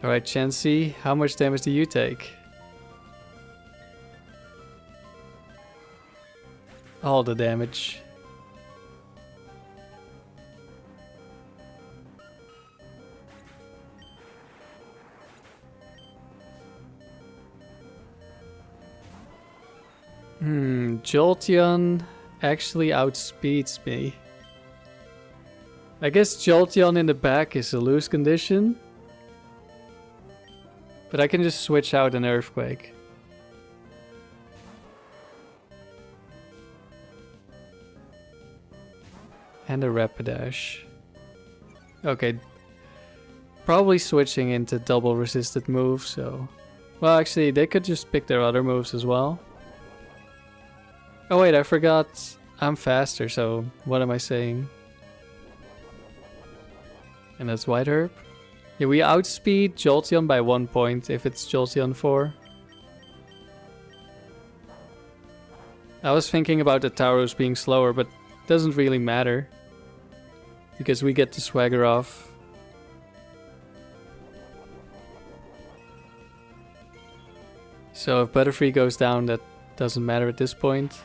Alright, Chansey, how much damage do you take? All the damage. Jolteon actually outspeeds me. I guess Jolteon in the back is a lose condition. But I can just switch out an Earthquake. And a Rapidash. Okay. Probably switching into double resisted moves, so... Well, actually, they could just pick their other moves as well. Oh wait, I forgot I'm faster, so what am I saying? And that's White Herb. Yeah, we outspeed Jolteon by 1 point if it's Jolteon 4. I was thinking about the Tauros being slower, but it doesn't really matter. Because we get to swagger off. So if Butterfree goes down, that doesn't matter at this point.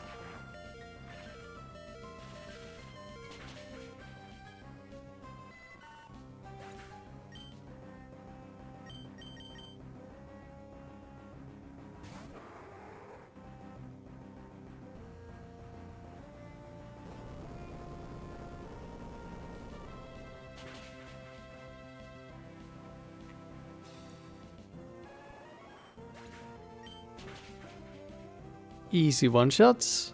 Easy one-shots.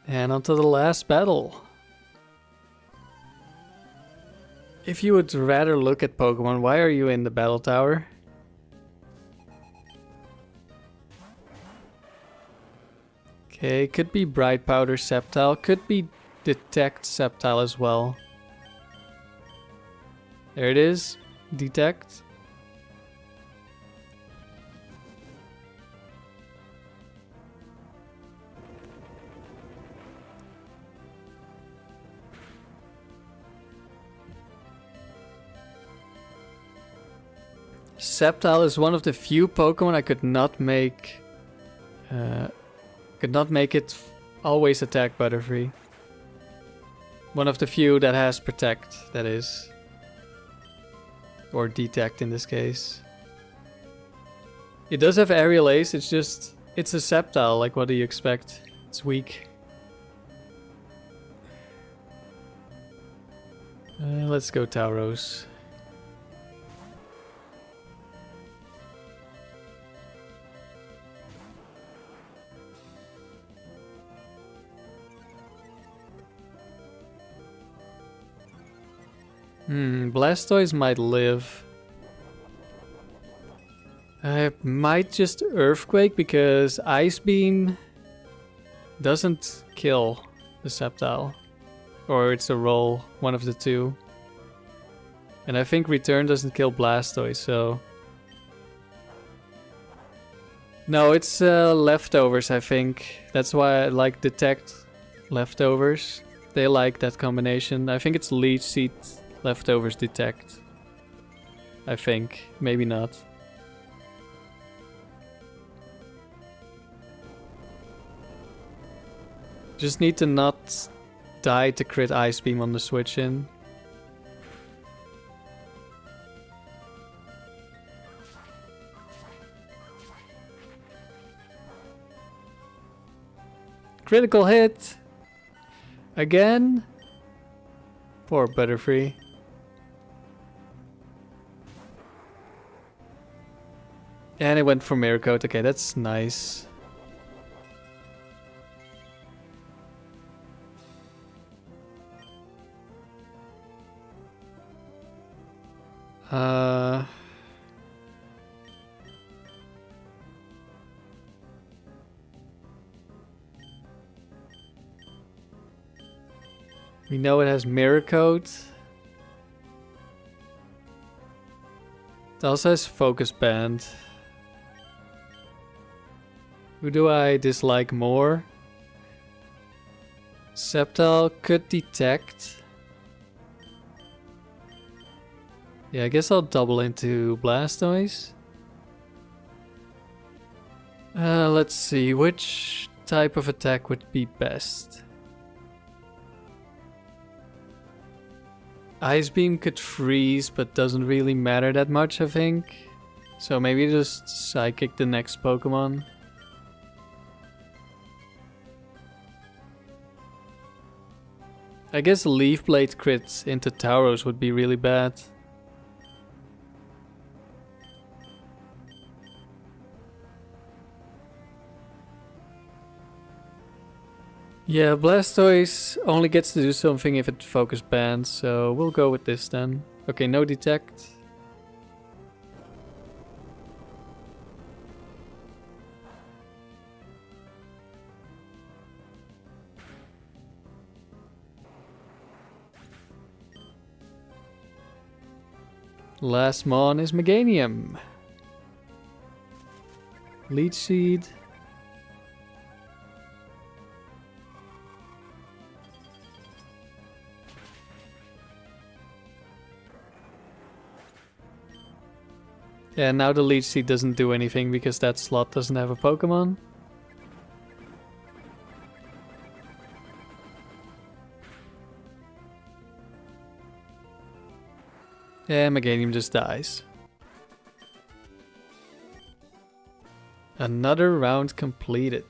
And on to the last battle. If you would rather look at Pokemon, why are you in the battle tower? Okay, could be Bright Powder Sceptile, could be Detect Sceptile as well. There it is, Detect. Sceptile is one of the few Pokemon I could not make it always attack Butterfree. One of the few that has Protect, that is. Or Detect in this case. It does have Aerial Ace, it's a Sceptile, like what do you expect? It's weak. Let's go Tauros. Blastoise might live. I might just Earthquake because Ice Beam doesn't kill the Sceptile. Or it's a roll, one of the two. And I think Return doesn't kill Blastoise, so... No, it's Leftovers, I think. That's why I like Detect Leftovers. They like that combination. I think it's Leech Seed Leftovers Detect. I think. Maybe not. Just need to not die to crit Ice Beam on the switch in. Critical hit! Again? Poor Butterfree. And it went for Mirror Coat. Okay, that's nice. We know it has Mirror Coat. It also has Focus Band. Who do I dislike more? Sceptile could Detect. Yeah, I guess I'll double into Blastoise. Let's see, which type of attack would be best? Ice Beam could freeze, but doesn't really matter that much, I think. So maybe just Psychic the next Pokemon. I guess Leaf Blade crit into Tauros would be really bad. Yeah, Blastoise only gets to do something if it Focus Bands, so we'll go with this then. Okay, no Detect. Last mon is Meganium. Leech Seed. Yeah, now the Leech Seed doesn't do anything because that slot doesn't have a Pokemon. Yeah, Meganium just dies. Another round completed.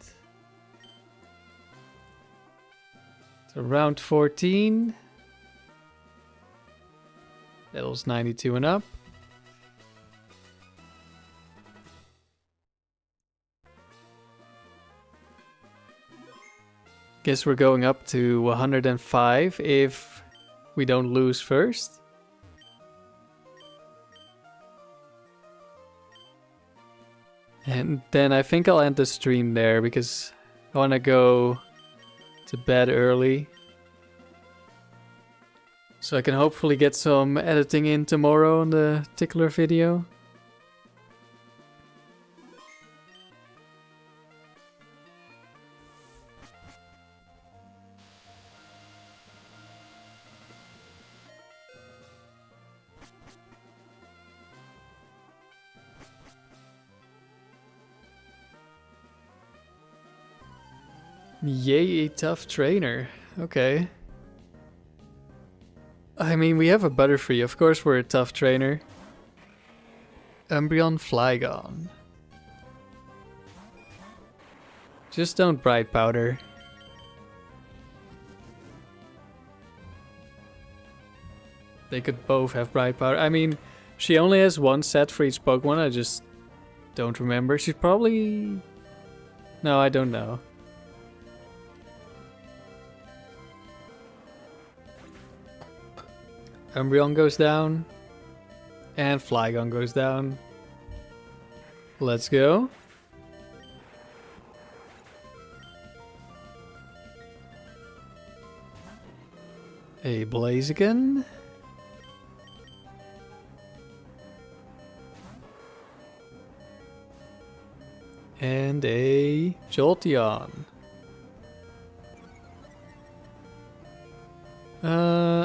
So round 14. Levels 92 and up. Guess we're going up to 105 if we don't lose first. And then I think I'll end the stream there because I want to go to bed early. So I can hopefully get some editing in tomorrow on the particular video. Yay, a tough trainer. Okay. I mean, we have a Butterfree. Of course we're a tough trainer. Umbreon Flygon. Just don't Bright Powder. They could both have Bright Powder. I mean, she only has one set for each Pokemon. I just don't remember. She's probably... No, I don't know. Umbreon goes down. And Flygon goes down. Let's go. A Blaziken. And a Jolteon.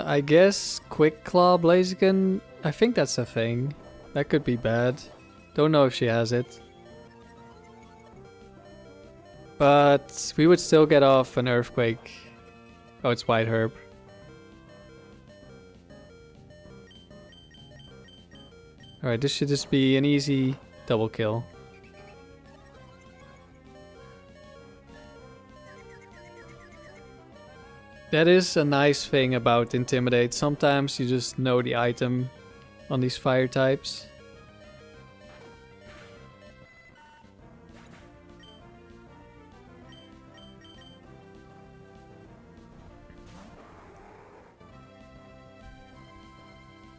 I guess Quick Claw Blaziken. I think that's a thing. That could be bad. Don't know if she has it. But we would still get off an Earthquake. Oh, it's White Herb. Alright, this should just be an easy double kill. That is a nice thing about Intimidate. Sometimes you just know the item on these fire types.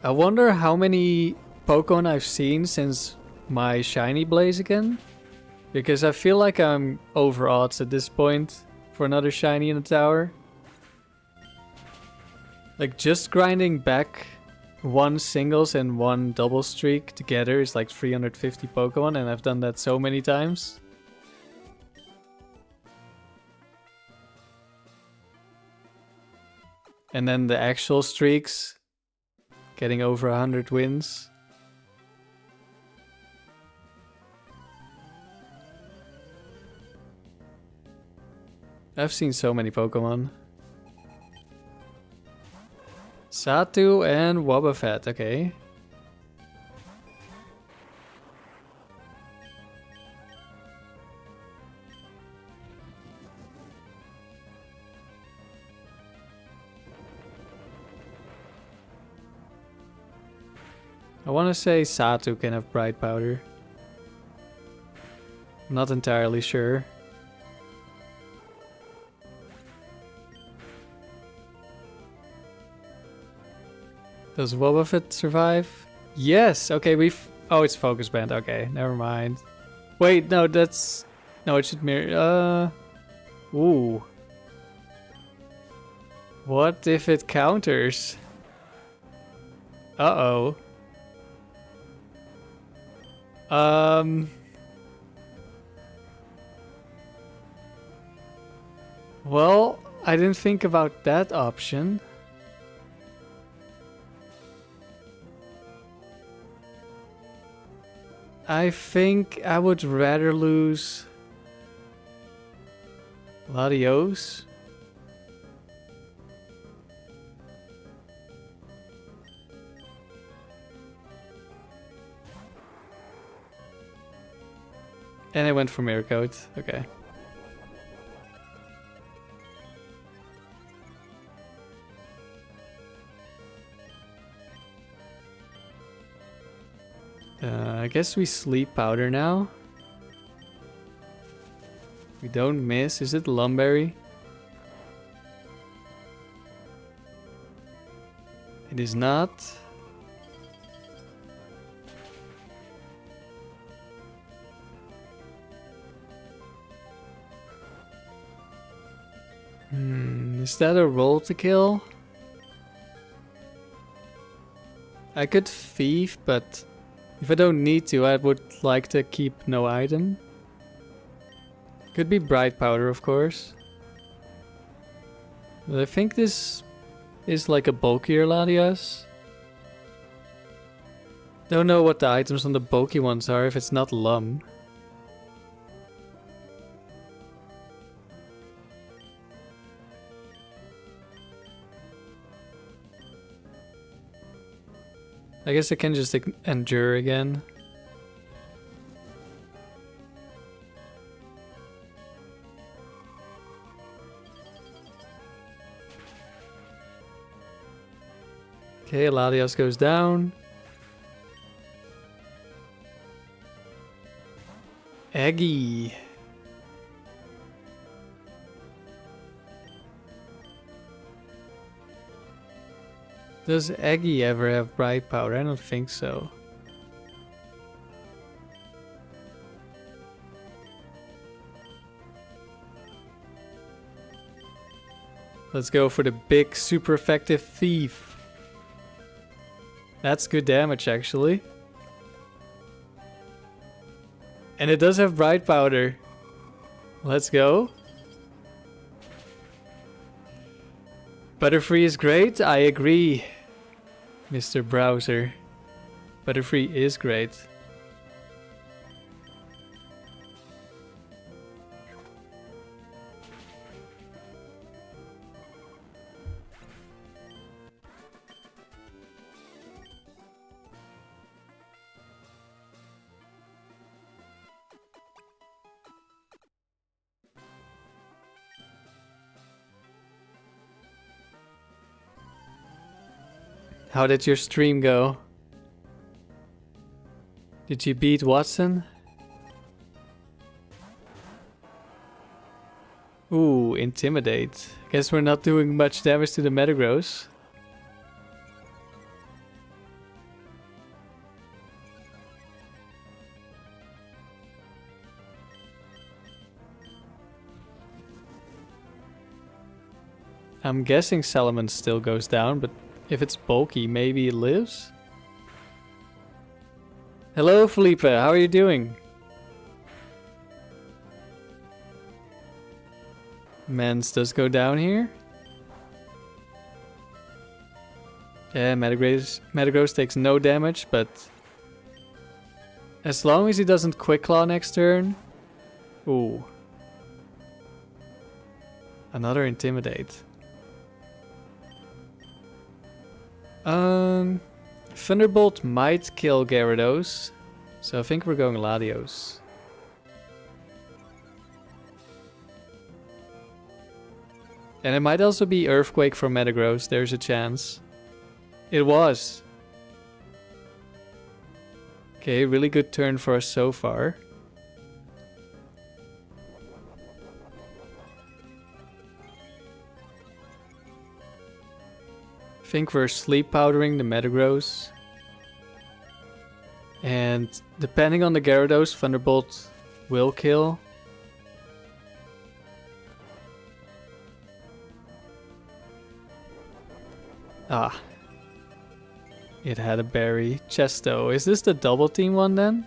I wonder how many Pokemon I've seen since my shiny Blaziken. Because I feel like I'm over odds at this point for another shiny in the tower. Like, just grinding back one singles and one double streak together is like 350 Pokemon, and I've done that so many times. And then the actual streaks, getting over 100 wins. I've seen so many Pokemon. Satu and Wobbuffet, okay. I want to say Satu can have Bright Powder. I'm not entirely sure. Does Wobbuffet survive? Yes! Okay, we've... Oh, it's Focus Band. Okay, never mind. Wait, no, that's... No, it should mirror... Ooh. What if it counters? Uh-oh. Well, I didn't think about that option. I think I would rather lose Latios. And I went for Mirror Coat. Okay. I guess we Sleep Powder now. We don't miss. Is it Lumberry? It is not. Is that a roll to kill? I could thief, but if I don't need to, I would like to keep no item. Could be Bright Powder, of course. But I think this is like a bulkier Latias. Don't know what the items on the bulky ones are if it's not Lum. I guess I can just endure again. Okay, Latias goes down. Eggy. Does Eggy ever have Bright Powder? I don't think so. Let's go for the big, super effective Thief. That's good damage, actually. And it does have Bright Powder. Let's go. Butterfree is great, I agree. Mr. Browser. Butterfree is great. How did your stream go? Did you beat Watson? Ooh, Intimidate. Guess we're not doing much damage to the Metagross. I'm guessing Salamence still goes down, but if it's bulky, maybe it lives? Hello, Felipe. How are you doing? Mans does go down here. Yeah, Metagross takes no damage, but as long as he doesn't Quick Claw next turn. Ooh. Another Intimidate. Thunderbolt might kill Gyarados, so I think we're going Latios. And it might also be Earthquake from Metagross, there's a chance. It was. Okay, really good turn for us so far. I think we're Sleep Powdering the Metagross. And depending on the Gyarados, Thunderbolt will kill. Ah. It had a berry. Chesto. Is this the double team one then?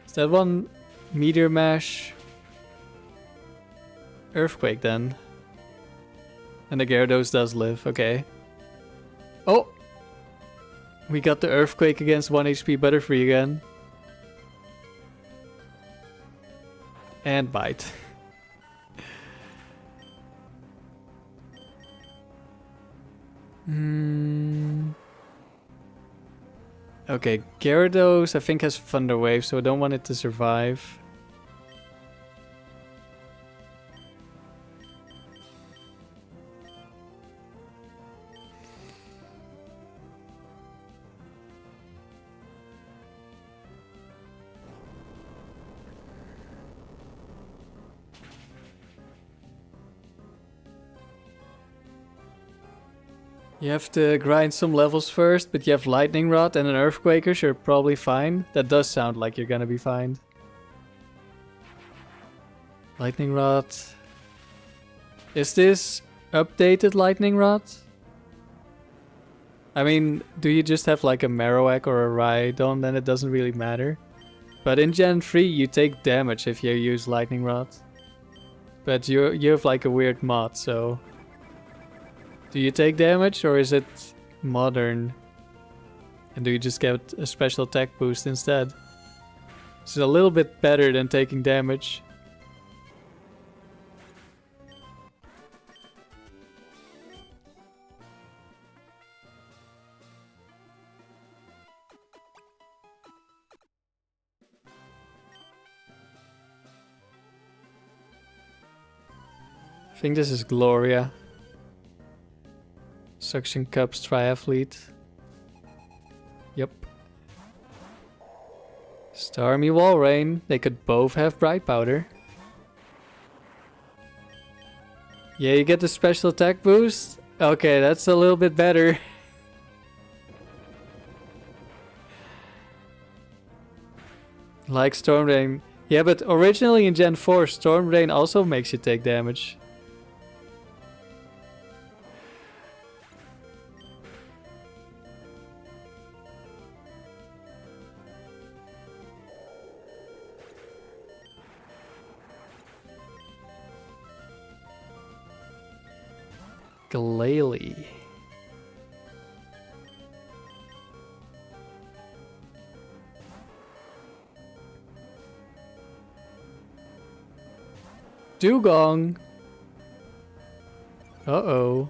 Is that one Meteor Mash? Earthquake then? And the Gyarados does live, okay. Oh! We got the Earthquake against 1 HP Butterfree again. And bite. Okay, Gyarados I think has Thunder Wave, so I don't want it to survive. You have to grind some levels first, but you have Lightning Rod and an Earthquaker, so you're probably fine. That does sound like you're gonna be fine. Lightning Rod. Is this updated Lightning Rod? I mean, do you just have like a Marowak or a Rhydon, then it doesn't really matter. But in Gen 3 you take damage if you use Lightning Rod. But you have like a weird mod, so... Do you take damage or is it modern? And do you just get a special attack boost instead? This is a little bit better than taking damage. I think this is Gloria. Suction Cups Triathlete. Yep. Starmie Walrein. They could both have Bright Powder. Yeah, you get the special attack boost. Okay, that's a little bit better. Like Storm Rain. Yeah, but originally in Gen 4, Storm Rain also makes you take damage. Glalie. Dugong. Uh-oh.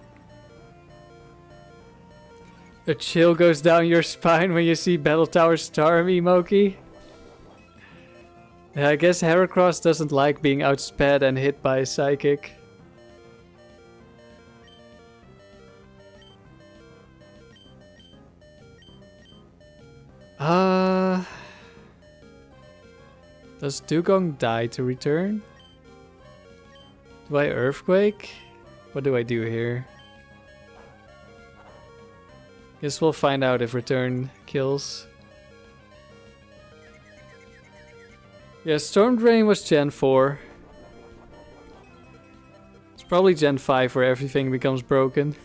A chill goes down your spine when you see Battle Tower Starmie, Moki. Yeah, I guess Heracross doesn't like being outsped and hit by a Psychic. Does Dugong die to return? Do I Earthquake? What do I do here? Guess we'll find out if return kills. Yeah, Storm Drain was Gen 4. It's probably Gen 5 where everything becomes broken.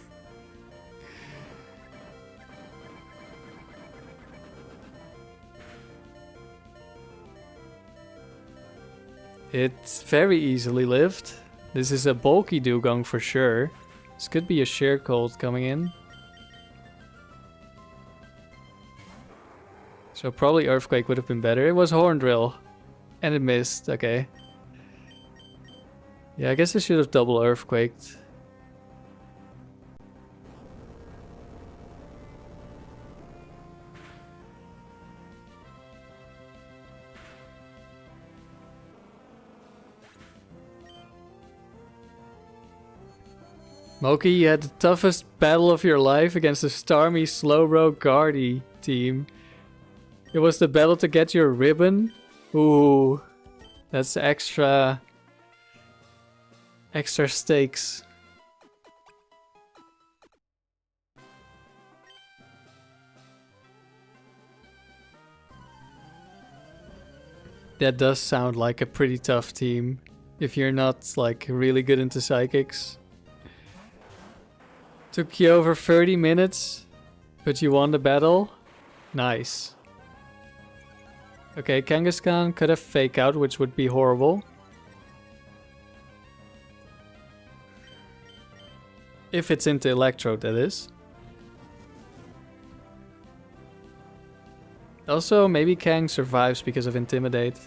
It's very easily lived. This is a bulky Dugong for sure. This could be a Sheer Cold coming in. So probably Earthquake would have been better. It was Horn Drill. And it missed, okay. Yeah, I guess I should have double Earthquaked. Moki, you had the toughest battle of your life against the Starmie Slowbro Guardy team. It was the battle to get your ribbon. Ooh, that's extra stakes. That does sound like a pretty tough team if you're not like really good into psychics. Took you over 30 minutes, but you won the battle. Nice. Okay, Kangaskhan could have Fake Out, which would be horrible. If it's into Electrode, that is. Also, maybe Kang survives because of Intimidate.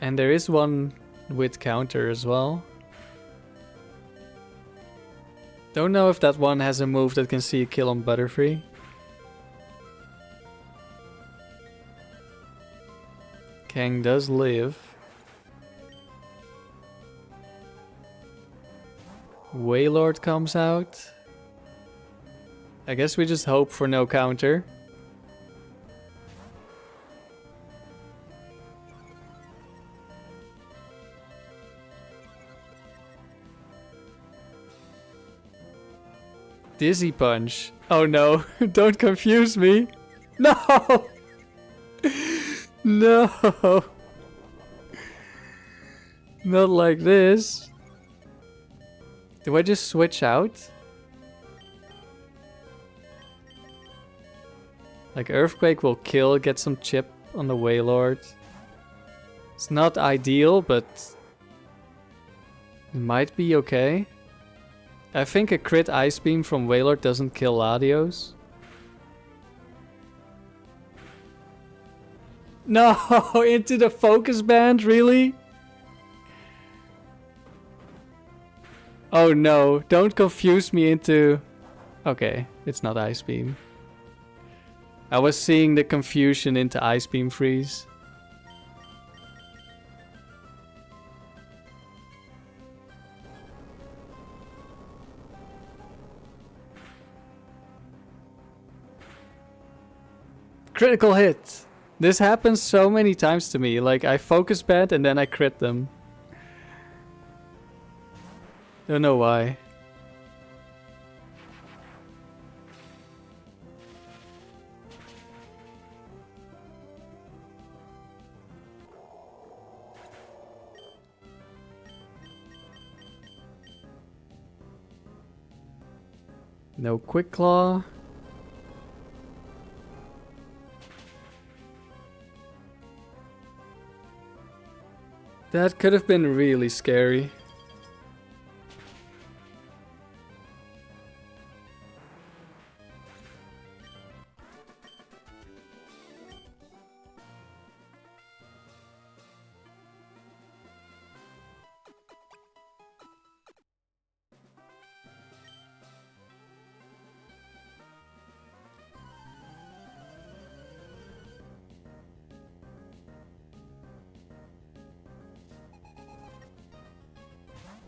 And there is one with counter as well. Don't know if that one has a move that can see a kill on Butterfree. Kang does live. Wailord comes out. I guess we just hope for no counter. Dizzy Punch. Oh no, don't confuse me. No! No! Not like this. Do I just switch out? Like Earthquake will kill, get some chip on the Wailord. It's not ideal, but it might be okay. I think a crit Ice Beam from Wailord doesn't kill Latios. No, into the focus band, really? Oh no, don't confuse me into... Okay, it's not Ice Beam. I was seeing the confusion into Ice Beam Freeze. Critical hit! This happens so many times to me. Like, I focus band and then I crit them. Don't know why. No Quick Claw. That could have been really scary.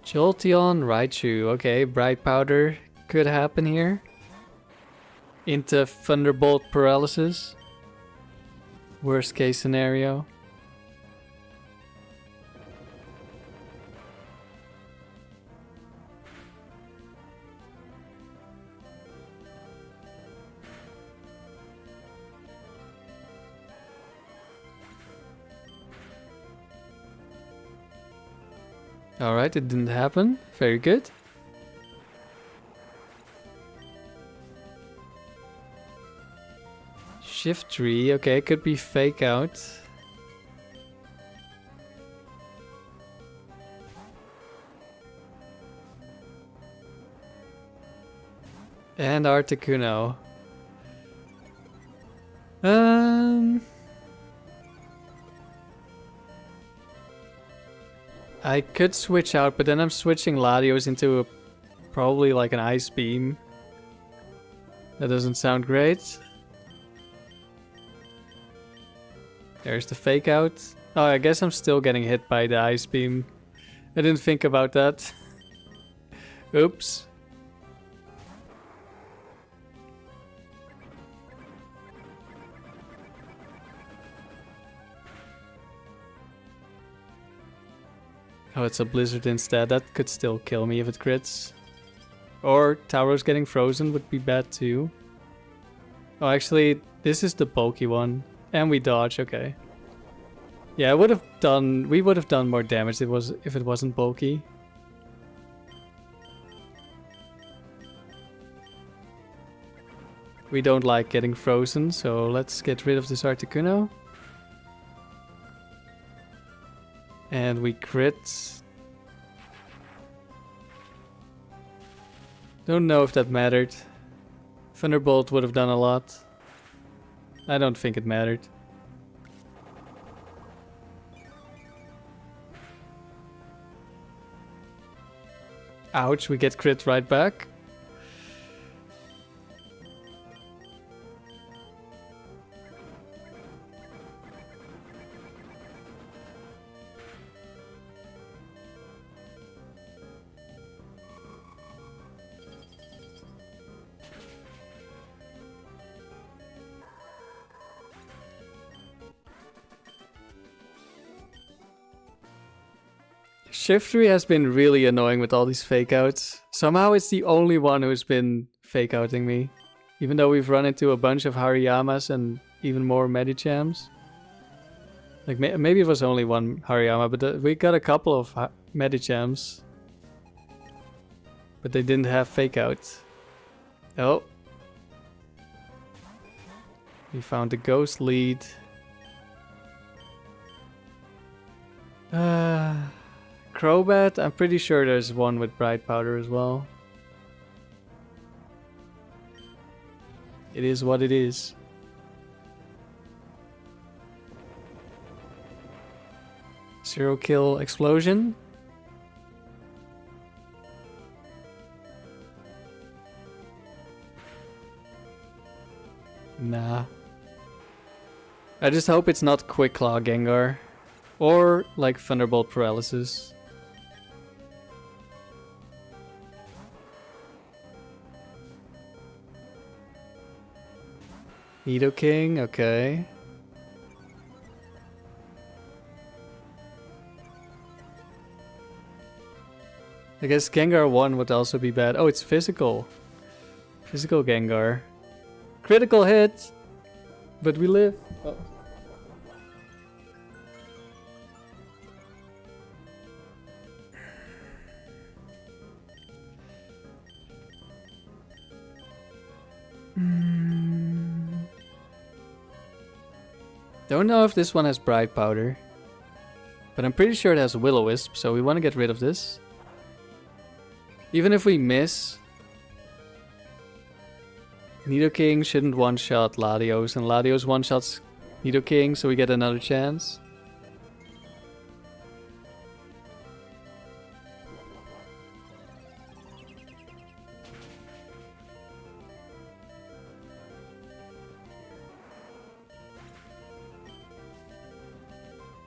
Jolteon, Raichu. Okay, Bright Powder could happen here. Into Thunderbolt Paralysis. Worst case scenario. Alright, it didn't happen. Very good. Shift tree, okay, could be fake out. And Articuno. I could switch out, but then I'm switching Latios into probably like an Ice Beam. That doesn't sound great. There's the fake out. Oh, I guess I'm still getting hit by the Ice Beam. I didn't think about that. Oops. Oh, it's a Blizzard instead. That could still kill me if it crits. Or Tauros getting frozen would be bad too. Oh, actually, this is the bulky one. And we dodge, okay. Yeah, we would have done more damage if it wasn't bulky. We don't like getting frozen, so let's get rid of this Articuno. And we crit. Don't know if that mattered. Thunderbolt would have done a lot. I don't think it mattered. Ouch, we get crit right back. Shiftry has been really annoying with all these fake outs. Somehow it's the only one who's been fake outing me. Even though we've run into a bunch of Hariyamas and even more Medichams. Like maybe it was only one Hariyama, but we got a couple of Medichams. But they didn't have fake outs. Oh. We found the ghost lead. Crobat, I'm pretty sure there's one with bright powder as well. It is what it is. Zero kill explosion. Nah. I just hope it's not Quick Claw Gengar. Or like Thunderbolt Paralysis. Nidoking, okay. I guess Gengar 1 would also be bad. Oh, it's physical. Physical Gengar. Critical hit! But we live. Oh. Don't know if this one has bright powder. But I'm pretty sure it has Will-O-Wisp, so we want to get rid of this. Even if we miss, Nidoking shouldn't one-shot Latios, and Latios one-shots Nidoking, so we get another chance.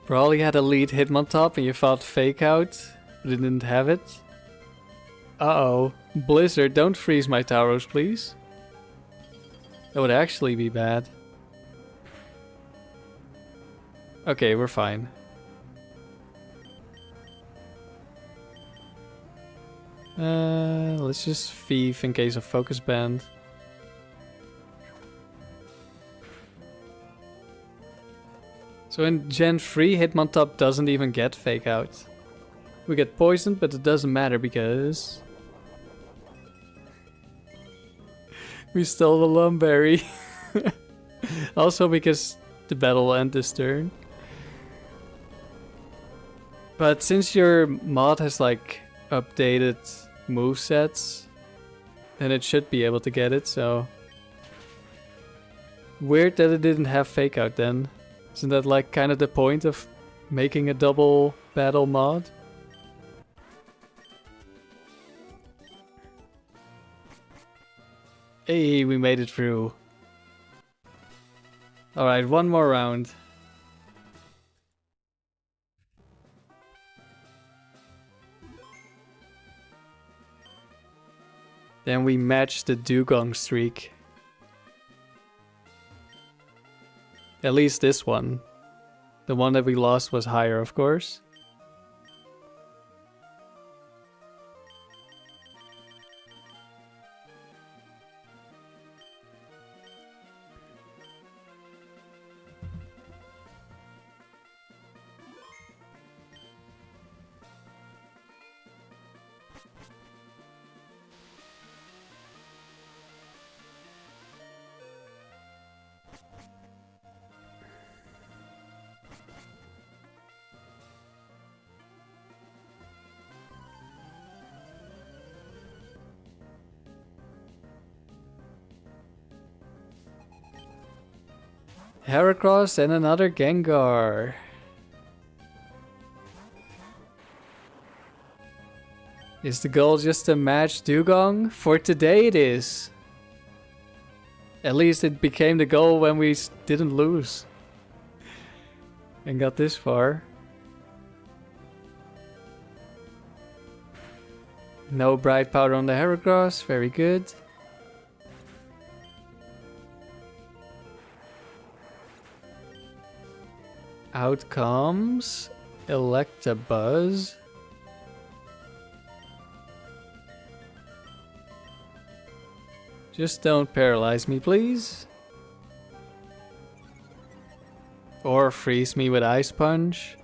Probably had a lead Hitmontop and you thought fake out, but it didn't have it. Uh-oh. Blizzard, don't freeze my Tauros, please. That would actually be bad. Okay, we're fine. Let's just thief in case of focus band. So in Gen 3, Hitmontop doesn't even get fake out. We get poisoned, but it doesn't matter because we stole the Lumberry. Also because the battle will end this turn. But since your mod has like updated movesets, then it should be able to get it, so weird that it didn't have fake out then. Isn't that like kind of the point of making a double battle mod? Hey, we made it through. Alright, one more round. Then we match the Dugong streak. At least this one. The one that we lost was higher, of course. Heracross and another Gengar. Is the goal just to match Dugong? For today it is. At least it became the goal when we didn't lose. And got this far. No bright powder on the Heracross, very good. Out comes Electabuzz. Just don't paralyze me, please. Or freeze me with Ice Punch.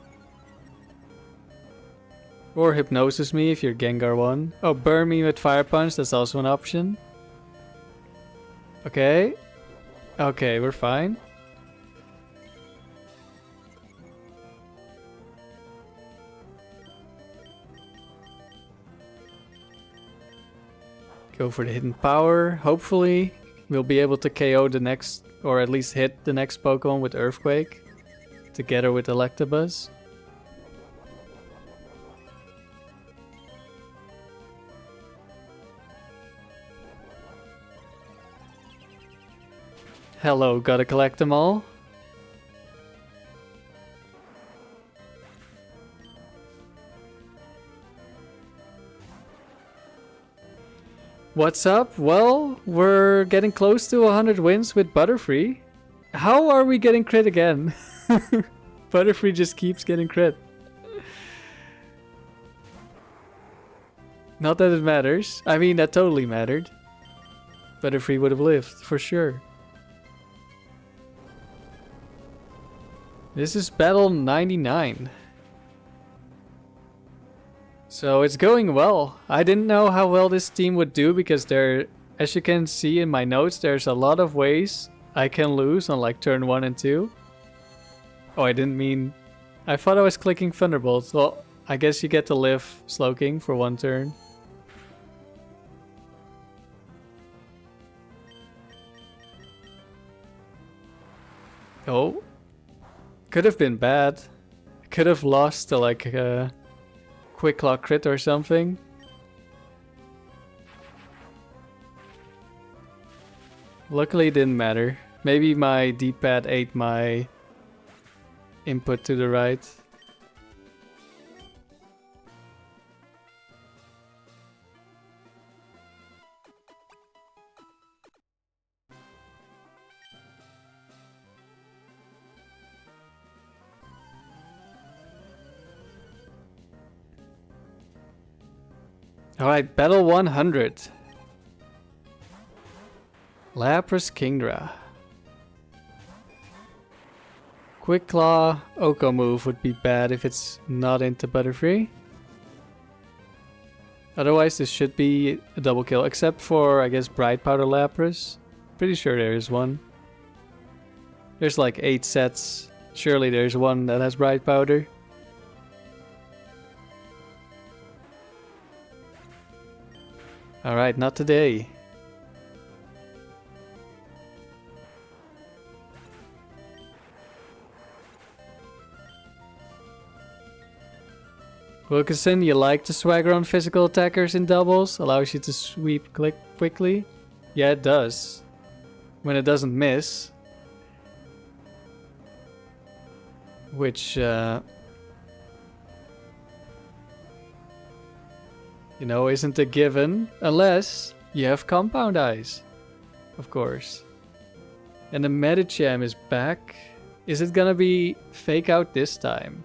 Or Hypnosis me if you're Gengar 1. Oh, burn me with Fire Punch, that's also an option. Okay. Okay, we're fine. Go for the hidden power. Hopefully, we'll be able to KO the next, or at least hit the next Pokemon with Earthquake. Together with Electabuzz. Hello, gotta collect them all. What's up? Well, we're getting close to 100 wins with Butterfree. How are we getting crit again? Butterfree just keeps getting crit. Not that it matters. I mean, that totally mattered. Butterfree would have lived, for sure. This is battle 99. So it's going well. I didn't know how well this team would do because there, as you can see in my notes, there's a lot of ways I can lose on like turn 1 and 2. Oh, I didn't mean... I thought I was clicking Thunderbolt. Well, I guess you get to live Slowking for 1 turn. Oh. Could have been bad. Could have lost to like Quick Claw crit or something. Luckily it didn't matter. Maybe my D-pad ate my input to the right. Alright, battle 100. Lapras Kingdra. Quick Claw, Oko move would be bad if it's not into Butterfree. Otherwise this should be a double kill, except for, I guess, Bright Powder Lapras. Pretty sure there is one. There's like 8 sets. Surely there's one that has Bright Powder. Alright, not today. Wilkinson, you like to swagger on physical attackers in doubles? Allows you to sweep quickly? Yeah, it does. When it doesn't miss. Which, you know, isn't a given unless you have Compound Eyes, of course. And the Medicham is back. Is it gonna be Fake Out this time?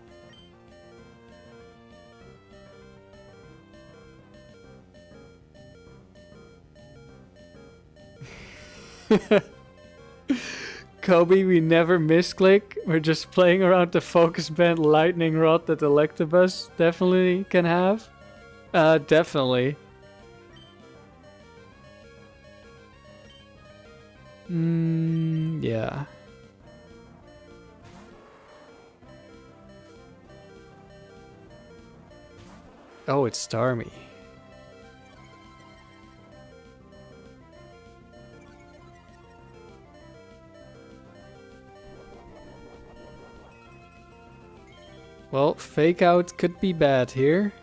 Kobe, we never misclick. We're just playing around the Focus Band Lightning Rod that Electabuzz definitely can have. Definitely. Yeah. Oh, it's Starmie. Well, Fake Out could be bad here.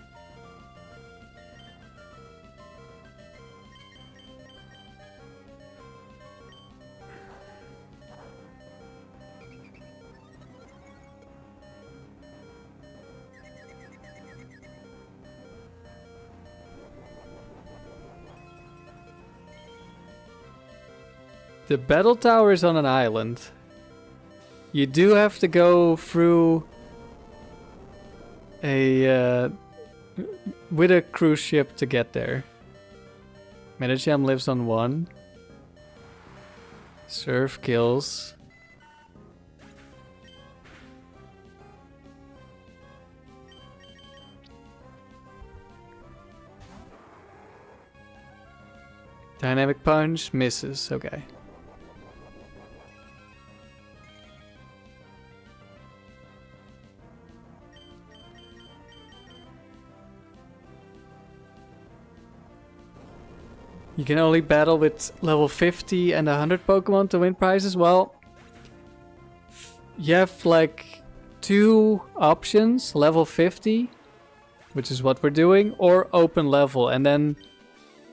The battle tower is on an island. You do have to go through a with a cruise ship to get there. Metagem lives on 1. Surf kills. Dynamic punch misses. Okay. You can only battle with level 50 and 100 Pokemon to win prizes. Well, you have like 2 options. Level 50, which is what we're doing, or open level. And then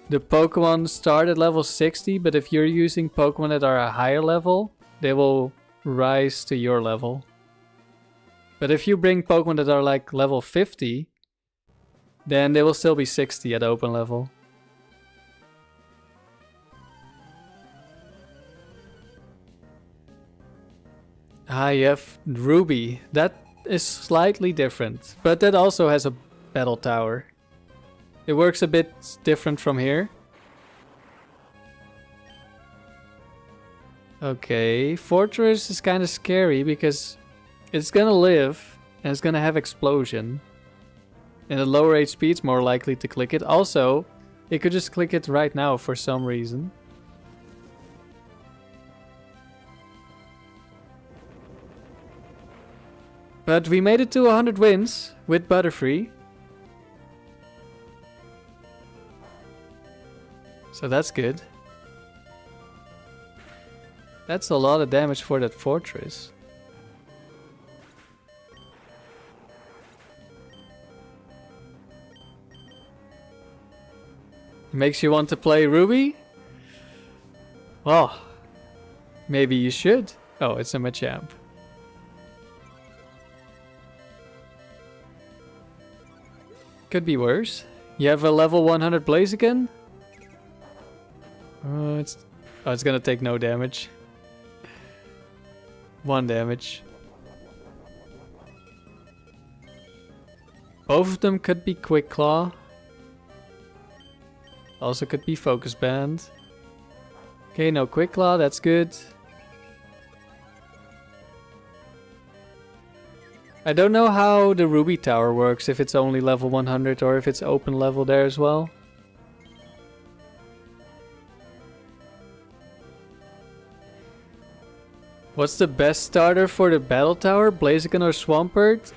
the Pokemon start at level 60, but if you're using Pokemon that are a higher level, they will rise to your level. But if you bring Pokemon that are like level 50, then they will still be 60 at open level. Ah, you have Ruby. That is slightly different, but that also has a battle tower. It works a bit different from here. Okay, Fortress is kind of scary because it's gonna live and it's gonna have Explosion. And at lower HP it's more likely to click it. Also, it could just click it right now for some reason. But we made it to 100 wins with Butterfree. So that's good. That's a lot of damage for that Fortress. Makes you want to play Ruby? Well, maybe you should. Oh, it's a Machamp. Could be worse. You have a level 100 Blaziken? It's gonna take no damage. 1 damage. Both of them could be Quick Claw. Also could be Focus Band. Okay, no Quick Claw, that's good. I don't know how the Ruby Tower works, if it's only level 100 or if it's open level there as well. What's the best starter for the Battle Tower? Blaziken or Swampert?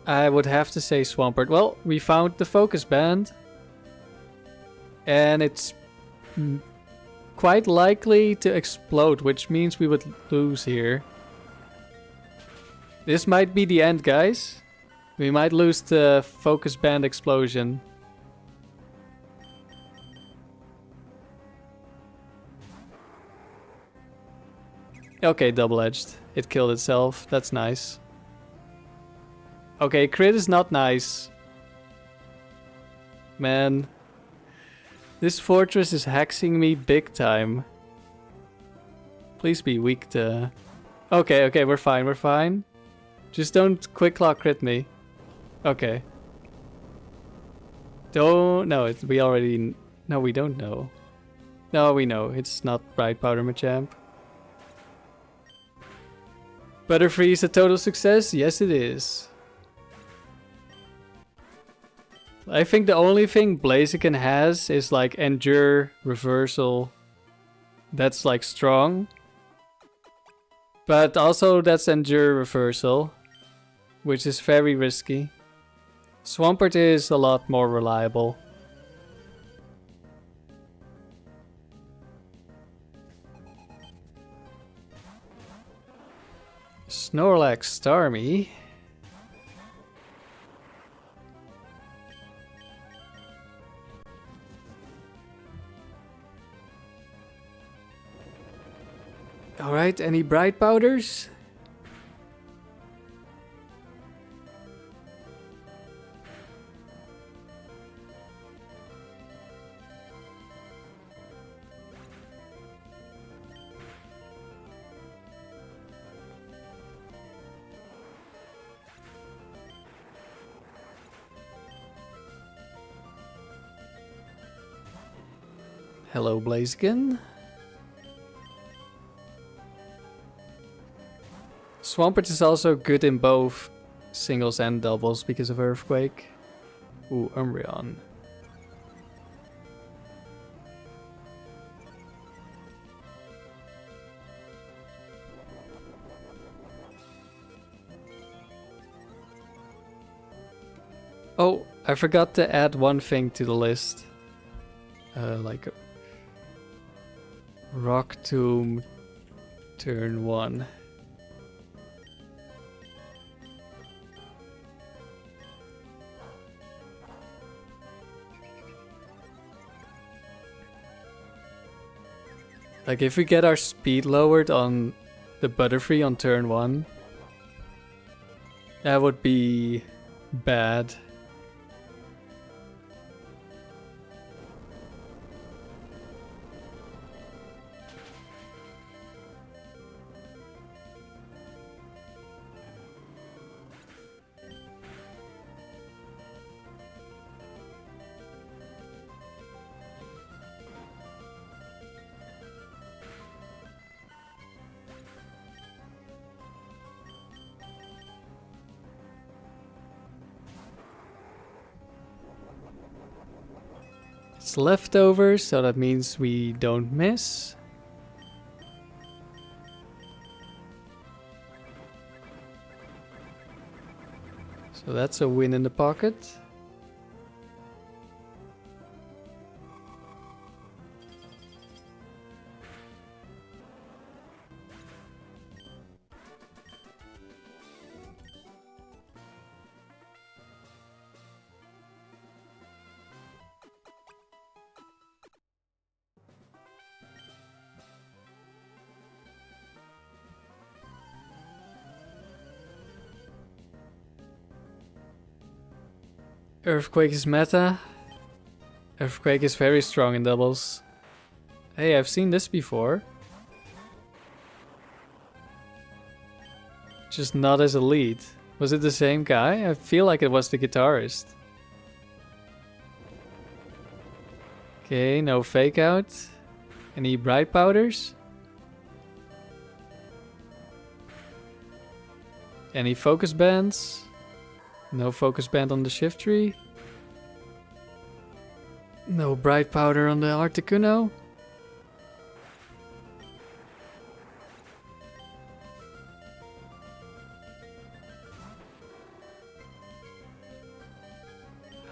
I would have to say Swampert. Well, we found the Focus Band. And it's quite likely to explode, which means we would lose here. This might be the end, guys. We might lose the Focus Band explosion. Okay, double-edged. It killed itself. That's nice. Okay, crit is not nice. Man. This Fortress is hexing me big time. Please be weak to... Okay, we're fine. Just don't Quick Claw crit me. Okay. Don't... No, we already... No, we don't know. No, we know. It's not Bright Powder Machamp. Butterfree is a total success? Yes, it is. I think the only thing Blaziken has is like Endure, Reversal. That's like strong. But also that's Endure Reversal, which is very risky. Swampert is a lot more reliable. Snorlax Starmie. Alright, any bright powders? Hello, Blaziken. Swampert is also good in both singles and doubles because of Earthquake. Ooh, Umbreon. Oh, I forgot to add one thing to the list. Like a Rock Tomb turn 1. Like if we get our speed lowered on the Butterfree on turn 1, that would be bad. It's leftovers, so that means we don't miss. So that's a win in the pocket. Earthquake is meta. Earthquake is very strong in doubles. Hey, I've seen this before. Just not as a lead. Was it the same guy? I feel like it was the guitarist. Okay, no fake out. Any bright powders? Any focus bands? No focus band on the shift tree. No bright powder on the Articuno.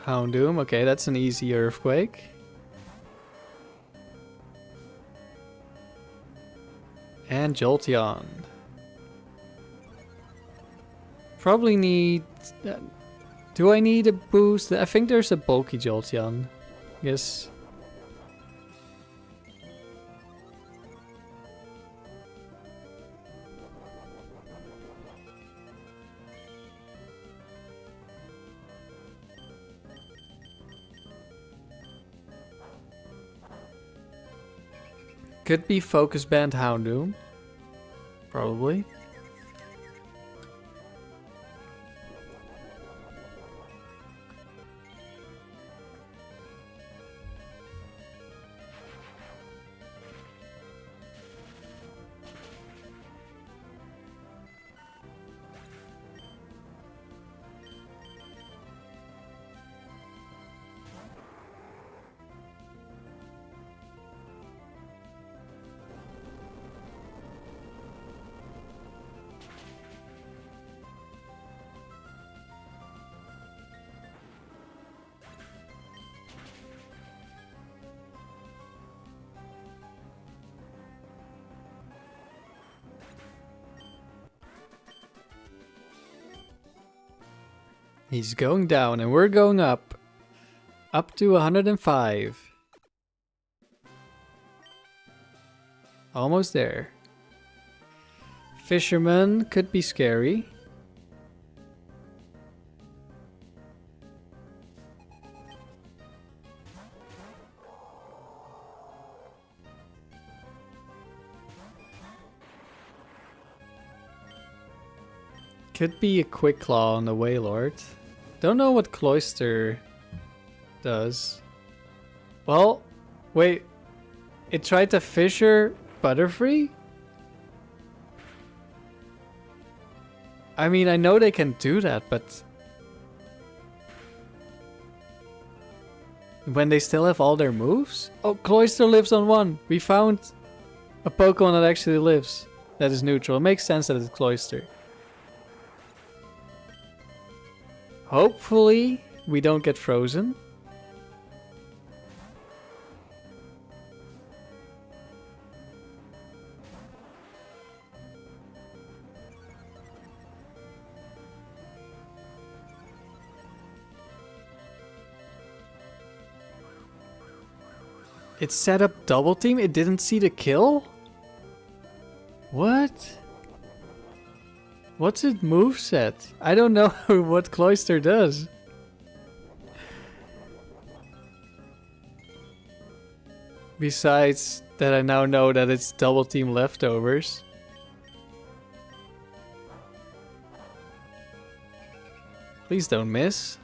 Houndoom, okay, that's an easy Earthquake. And Jolteon. Probably need... do I need a boost? I think there's a bulky Jolteon. Yes. Could be Focus Band Houndoom. Probably. He's going down and we're going up. Up to 105. Almost there. Fisherman could be scary. Could be a Quick Claw on the Wailord. Don't know what Cloyster does. Well, wait. It tried to fissure Butterfree? I mean, I know they can do that, but... when they still have all their moves? Oh, Cloyster lives on 1. We found a Pokemon that actually lives. That is neutral. It makes sense that it's Cloyster. Hopefully, we don't get frozen. It set up double team? It didn't see the kill? What? What's its moveset? I don't know what Cloyster does. Besides that I now know that it's double team leftovers. Please don't miss.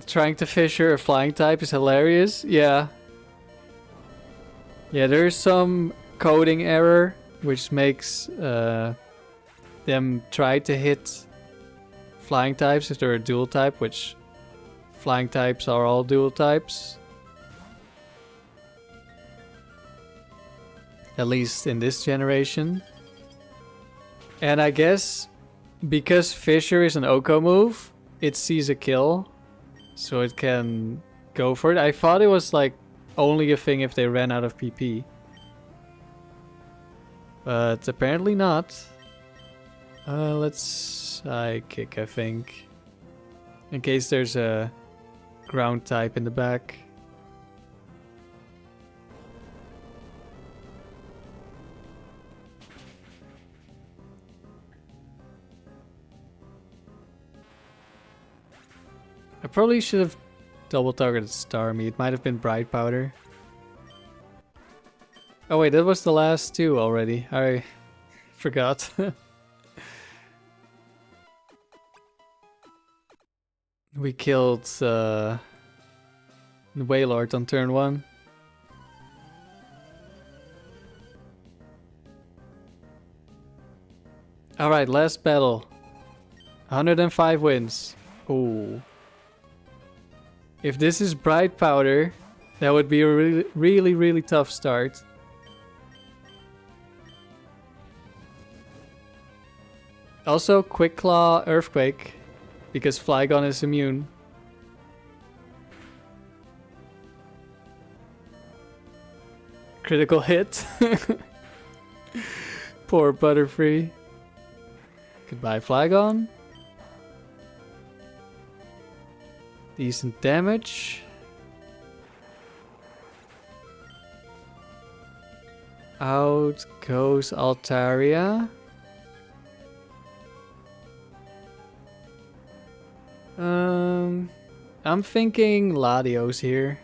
Trying to fissure a flying type is hilarious. Yeah. Yeah, there's some coding error which makes them try to hit flying types if they're a dual type, which flying types are all dual types. At least in this generation. And I guess because Fissure is an Oko move, it sees a kill. So it can go for it. I thought it was like only a thing if they ran out of PP. But apparently not. Let's Psychic, I think. In case there's a ground type in the back. I probably should have double targeted Starmie. It might have been Bright Powder. Oh wait, that was the last two already. I forgot. We killed the Wailord on turn 1. Alright, last battle. 105 wins. Ooh. If this is Bright Powder, that would be a really tough start. Also, Quick Claw Earthquake, because Flygon is immune. Critical hit. Poor Butterfree. Goodbye, Flygon. Decent damage. Out goes Altaria. I'm thinking Latios here.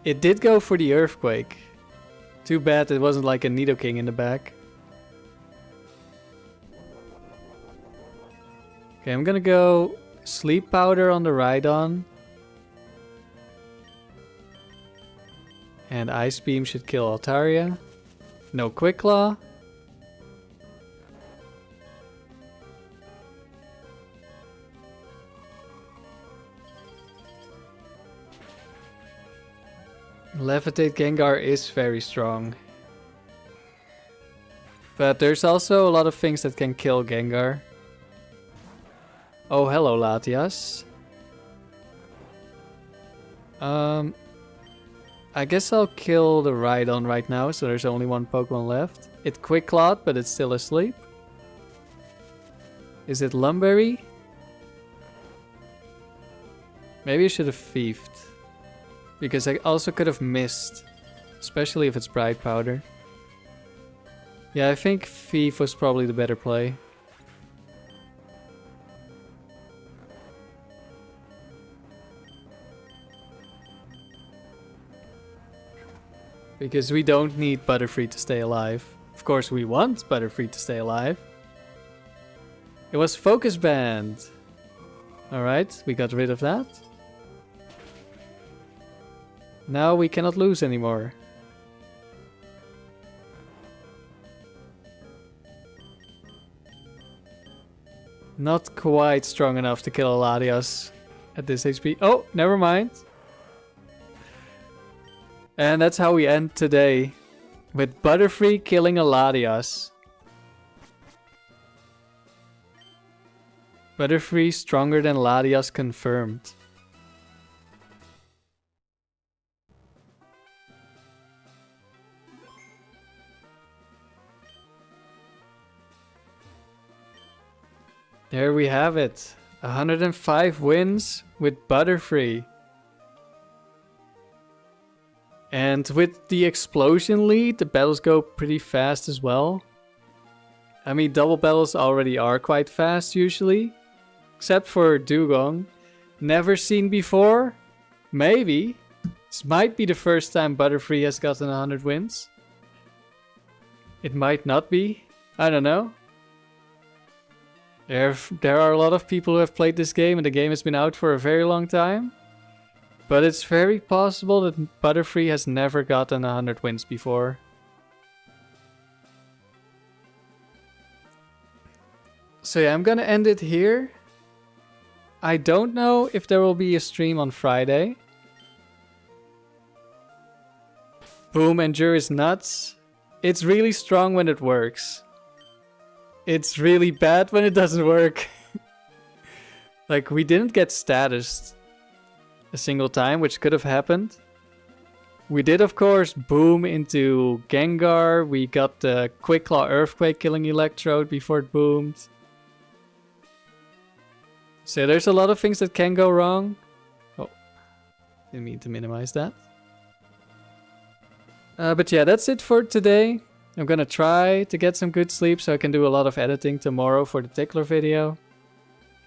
It did go for the Earthquake. Too bad it wasn't like a Nidoking in the back. Okay, I'm gonna go Sleep Powder on the Rhydon. And Ice Beam should kill Altaria. No Quick Claw. Levitate Gengar is very strong. But there's also a lot of things that can kill Gengar. Oh, hello, Latias. I guess I'll kill the Rhydon right now, so there's only one Pokemon left. It Quick Clawed, but it's still asleep. Is it Lumberry? Maybe I should have thiefed. Because I also could have missed. Especially if it's Bright Powder. Yeah, I think Thief was probably the better play. Because we don't need Butterfree to stay alive. Of course, we want Butterfree to stay alive. It was Focus Band. Alright, we got rid of that. Now we cannot lose anymore. Not quite strong enough to kill a Latias at this HP. Oh, never mind. And that's how we end today. With Butterfree killing a Latias. Butterfree stronger than Latias confirmed. There we have it. 105 wins with Butterfree. And with the explosion lead, the battles go pretty fast as well. I mean, double battles already are quite fast usually. Except for Dugong. Never seen before? Maybe. This might be the first time Butterfree has gotten 100 wins. It might not be. I don't know. There are a lot of people who have played this game and the game has been out for a very long time. But it's very possible that Butterfree has never gotten 100 wins before. So yeah, I'm gonna end it here. I don't know if there will be a stream on Friday. Boom, Endure is nuts. It's really strong when it works. It's really bad when it doesn't work. Like, we didn't get status a single time, which could have happened. We did, of course, boom into Gengar. We got the Quick Claw Earthquake killing Electrode before it boomed. So there's a lot of things that can go wrong. Oh, didn't mean to minimize that. But yeah, that's it for today. I'm gonna try to get some good sleep so I can do a lot of editing tomorrow for the Tickler video.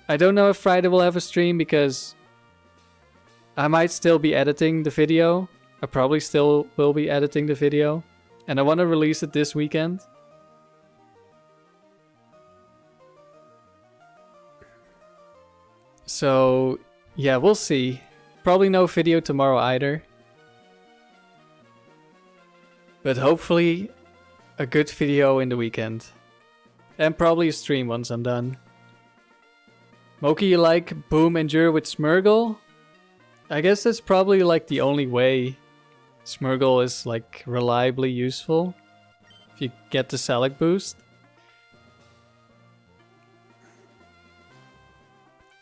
I don't know if Friday will have a stream because I might still be editing the video. I probably still will be editing the video. And I want to release it this weekend. So yeah, we'll see. Probably no video tomorrow either. But hopefully a good video in the weekend. And probably a stream once I'm done. Moki, you like Boom Endure with Smurgle? I guess that's probably like the only way Smurgle is like reliably useful. If you get the Select boost.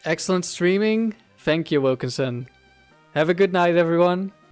Excellent streaming. Thank you, Wilkinson. Have a good night, everyone.